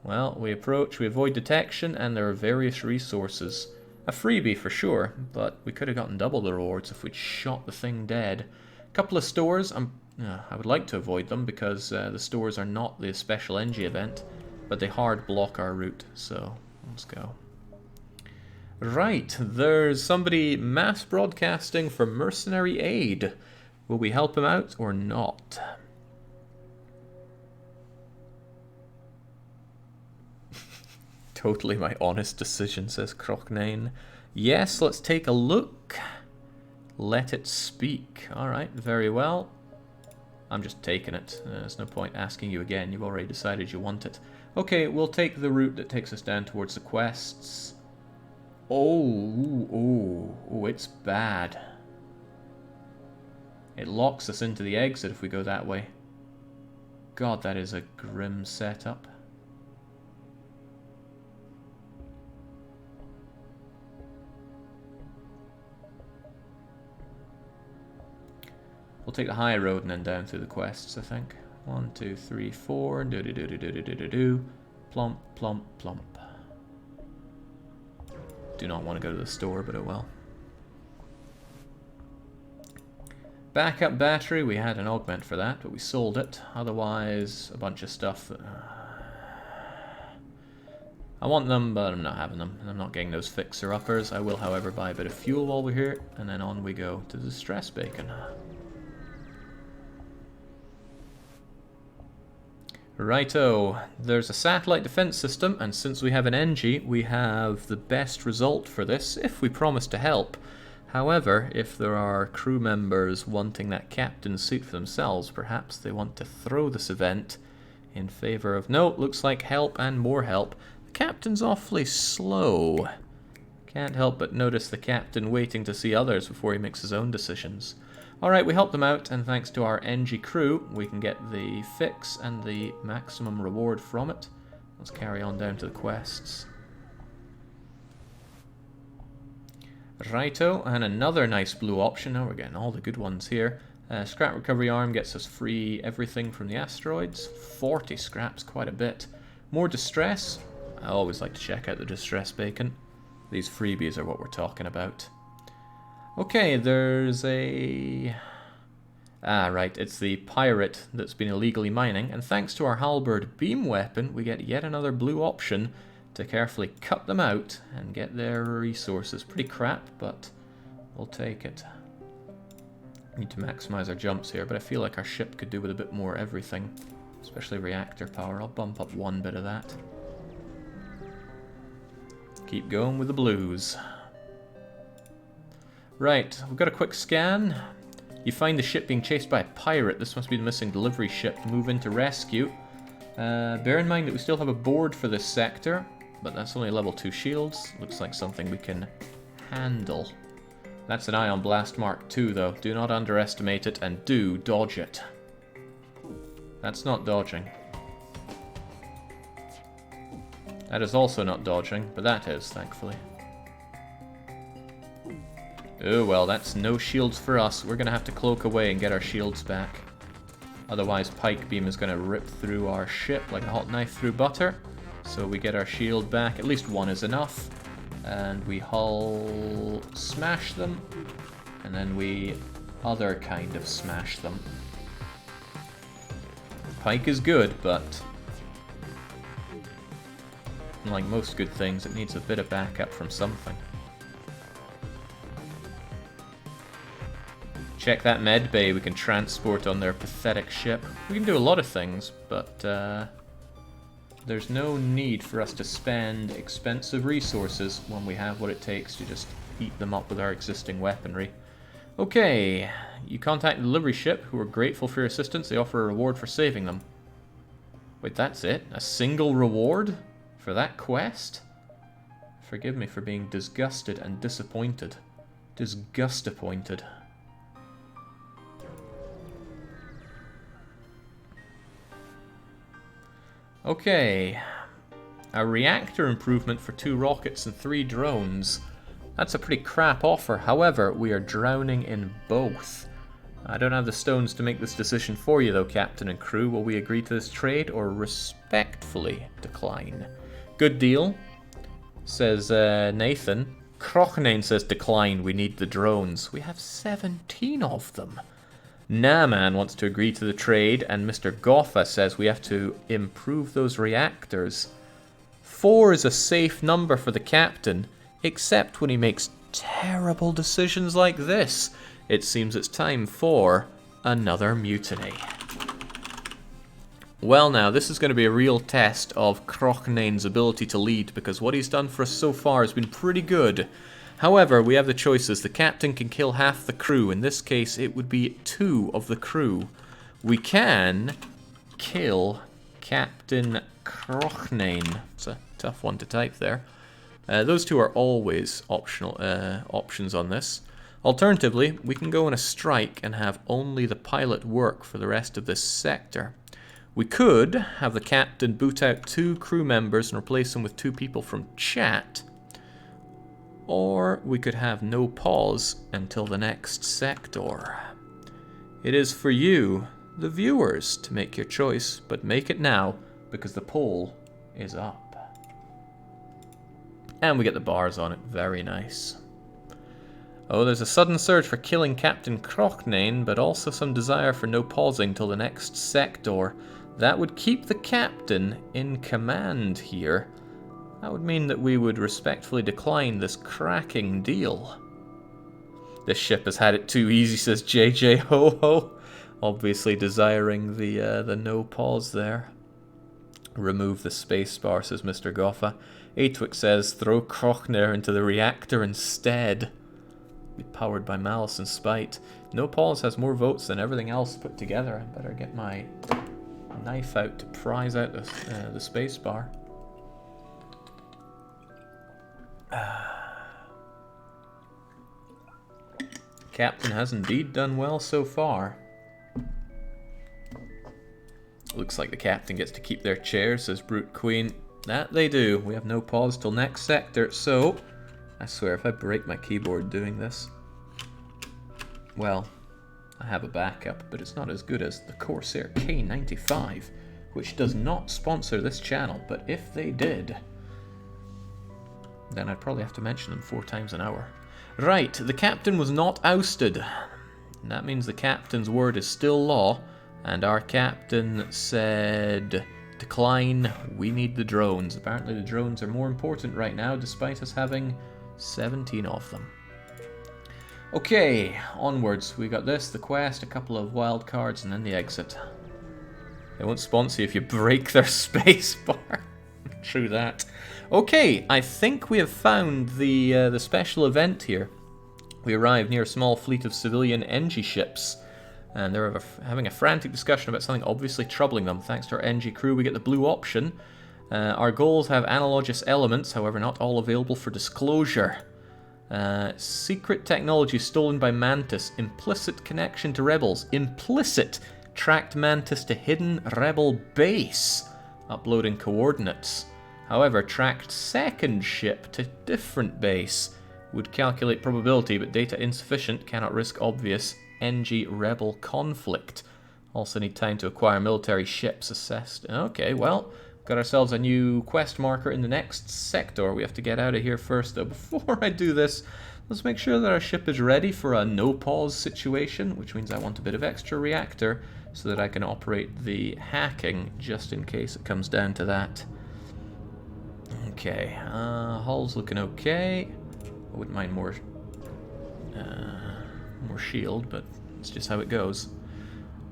A: Well, we approach, we avoid detection, and there are various resources. A freebie for sure, but we could have gotten double the rewards if we'd shot the thing dead. A couple of stores. I'm I would like to avoid them because the stores are not the special NG event, but they hard block our route, so let's go. Right, there's somebody mass broadcasting for mercenary aid. Will we help him out or not? Totally my honest decision, says Crocnane. Yes, let's take a look. Let it speak. Alright, very well. I'm just taking it. There's no point asking you again. You've already decided you want it. Okay, we'll take the route that takes us down towards the quests. Oh, it's bad. It locks us into the exit if we go that way. God, that is a grim setup. We'll take the high road and then down through the quests, I think. 1, 2, 3, 4. Do-do-do-do-do-do-do-do. Plump, plump, plump. Do not want to go to the store, but oh well. Backup battery, we had an augment for that, but we sold it. Otherwise, a bunch of stuff that... I want them, but I'm not having them. I'm not getting those fixer-uppers. I will, however, buy a bit of fuel while we're here, and then on we go to the distress beacon. Righto, there's a satellite defense system, and since we have an NG, we have the best result for this, if we promise to help. However, if there are crew members wanting that captain's seat for themselves, perhaps they want to throw this event in favor of... No, looks like help and more help. The captain's awfully slow. Can't help but notice the captain waiting to see others before he makes his own decisions. Alright, we helped them out, and thanks to our NG crew, we can get the fix and the maximum reward from it. Let's carry on down to the quests. Righto, and another nice blue option. Now we're getting all the good ones here. Scrap recovery arm gets us free everything from the asteroids. 40 scraps, quite a bit. More distress. I always like to check out the distress beacon. These freebies are what we're talking about. Okay, there's a... right, it's the pirate that's been illegally mining, and thanks to our halberd beam weapon, we get yet another blue option to carefully cut them out and get their resources. Pretty crap, but we'll take it. Need to maximize our jumps here, but I feel like our ship could do with a bit more everything, especially reactor power. I'll bump up one bit of that. Keep going with the blues. Right, we've got a quick scan. You find the ship being chased by a pirate. This must be the missing delivery ship. Move in to rescue. Bear in mind that we still have a board for this sector, but that's only level 2 shields. Looks like something we can handle. That's an Ion Blast Mark II, though. Do not underestimate it, and do dodge it. That's not dodging. That is also not dodging, but that is, thankfully. Oh well, that's no shields for us. We're going to have to cloak away and get our shields back. Otherwise, Pike Beam is going to rip through our ship like a hot knife through butter. So we get our shield back. At least one is enough. And we hull smash them. And then we other kind of smash them. Pike is good, but like most good things, it needs a bit of backup from something. Check that med bay we can transport on their pathetic ship. We can do a lot of things, but there's no need for us to spend expensive resources when we have what it takes to just heat them up with our existing weaponry. Okay, you contact the delivery ship, who are grateful for your assistance. They offer a reward for saving them. Wait, that's it? A single reward for that quest? Forgive me for being disgusted and disappointed. Disgust-appointed. Okay, a reactor improvement for 2 rockets and 3 drones. That's a pretty crap offer. However, we are drowning in both. I don't have the stones to make this decision for you though, Captain and crew. Will we agree to this trade or respectfully decline? Good deal, says Nathan. Crocnane says decline, we need the drones. We have 17 of them. Naaman wants to agree to the trade, and Mr. Goffa says we have to improve those reactors. 4 is a safe number for the captain, except when he makes terrible decisions like this. It seems it's time for another mutiny. Well now, this is going to be a real test of Crochnane's ability to lead, because what he's done for us so far has been pretty good. However, we have the choices. The captain can kill half the crew. In this case, it would be 2 of the crew. We can kill Captain Crochnane. It's a tough one to type there. Those 2 are always optional options on this. Alternatively, we can go on a strike and have only the pilot work for the rest of this sector. We could have the captain boot out 2 crew members and replace them with 2 people from chat. Or we could have no pause until the next sector. It is for you, the viewers, to make your choice, but make it now, because the poll is up. And we get the bars on it. Very nice. Oh, there's a sudden surge for killing Captain Crochnane, but also some desire for no pausing till the next sector. That would keep the captain in command here. That would mean that we would respectfully decline this cracking deal. This ship has had it too easy, says JJ Ho Ho. Obviously desiring the no pause there. Remove the spacebar, says Mr. Goffa. Aitwick says, throw Crochner into the reactor instead. Be powered by malice and spite. No pause has more votes than everything else put together. I better get my knife out to prise out the spacebar. Captain has indeed done well so far. Looks like the captain gets to keep their chair, says Brute Queen. That they do. We have no pause till next sector, so I swear if I break my keyboard doing this, well, I have a backup, but it's not as good as the Corsair K95, which does not sponsor this channel, but if they did, then I'd probably have to mention them 4 times an hour. Right, the captain was not ousted. That means the captain's word is still law, and our captain said, decline, we need the drones. Apparently the drones are more important right now, despite us having 17 of them. Okay, onwards. We got this, the quest, a couple of wild cards, and then the exit. They won't sponsor you if you break their space bar. True that. Okay, I think we have found the special event here. We arrive near a small fleet of civilian NG ships, and they're having a frantic discussion about something obviously troubling them. Thanks to our NG crew, we get the blue option. Our goals have analogous elements, however not all available for disclosure. Secret technology stolen by Mantis. Implicit connection to rebels. Implicit tracked Mantis to hidden rebel base. Uploading coordinates. However, tracked second ship to different base. Would calculate probability, but data insufficient. Cannot risk obvious NG rebel conflict. Also need time to acquire military ships assessed. Okay, well, got ourselves a new quest marker in the next sector. We have to get out of here first, though. Before I do this, let's make sure that our ship is ready for a no-pause situation, which means I want a bit of extra reactor so that I can operate the hacking just in case it comes down to that. Okay, hull's looking okay. I wouldn't mind more shield, but it's just how it goes.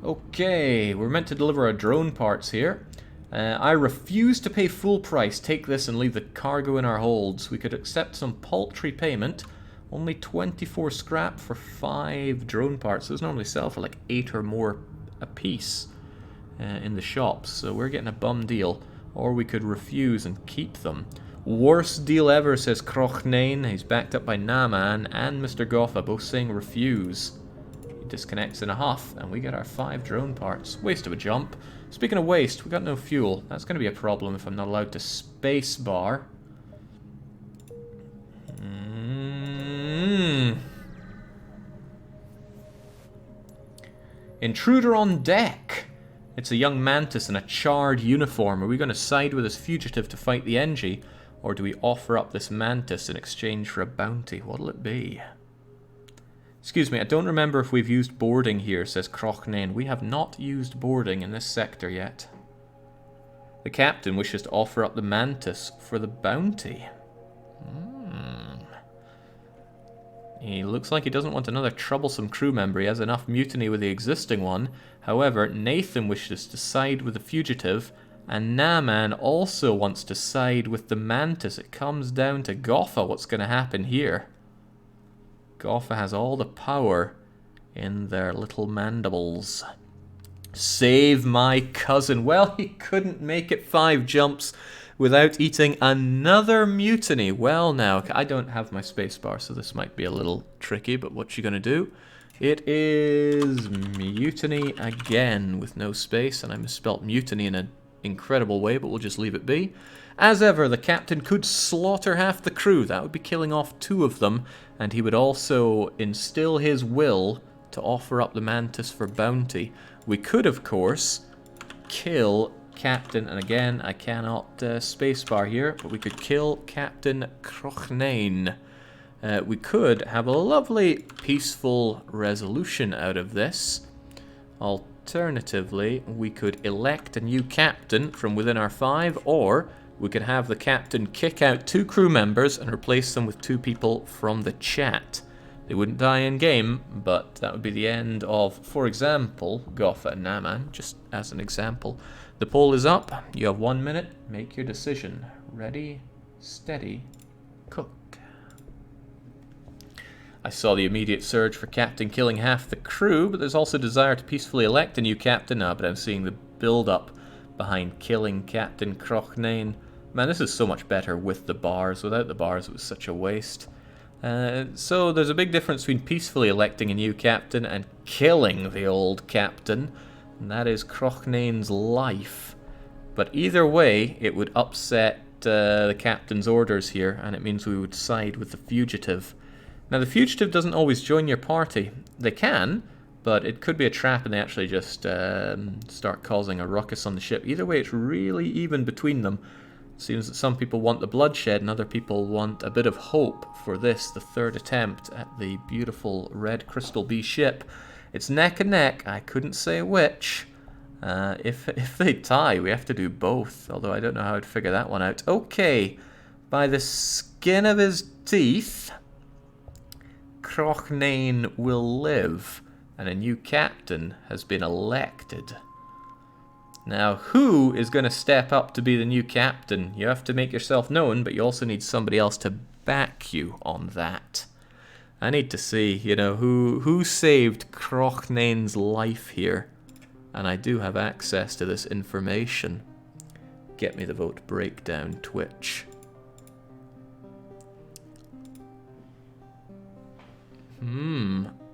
A: Okay, we're meant to deliver our drone parts here. I refuse to pay full price. Take this and leave the cargo in our holds. We could accept some paltry payment. Only 24 scrap for 5 drone parts. Those normally sell for like 8 or more a piece in the shops. So we're getting a bum deal. Or we could refuse and keep them. Worst deal ever, says Crochnane. He's backed up by Naaman and Mr. Goffa, both saying refuse. He disconnects in a huff, and we get our 5 drone parts. Waste of a jump. Speaking of waste, we got no fuel. That's going to be a problem if I'm not allowed to spacebar. Intruder on deck. It's a young mantis in a charred uniform. Are we going to side with this fugitive to fight the NG? Or do we offer up this mantis in exchange for a bounty? What'll it be? Excuse me, I don't remember if we've used boarding here, says Crochnane. We have not used boarding in this sector yet. The captain wishes to offer up the mantis for the bounty. He looks like he doesn't want another troublesome crew member. He has enough mutiny with the existing one. However, Nathan wishes to side with the fugitive, and Naaman also wants to side with the mantis. It comes down to Gotha. What's going to happen here? Gotha has all the power in their little mandibles. Save my cousin. Well, he couldn't make it 5 jumps without eating another mutiny. Well, now, I don't have my spacebar, so this might be a little tricky, but what you gonna do? It is mutiny again with no space, and I misspelt mutiny in an incredible way, but we'll just leave it be. As ever, the captain could slaughter half the crew. That would be killing off 2 of them, and he would also instill his will to offer up the mantis for bounty. We could, of course, kill Captain, and again, I cannot spacebar here, but we could kill Captain Crochnane. We could have a lovely, peaceful resolution out of this. Alternatively, we could elect a new captain from within our 5, or we could have the captain kick out 2 crew members and replace them with 2 people from the chat. They wouldn't die in game, but that would be the end of, for example, Gotha and Naaman, just as an example. The poll is up. You have 1 minute. Make your decision. Ready, steady, cook. I saw the immediate surge for captain killing half the crew, but there's also desire to peacefully elect a new captain now, but I'm seeing the build-up behind killing Captain Crochnane. Man, this is so much better with the bars. Without the bars, it was such a waste. So there's a big difference between peacefully electing a new captain and killing the old captain, and that is Crochnane's life. But either way, it would upset the captain's orders here, and it means we would side with the fugitive. Now, the fugitive doesn't always join your party. They can, but it could be a trap and they actually just start causing a ruckus on the ship. Either way, it's really even between them. Seems that some people want the bloodshed and other people want a bit of hope for this, the 3rd attempt at the beautiful red Crystal B ship. It's neck and neck. I couldn't say which. If they tie, we have to do both, although I don't know how I'd figure that one out. Okay, by the skin of his teeth, Crochnane will live, and a new captain has been elected. Now, who is going to step up to be the new captain? You have to make yourself known, but you also need somebody else to back you on that. I need to see, you know, who saved Crochnane's life here. And I do have access to this information. Get me the vote breakdown, Twitch.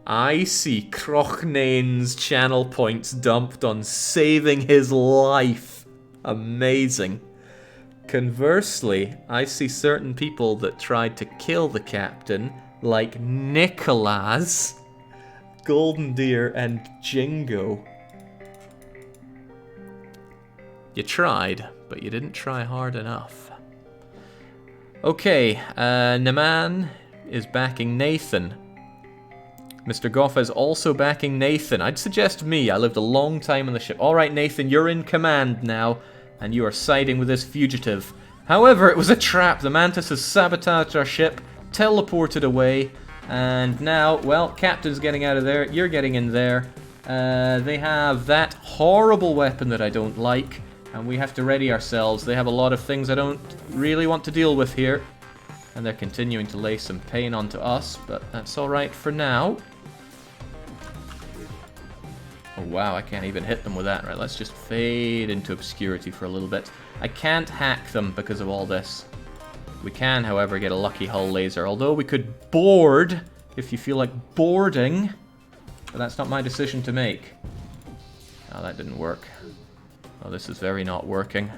A: I see Crochnane's channel points dumped on saving his life. Amazing. Conversely, I see certain people that tried to kill the captain, like Nicholas, Golden Deer, and Jingo. You tried, but you didn't try hard enough. Okay, Naaman is backing Nathan. Mr. Gotha is also backing Nathan. I'd suggest me. I lived a long time on the ship. Alright, Nathan, you're in command now, and you are siding with this fugitive. However, it was a trap. The Mantis has sabotaged our ship, teleported away, and now, well, Captain's getting out of there. You're getting in there. They have that horrible weapon that I don't like, and we have to ready ourselves. They have a lot of things I don't really want to deal with here, and they're continuing to lay some pain onto us, but that's alright for now. Oh wow, I can't even hit them with that. Right, let's just fade into obscurity for a little bit. I can't hack them because of all this. We can, however, get a lucky hull laser, although we could board if you feel like boarding, but that's not my decision to make. Oh, that didn't work. Oh, this is very not working.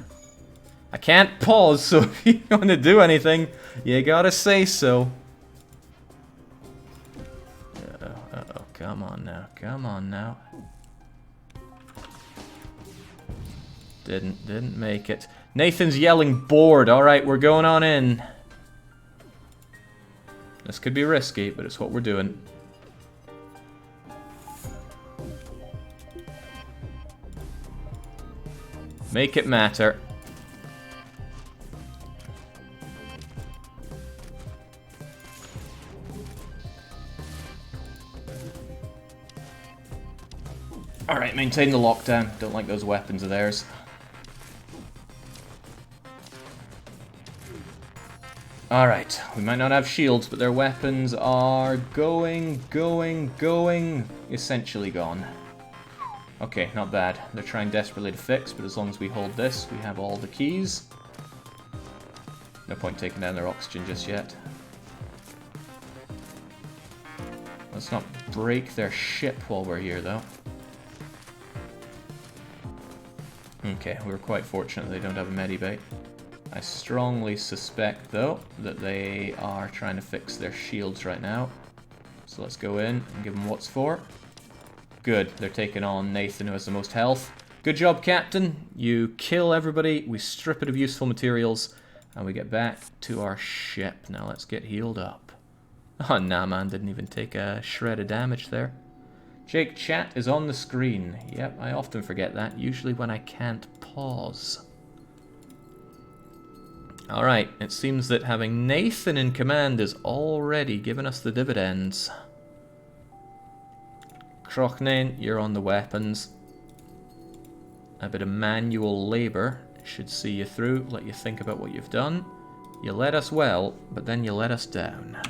A: I can't pause, so if you want to do anything, you gotta say so. Uh-oh, come on now, come on now. Didn't make it. Nathan's yelling bored. Alright, we're going on in. This could be risky, but it's what we're doing. Make it matter. Alright, maintain the lockdown. Don't like those weapons of theirs. Alright, we might not have shields, but their weapons are essentially gone. Okay, not bad. They're trying desperately to fix, but as long as we hold this, we have all the keys. No point taking down their oxygen just yet. Let's not break their ship while we're here, though. Okay, we were quite fortunate they don't have a medibay. I strongly suspect, though, that they are trying to fix their shields right now. So let's go in and give them what's for. Good, they're taking on Nathan, who has the most health. Good job, Captain. You kill everybody, we strip it of useful materials, and we get back to our ship. Now let's get healed up. Oh, nah, man, didn't even take a shred of damage there. Jake, chat is on the screen. Yep, I often forget that, usually when I can't pause. Alright, it seems that having Nathan in command is already giving us the dividends. Crochnane, you're on the weapons. A bit of manual labour should see you through, let you think about what you've done. You led us well, but then you let us down.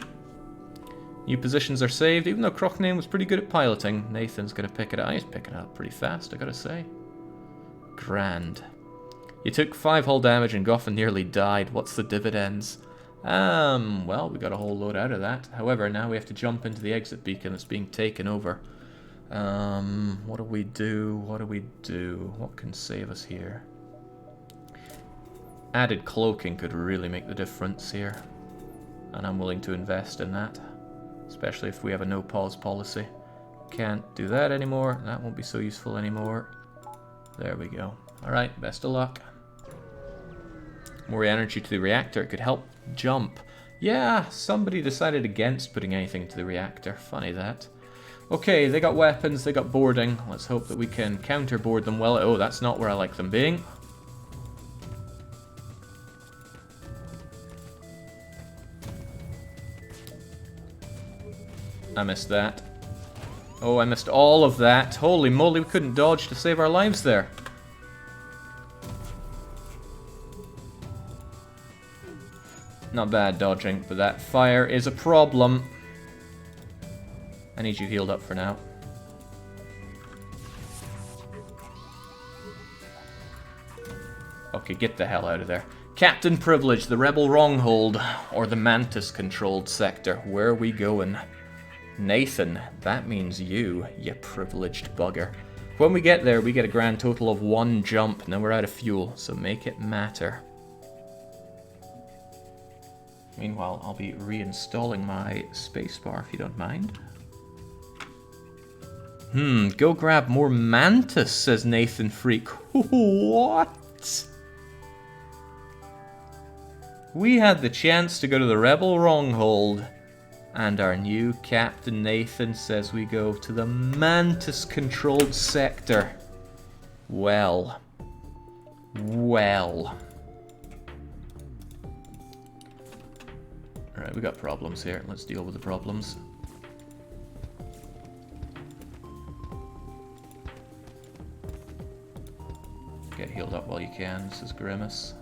A: New positions are saved, even though Crochnane was pretty good at piloting. Nathan's going to pick it up. He's picking it up pretty fast, I gotta say. Grand. You took 5 hull damage and Goffin nearly died. What's the dividends? Well, we got a whole load out of that. However, now we have to jump into the exit beacon that's being taken over. What do we do? What do we do? What can save us here? Added cloaking could really make the difference here. And I'm willing to invest in that. Especially if we have a no-pause policy. Can't do that anymore. That won't be so useful anymore. There we go. Alright, best of luck. More energy to the reactor. It could help jump. Yeah, somebody decided against putting anything into the reactor. Funny that. Okay, they got weapons, they got boarding. Let's hope that we can counterboard them well. Oh, that's not where I like them being. I missed that. Oh, I missed all of that. Holy moly, we couldn't dodge to save our lives there. Not bad dodging, but that fire is a problem. I need you healed up for now. Okay, get the hell out of there. Captain Privilege, the Rebel Wronghold, or the Mantis-controlled sector. Where are we going? Nathan, that means you privileged bugger. When we get there, we get a grand total of 1 jump. Now we're out of fuel, so make it matter. Meanwhile, I'll be reinstalling my spacebar if you don't mind. Go grab more Mantis, says Nathan Freak. What? We had the chance to go to the Rebel Wronghold, and our new Captain Nathan says we go to the Mantis-controlled sector. Well. Well. Alright, we got problems here. Let's deal with the problems. Get healed up while you can, this is Grimace.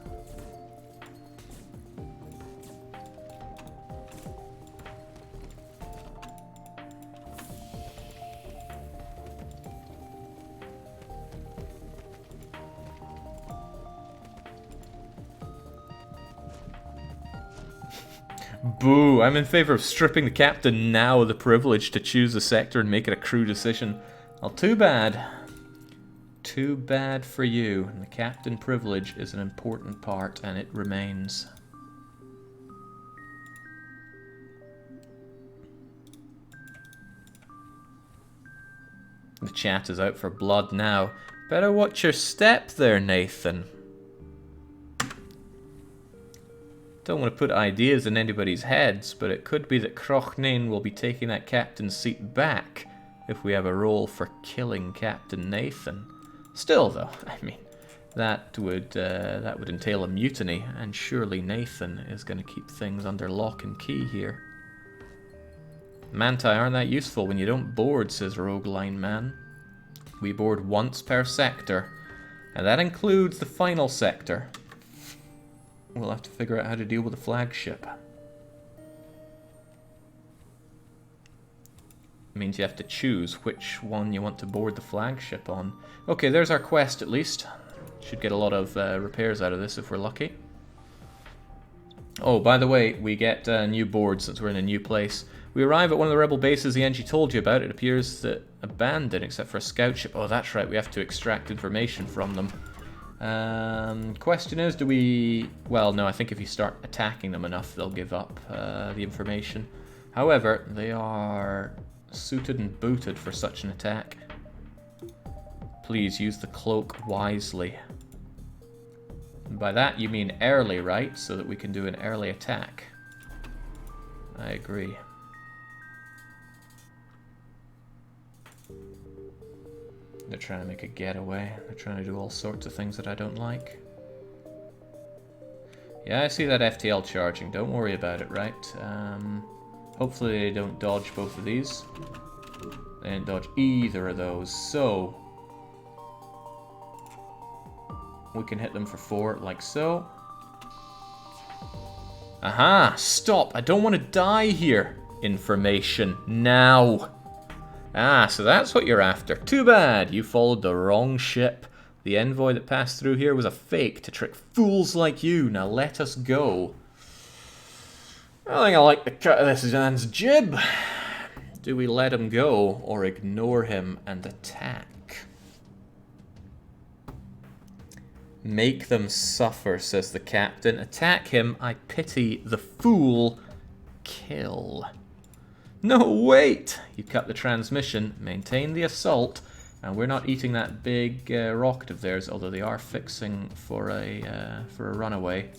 A: Boo, I'm in favor of stripping the captain now of the privilege to choose a sector and make it a crew decision. Well, too bad. Too bad for you. And the captain privilege is an important part, and it remains. The chat is out for blood now. Better watch your step there, Nathan. Don't want to put ideas in anybody's heads, but it could be that Crochnane will be taking that captain's seat back if we have a role for killing Captain Nathan. Still, though, I mean, That would entail a mutiny, and surely Nathan is going to keep things under lock and key here. Manti aren't that useful when you don't board, says Rogueline Man. We board once per sector, and that includes the final sector. We'll have to figure out how to deal with the flagship. It means you have to choose which one you want to board the flagship on. Okay, there's our quest at least. Should get a lot of repairs out of this if we're lucky. Oh, by the way, we get a new board since we're in a new place. We arrive at one of the rebel bases the NG told you about. It appears that abandoned except for a scout ship. Oh, that's right, we have to extract information from them. Question is, do we... Well, no, I think if you start attacking them enough, they'll give up the information. However, they are suited and booted for such an attack. Please use the cloak wisely. And by that you mean early, right? So that we can do an early attack. I agree. They're trying to make a getaway. They're trying to do all sorts of things that I don't like. Yeah, I see that FTL charging. Don't worry about it, right? Hopefully they don't dodge both of these. They didn't dodge either of those, so... we can hit them for 4, like so. Aha! Stop! I don't want to die here! Information, now! Ah, so that's what you're after. Too bad! You followed the wrong ship. The envoy that passed through here was a fake to trick fools like you. Now let us go. I think I like the cut of this man's jib. Do we let him go, or ignore him and attack? Make them suffer, says the captain. Attack him, I pity the fool. Kill. No, wait! You cut the transmission, maintain the assault, and we're not eating that big rocket of theirs, although they are fixing for a runaway.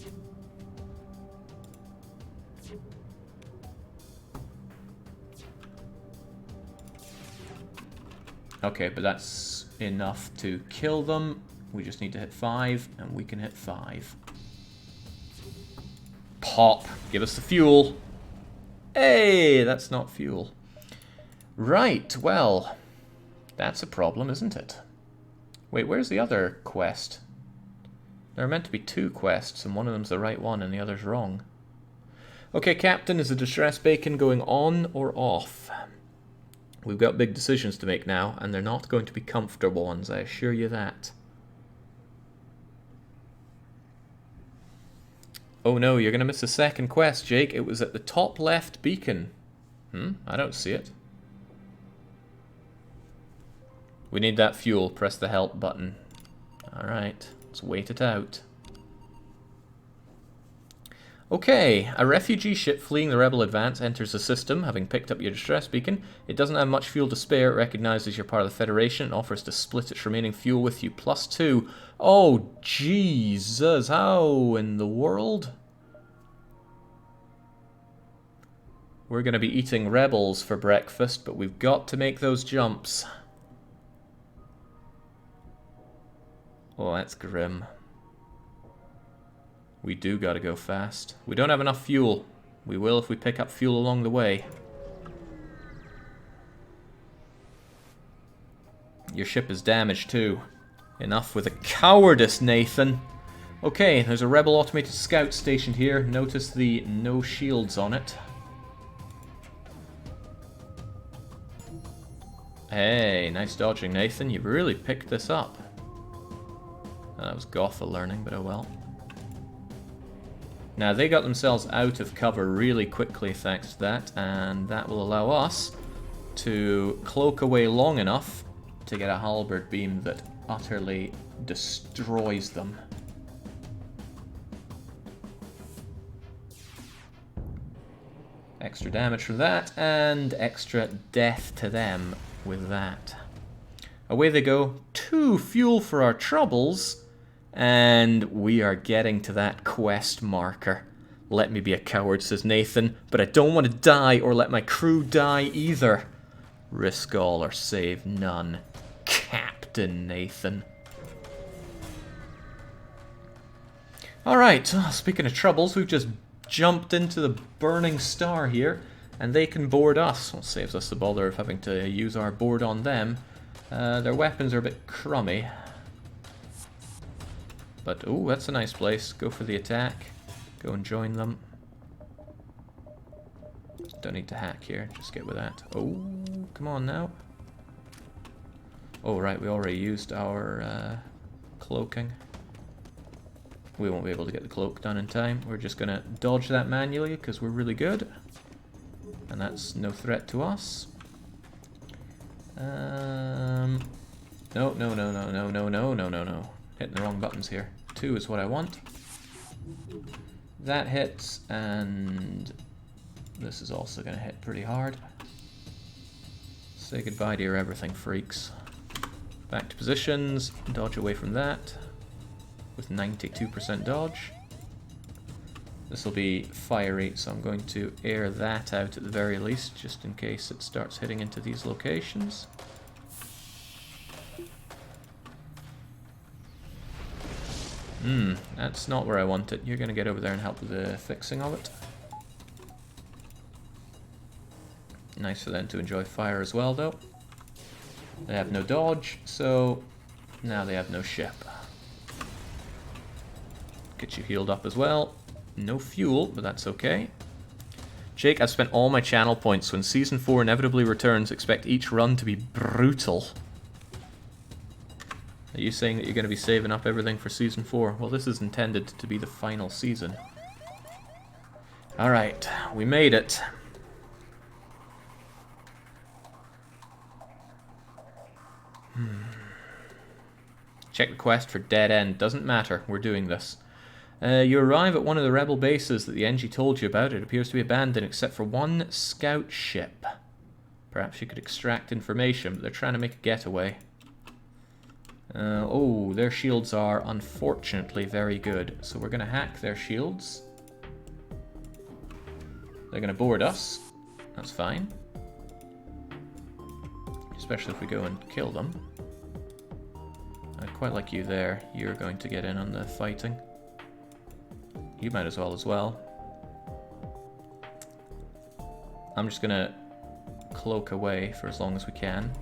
A: Okay, but that's enough to kill them. We just need to hit 5, and we can hit 5. Pop! Give us the fuel! Hey, that's not fuel. Right, well, that's a problem, isn't it? Wait, where's the other quest? There are meant to be 2 quests, and one of them's the right one, and the other's wrong. Okay, Captain, is the distress beacon going on or off? We've got big decisions to make now, and they're not going to be comfortable ones, I assure you that. Oh no, you're going to miss the second quest, Jake. It was at the top left beacon. I don't see it. We need that fuel. Press the help button. Alright, let's wait it out. Okay, a refugee ship fleeing the rebel advance enters the system, having picked up your distress beacon. It doesn't have much fuel to spare. It recognizes you're part of the Federation and offers to split its remaining fuel with you. +2. Oh, Jesus. How in the world? We're going to be eating rebels for breakfast, but we've got to make those jumps. Oh, that's grim. We do gotta go fast. We don't have enough fuel. We will if we pick up fuel along the way. Your ship is damaged too. Enough with the cowardice, Nathan. Okay, there's a rebel automated scout stationed here. Notice the no shields on it. Hey, nice dodging, Nathan. You've really picked this up. That was Gotha learning, but oh well. Now, they got themselves out of cover really quickly thanks to that, and that will allow us to cloak away long enough to get a halberd beam that utterly destroys them. Extra damage from that, and extra death to them with that. Away they go. 2 fuel for our troubles. And we are getting to that quest marker. Let me be a coward, says Nathan, but I don't want to die or let my crew die either. Risk all or save none. Captain Nathan. Alright, speaking of troubles, we've just jumped into the burning star here, and they can board us. Well, saves us the bother of having to use our board on them. Their weapons are a bit crummy. But, ooh, that's a nice place. Go for the attack. Go and join them. Don't need to hack here, just get with that. Oh, come on now. Oh, right, we already used our cloaking. We won't be able to get the cloak done in time. We're just going to dodge that manually because we're really good. And that's no threat to us. No, no, no, no, no, no, no, no, no, no. Hitting the wrong buttons here. 2 is what I want. That hits, and this is also going to hit pretty hard. Say goodbye to your everything, freaks. Back to positions, dodge away from that. With 92% dodge. This will be fiery, so I'm going to air that out at the very least, just in case it starts hitting into these locations. That's not where I want it. You're going to get over there and help with the fixing of it. Nice for them to enjoy fire as well, though. They have no dodge, so now they have no ship. Get you healed up as well. No fuel, but that's okay. Jake, I've spent all my channel points. When Season 4 inevitably returns, expect each run to be brutal. Are you saying that you're going to be saving up everything for Season 4? Well, this is intended to be the final season. Alright, we made it. Check the quest for dead end. Doesn't matter, we're doing this. You arrive at one of the rebel bases that the NG told you about. It appears to be abandoned except for one scout ship. Perhaps you could extract information, but they're trying to make a getaway. Oh, their shields are unfortunately very good. So we're going to hack their shields. They're going to board us. That's fine. Especially if we go and kill them. I quite like you there. You're going to get in on the fighting. You might as well. I'm just gonna cloak away for as long as we can.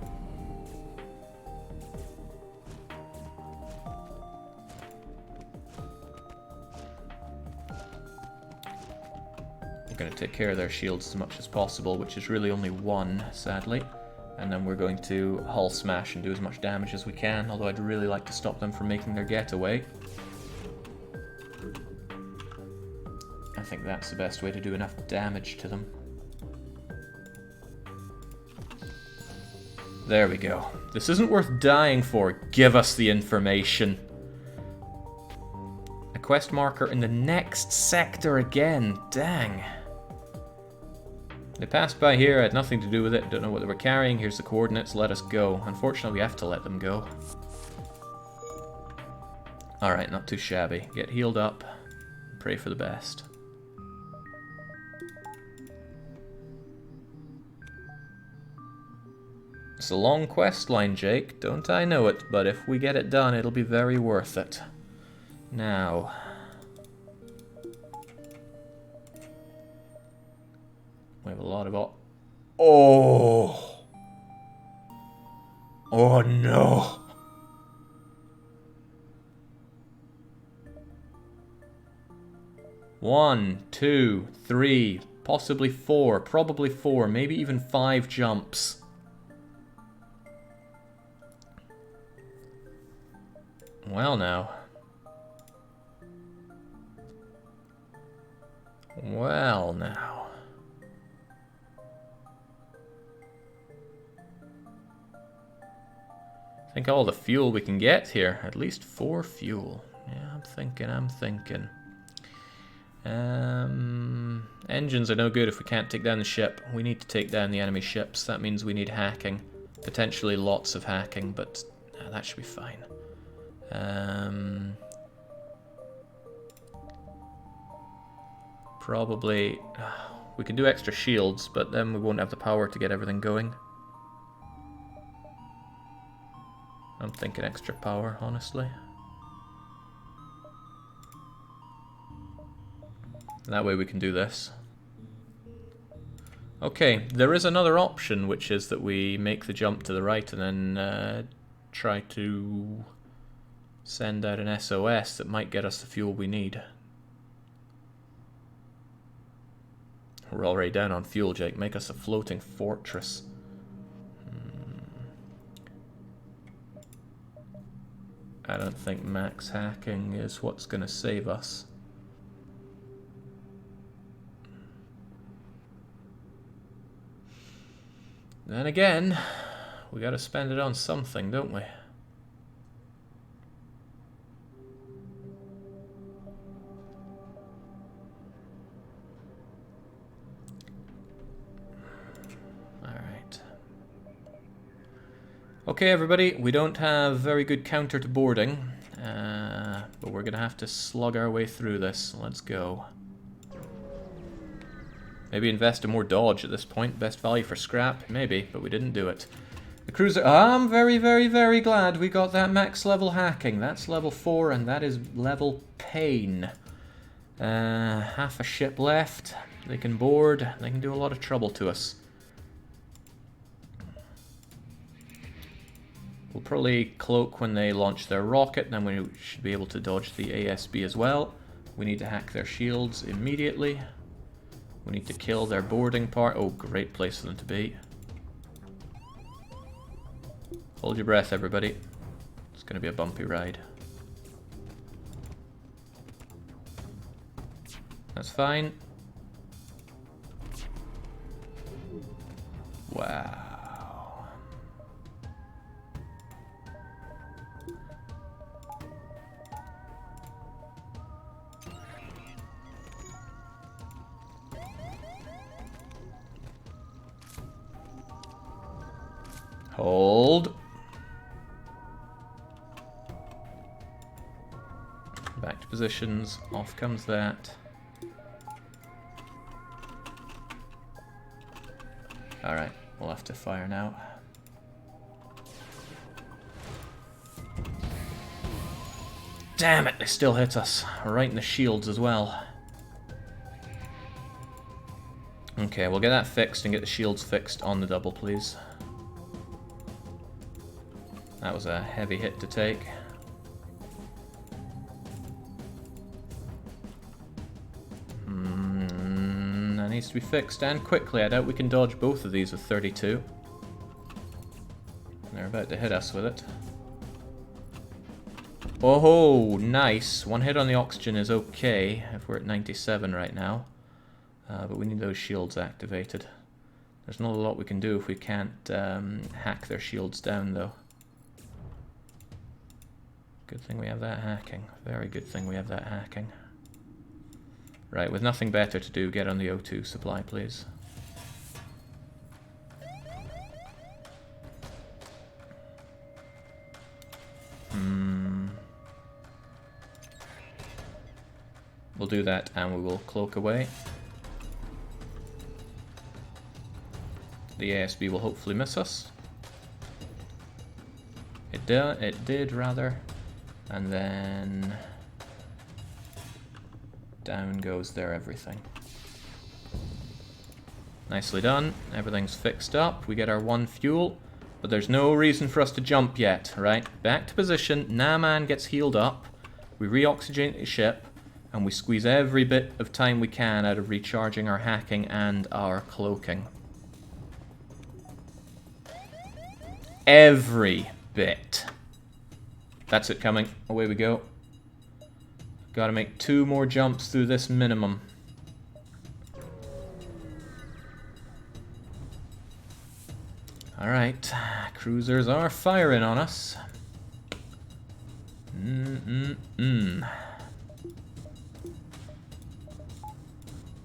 A: We're gonna take care of their shields as much as possible, which is really only one, sadly. And then we're going to hull smash and do as much damage as we can, although I'd really like to stop them from making their getaway. I think that's the best way to do enough damage to them. There we go. This isn't worth dying for. Give us the information. A quest marker in the next sector again. Dang. They passed by here, I had nothing to do with it, don't know what they were carrying. Here's the coordinates, let us go. Unfortunately, we have to let them go. Alright, not too shabby. Get healed up. Pray for the best. It's a long quest line, Jake. Don't I know it, but if we get it done, it'll be very worth it. Now... we have a lot of... Oh! Oh no! One, two, three, possibly four, probably four, maybe even 5 jumps. Well now. Well now. I think all the fuel we can get here. At least 4 fuel. Yeah, I'm thinking. Engines are no good if we can't take down the ship. We need to take down the enemy ships. That means we need hacking. Potentially lots of hacking, but that should be fine. Probably... we can do extra shields, but then we won't have the power to get everything going. I'm thinking extra power, honestly. That way we can do this. Okay, there is another option, which is that we make the jump to the right and then try to send out an SOS that might get us the fuel we need. We're already down on fuel, Jake. Make us a floating fortress. I don't think max hacking is what's going to save us. Then again, we got to spend it on something, don't we? Alright. Okay, everybody, we don't have very good counter to boarding, but we're going to have to slug our way through this. Let's go. Maybe invest in more dodge at this point. Best value for scrap? Maybe, but we didn't do it. The cruiser... I'm very, very, very glad we got that max level hacking. That's level 4, and that is level pain. Half a ship left. They can board. They can do a lot of trouble to us. We'll probably cloak when they launch their rocket, and then we should be able to dodge the ASB as well. We need to hack their shields immediately. We need to kill their boarding part. Oh, great place for them to be. Hold your breath, everybody. It's going to be a bumpy ride. That's fine. Wow. Hold. Back to positions. Off comes that. Alright, we'll have to fire now. Damn it, they still hit us. Right in the shields as well. Okay, we'll get that fixed and get the shields fixed on the double, please. That was a heavy hit to take. That needs to be fixed, and quickly. I doubt we can dodge both of these with 32. They're about to hit us with it. Oh, nice. One hit on the oxygen is okay if we're at 97 right now. But we need those shields activated. There's not a lot we can do if we can't hack their shields down, though. Good thing we have that hacking. Very good thing we have that hacking. Right, with nothing better to do, get on the O2 supply, please. We'll do that and we will cloak away. The ASB will hopefully miss us. It did, rather. And then down goes their everything. Nicely done. Everything's fixed up. We get our 1 fuel, but there's no reason for us to jump yet, right? Back to position. Naaman gets healed up. We re-oxygenate the ship, and we squeeze every bit of time we can out of recharging our hacking and our cloaking. Every bit. That's it coming. Away we go. Gotta make 2 more jumps through this minimum. Alright. Cruisers are firing on us.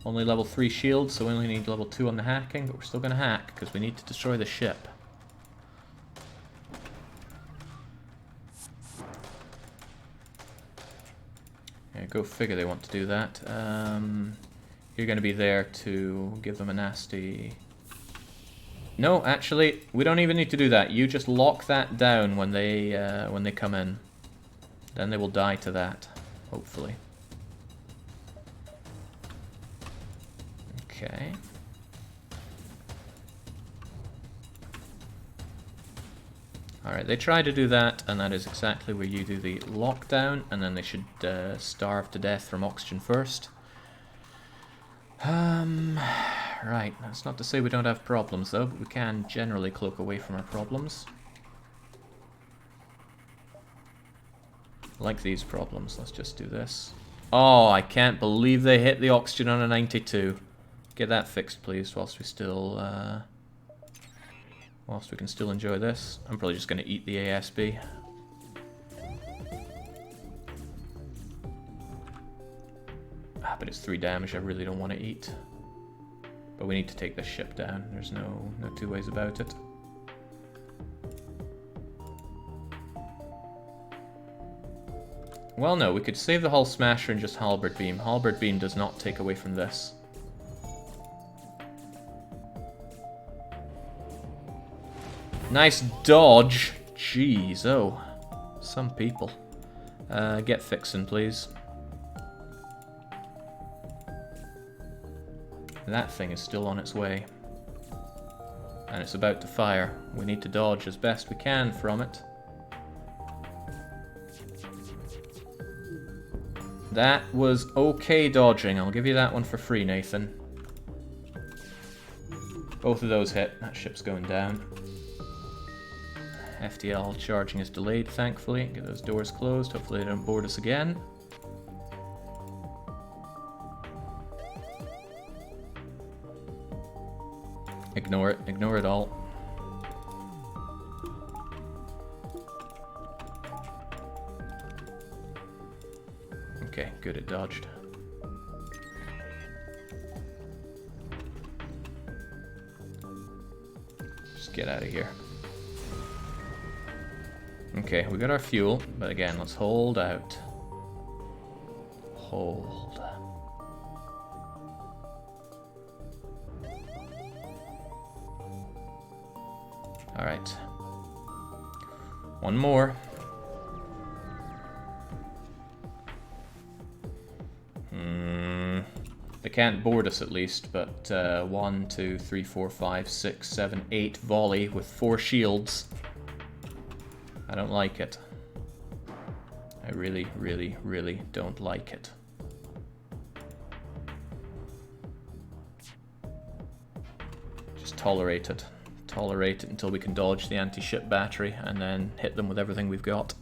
A: Only level 3 shields, so we only need level 2 on the hacking, but we're still gonna hack, because we need to destroy the ship. Yeah, go figure they want to do that. You're going to be there to give them a nasty... No, actually, we don't even need to do that. You just lock that down when they come in. Then they will die to that, hopefully. Okay. Alright, they try to do that, and that is exactly where you do the lockdown, and then they should starve to death from oxygen first. Right, that's not to say we don't have problems though, but we can generally cloak away from our problems. Like these problems, let's just do this. Oh, I can't believe they hit the oxygen on a 92. Get that fixed, please, whilst we still, whilst we can still enjoy this. I'm probably just going to eat the ASB. Ah, but it's 3 damage I really don't want to eat. But we need to take this ship down. There's no two ways about it. Well, no, we could save the Hull Smasher and just Halberd Beam. Halberd Beam does not take away from this. Nice dodge. Jeez, oh. Some people. Get fixing, please. That thing is still on its way. And it's about to fire. We need to dodge as best we can from it. That was okay dodging. I'll give you that one for free, Nathan. Both of those hit. That ship's going down. FTL charging is delayed, thankfully. Get those doors closed. Hopefully they don't board us again. Ignore it. Ignore it all. Okay, good, it dodged. Just get out of here. Okay, we got our fuel, but again, let's hold out. Hold. Alright. One more. They can't board us at least, but 1, 2, 3, 4, 5, 6, 7, 8 volley with 4 shields. I don't like it. I really, really, really don't like it. Just tolerate it. Tolerate it until we can dodge the anti-ship battery and then hit them with everything we've got.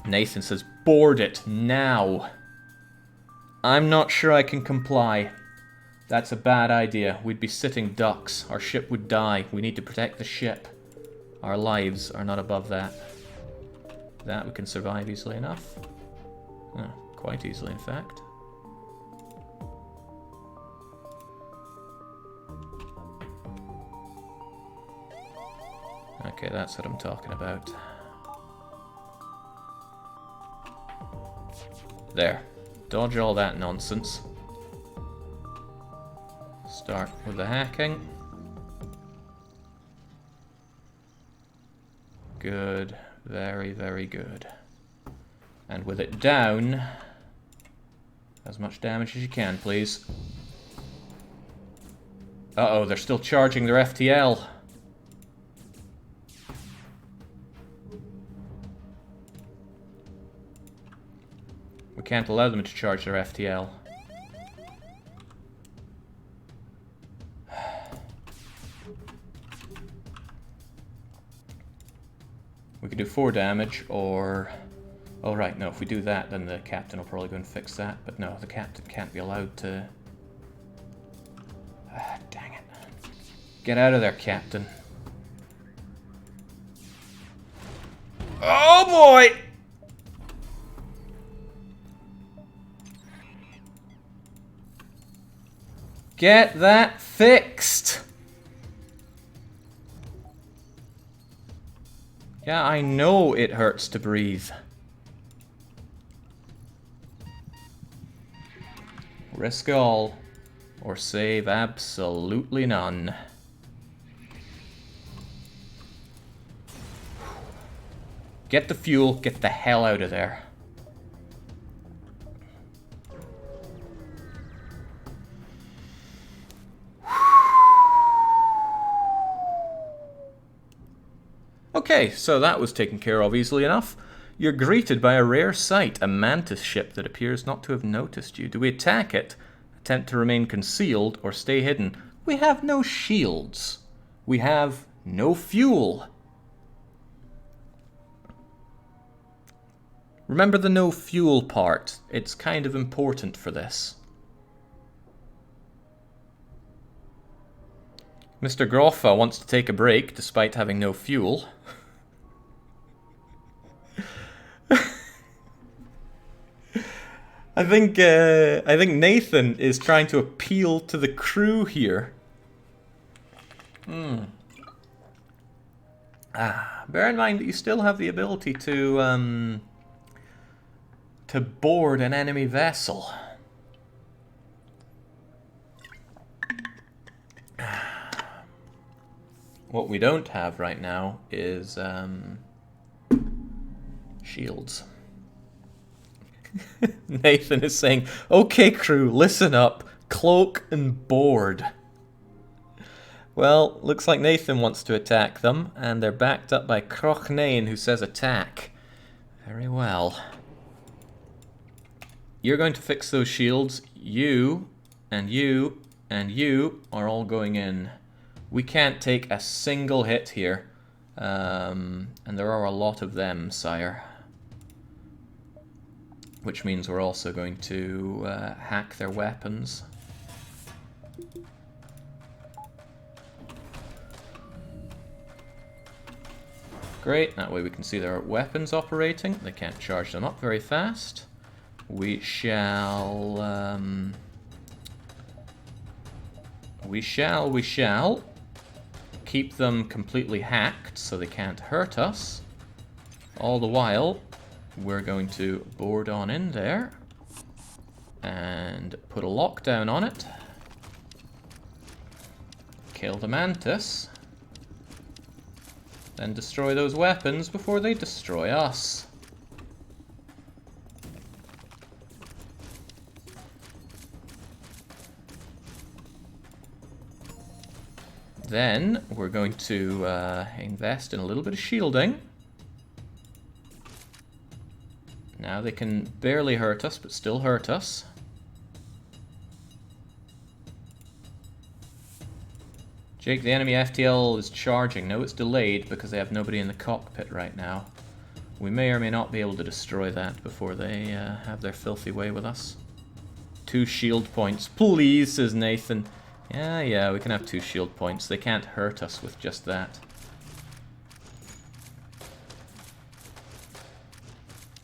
A: Nathan says, board it now. I'm not sure I can comply. That's a bad idea. We'd be sitting ducks. Our ship would die. We need to protect the ship. Our lives are not above that. That we can survive easily enough. Oh, quite easily, in fact. Okay, that's what I'm talking about. There. Dodge all that nonsense. Start with the hacking. Good. Very, very good. And with it down, as much damage as you can, please. Uh-oh, they're still charging their FTL. We can't allow them to charge their FTL. We could do 4 damage, or... Oh right, no, if we do that, then the captain will probably go and fix that. But no, the captain can't be allowed to... Ah, dang it. Get out of there, captain. Oh boy! Get that fixed! Yeah, I know it hurts to breathe. Risk all, or save absolutely none. Get the fuel, get the hell out of there. Okay, so that was taken care of easily enough. You're greeted by a rare sight, a mantis ship that appears not to have noticed you. Do we attack it, attempt to remain concealed, or stay hidden? We have no shields. We have no fuel. Remember the no fuel part. It's kind of important for this. Mr. Groffa wants to take a break despite having no fuel. I think Nathan is trying to appeal to the crew here. Bear in mind that you still have the ability to board an enemy vessel. What we don't have right now is shields. Nathan is saying, okay crew, listen up, cloak and board. Well, looks like Nathan wants to attack them, and they're backed up by Crochnane, who says attack. Very well. You're going to fix those shields. You, and you, and you are all going in. We can't take a single hit here. And there are a lot of them, sire. Which means we're also going to hack their weapons. Great, that way we can see their weapons operating. They can't charge them up very fast. We shall keep them completely hacked so they can't hurt us. All the while, we're going to board on in there and put a lockdown on it. Kill the mantis. Then destroy those weapons before they destroy us. Then we're going to invest in a little bit of shielding. Now they can barely hurt us, but still hurt us. Jake, the enemy FTL is charging. No, it's delayed because they have nobody in the cockpit right now. We may or may not be able to destroy that before they have their filthy way with us. 2 shield points. Please, says Nathan. Yeah, we can have 2 shield points. They can't hurt us with just that.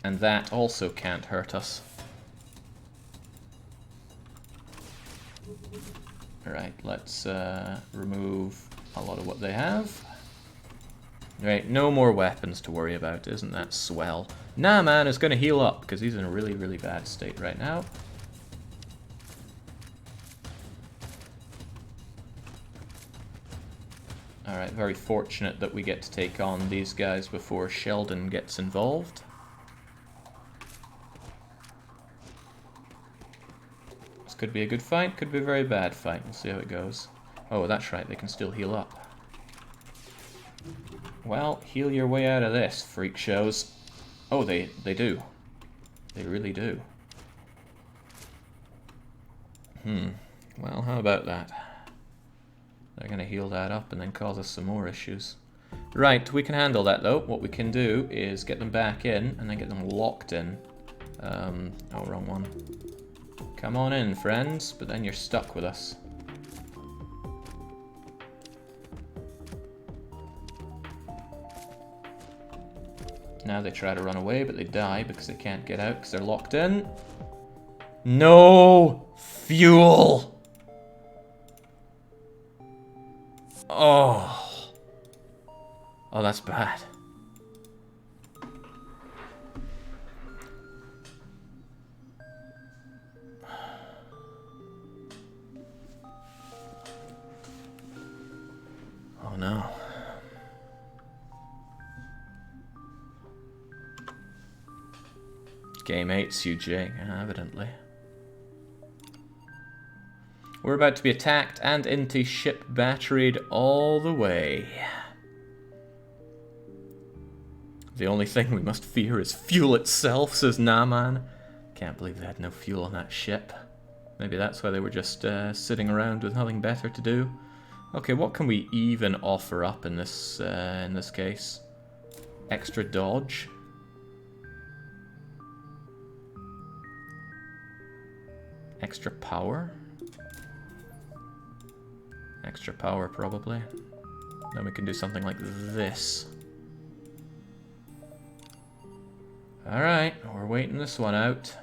A: And that also can't hurt us. Alright, let's remove a lot of what they have. Right, no more weapons to worry about. Isn't that swell? Nah, man is going to heal up because he's in a really, really bad state right now. Alright, very fortunate that we get to take on these guys before Sheldon gets involved. This could be a good fight, could be a very bad fight. We'll see how it goes. Oh, that's right, they can still heal up. Well, heal your way out of this, freak shows. Oh, they do. They really do. Well, how about that? They're going to heal that up and then cause us some more issues. Right, we can handle that though. What we can do is get them back in and then get them locked in. Oh, wrong one. Come on in, friends, but then you're stuck with us. Now they try to run away, but they die because they can't get out because they're locked in. No fuel! Oh. Oh, that's bad. Oh no. Game hates you, Jake, evidently. We're about to be attacked and into ship batteried all the way. The only thing we must fear is fuel itself, says Naaman. Can't believe they had no fuel on that ship. Maybe that's why they were just sitting around with nothing better to do. Okay, what can we even offer up in this case? Extra dodge. Extra power. Extra power, probably. Then we can do something like this. Alright, we're waiting this one out.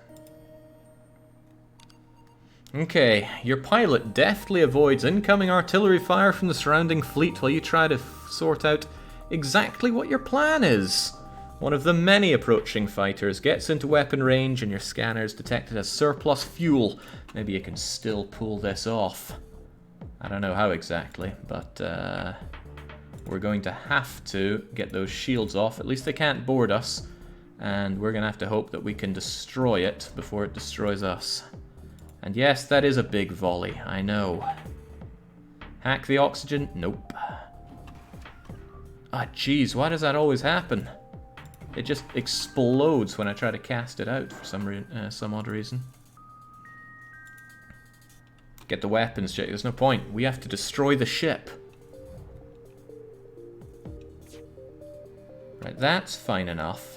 A: Okay, your pilot deftly avoids incoming artillery fire from the surrounding fleet while you try to sort out exactly what your plan is. One of the many approaching fighters gets into weapon range and your scanners detect it as surplus fuel. Maybe you can still pull this off. I don't know how exactly, but we're going to have to get those shields off. At least they can't board us. And we're going to have to hope that we can destroy it before it destroys us. And yes, that is a big volley, I know. Hack the oxygen? Nope. Ah, jeez, why does that always happen? It just explodes when I try to cast it out for some odd reason. Get the weapons, Jake. There's no point. We have to destroy the ship. Right, that's fine enough.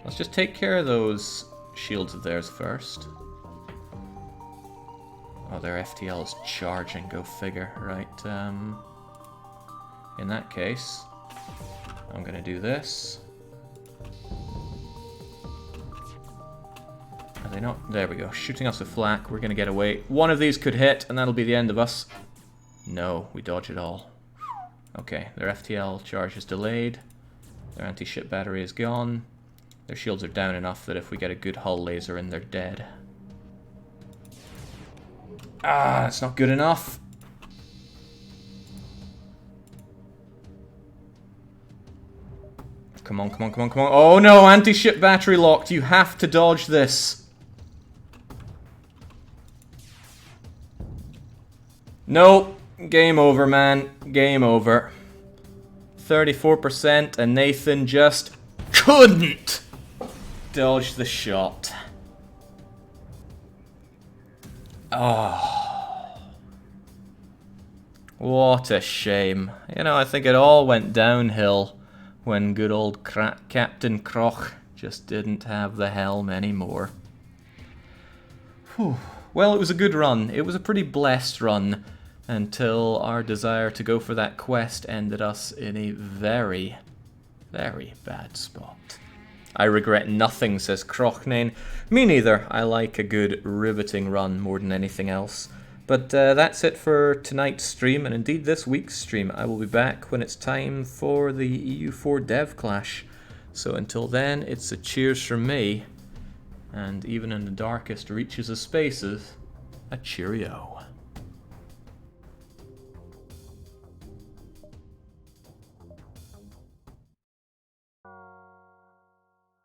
A: Let's just take care of those shields of theirs first. Oh, their FTL is charging, go figure. Right, in that case, I'm gonna do this. Are they not? There we go, shooting us with flak, we're gonna get away. One of these could hit, and that'll be the end of us. No, we dodge it all. Okay, their FTL charge is delayed. Their anti-ship battery is gone. Their shields are down enough that if we get a good hull laser in, they're dead. Ah, that's not good enough. Come on, come on, come on, come on. Oh no, anti-ship battery locked. You have to dodge this. Nope. Game over, man. Game over. 34% and Nathan just couldn't dodge the shot. Oh. What a shame. You know, I think it all went downhill when good old Captain Kroch just didn't have the helm anymore. Whew. Well, it was a good run. It was a pretty blessed run until our desire to go for that quest ended us in a very, very bad spot. I regret nothing, says Crochnane. Me neither. I like a good riveting run more than anything else. But that's it for tonight's stream, and indeed this week's stream. I will be back when it's time for the EU4 Dev Clash. So until then, it's a cheers from me, and even in the darkest reaches of spaces, a cheerio.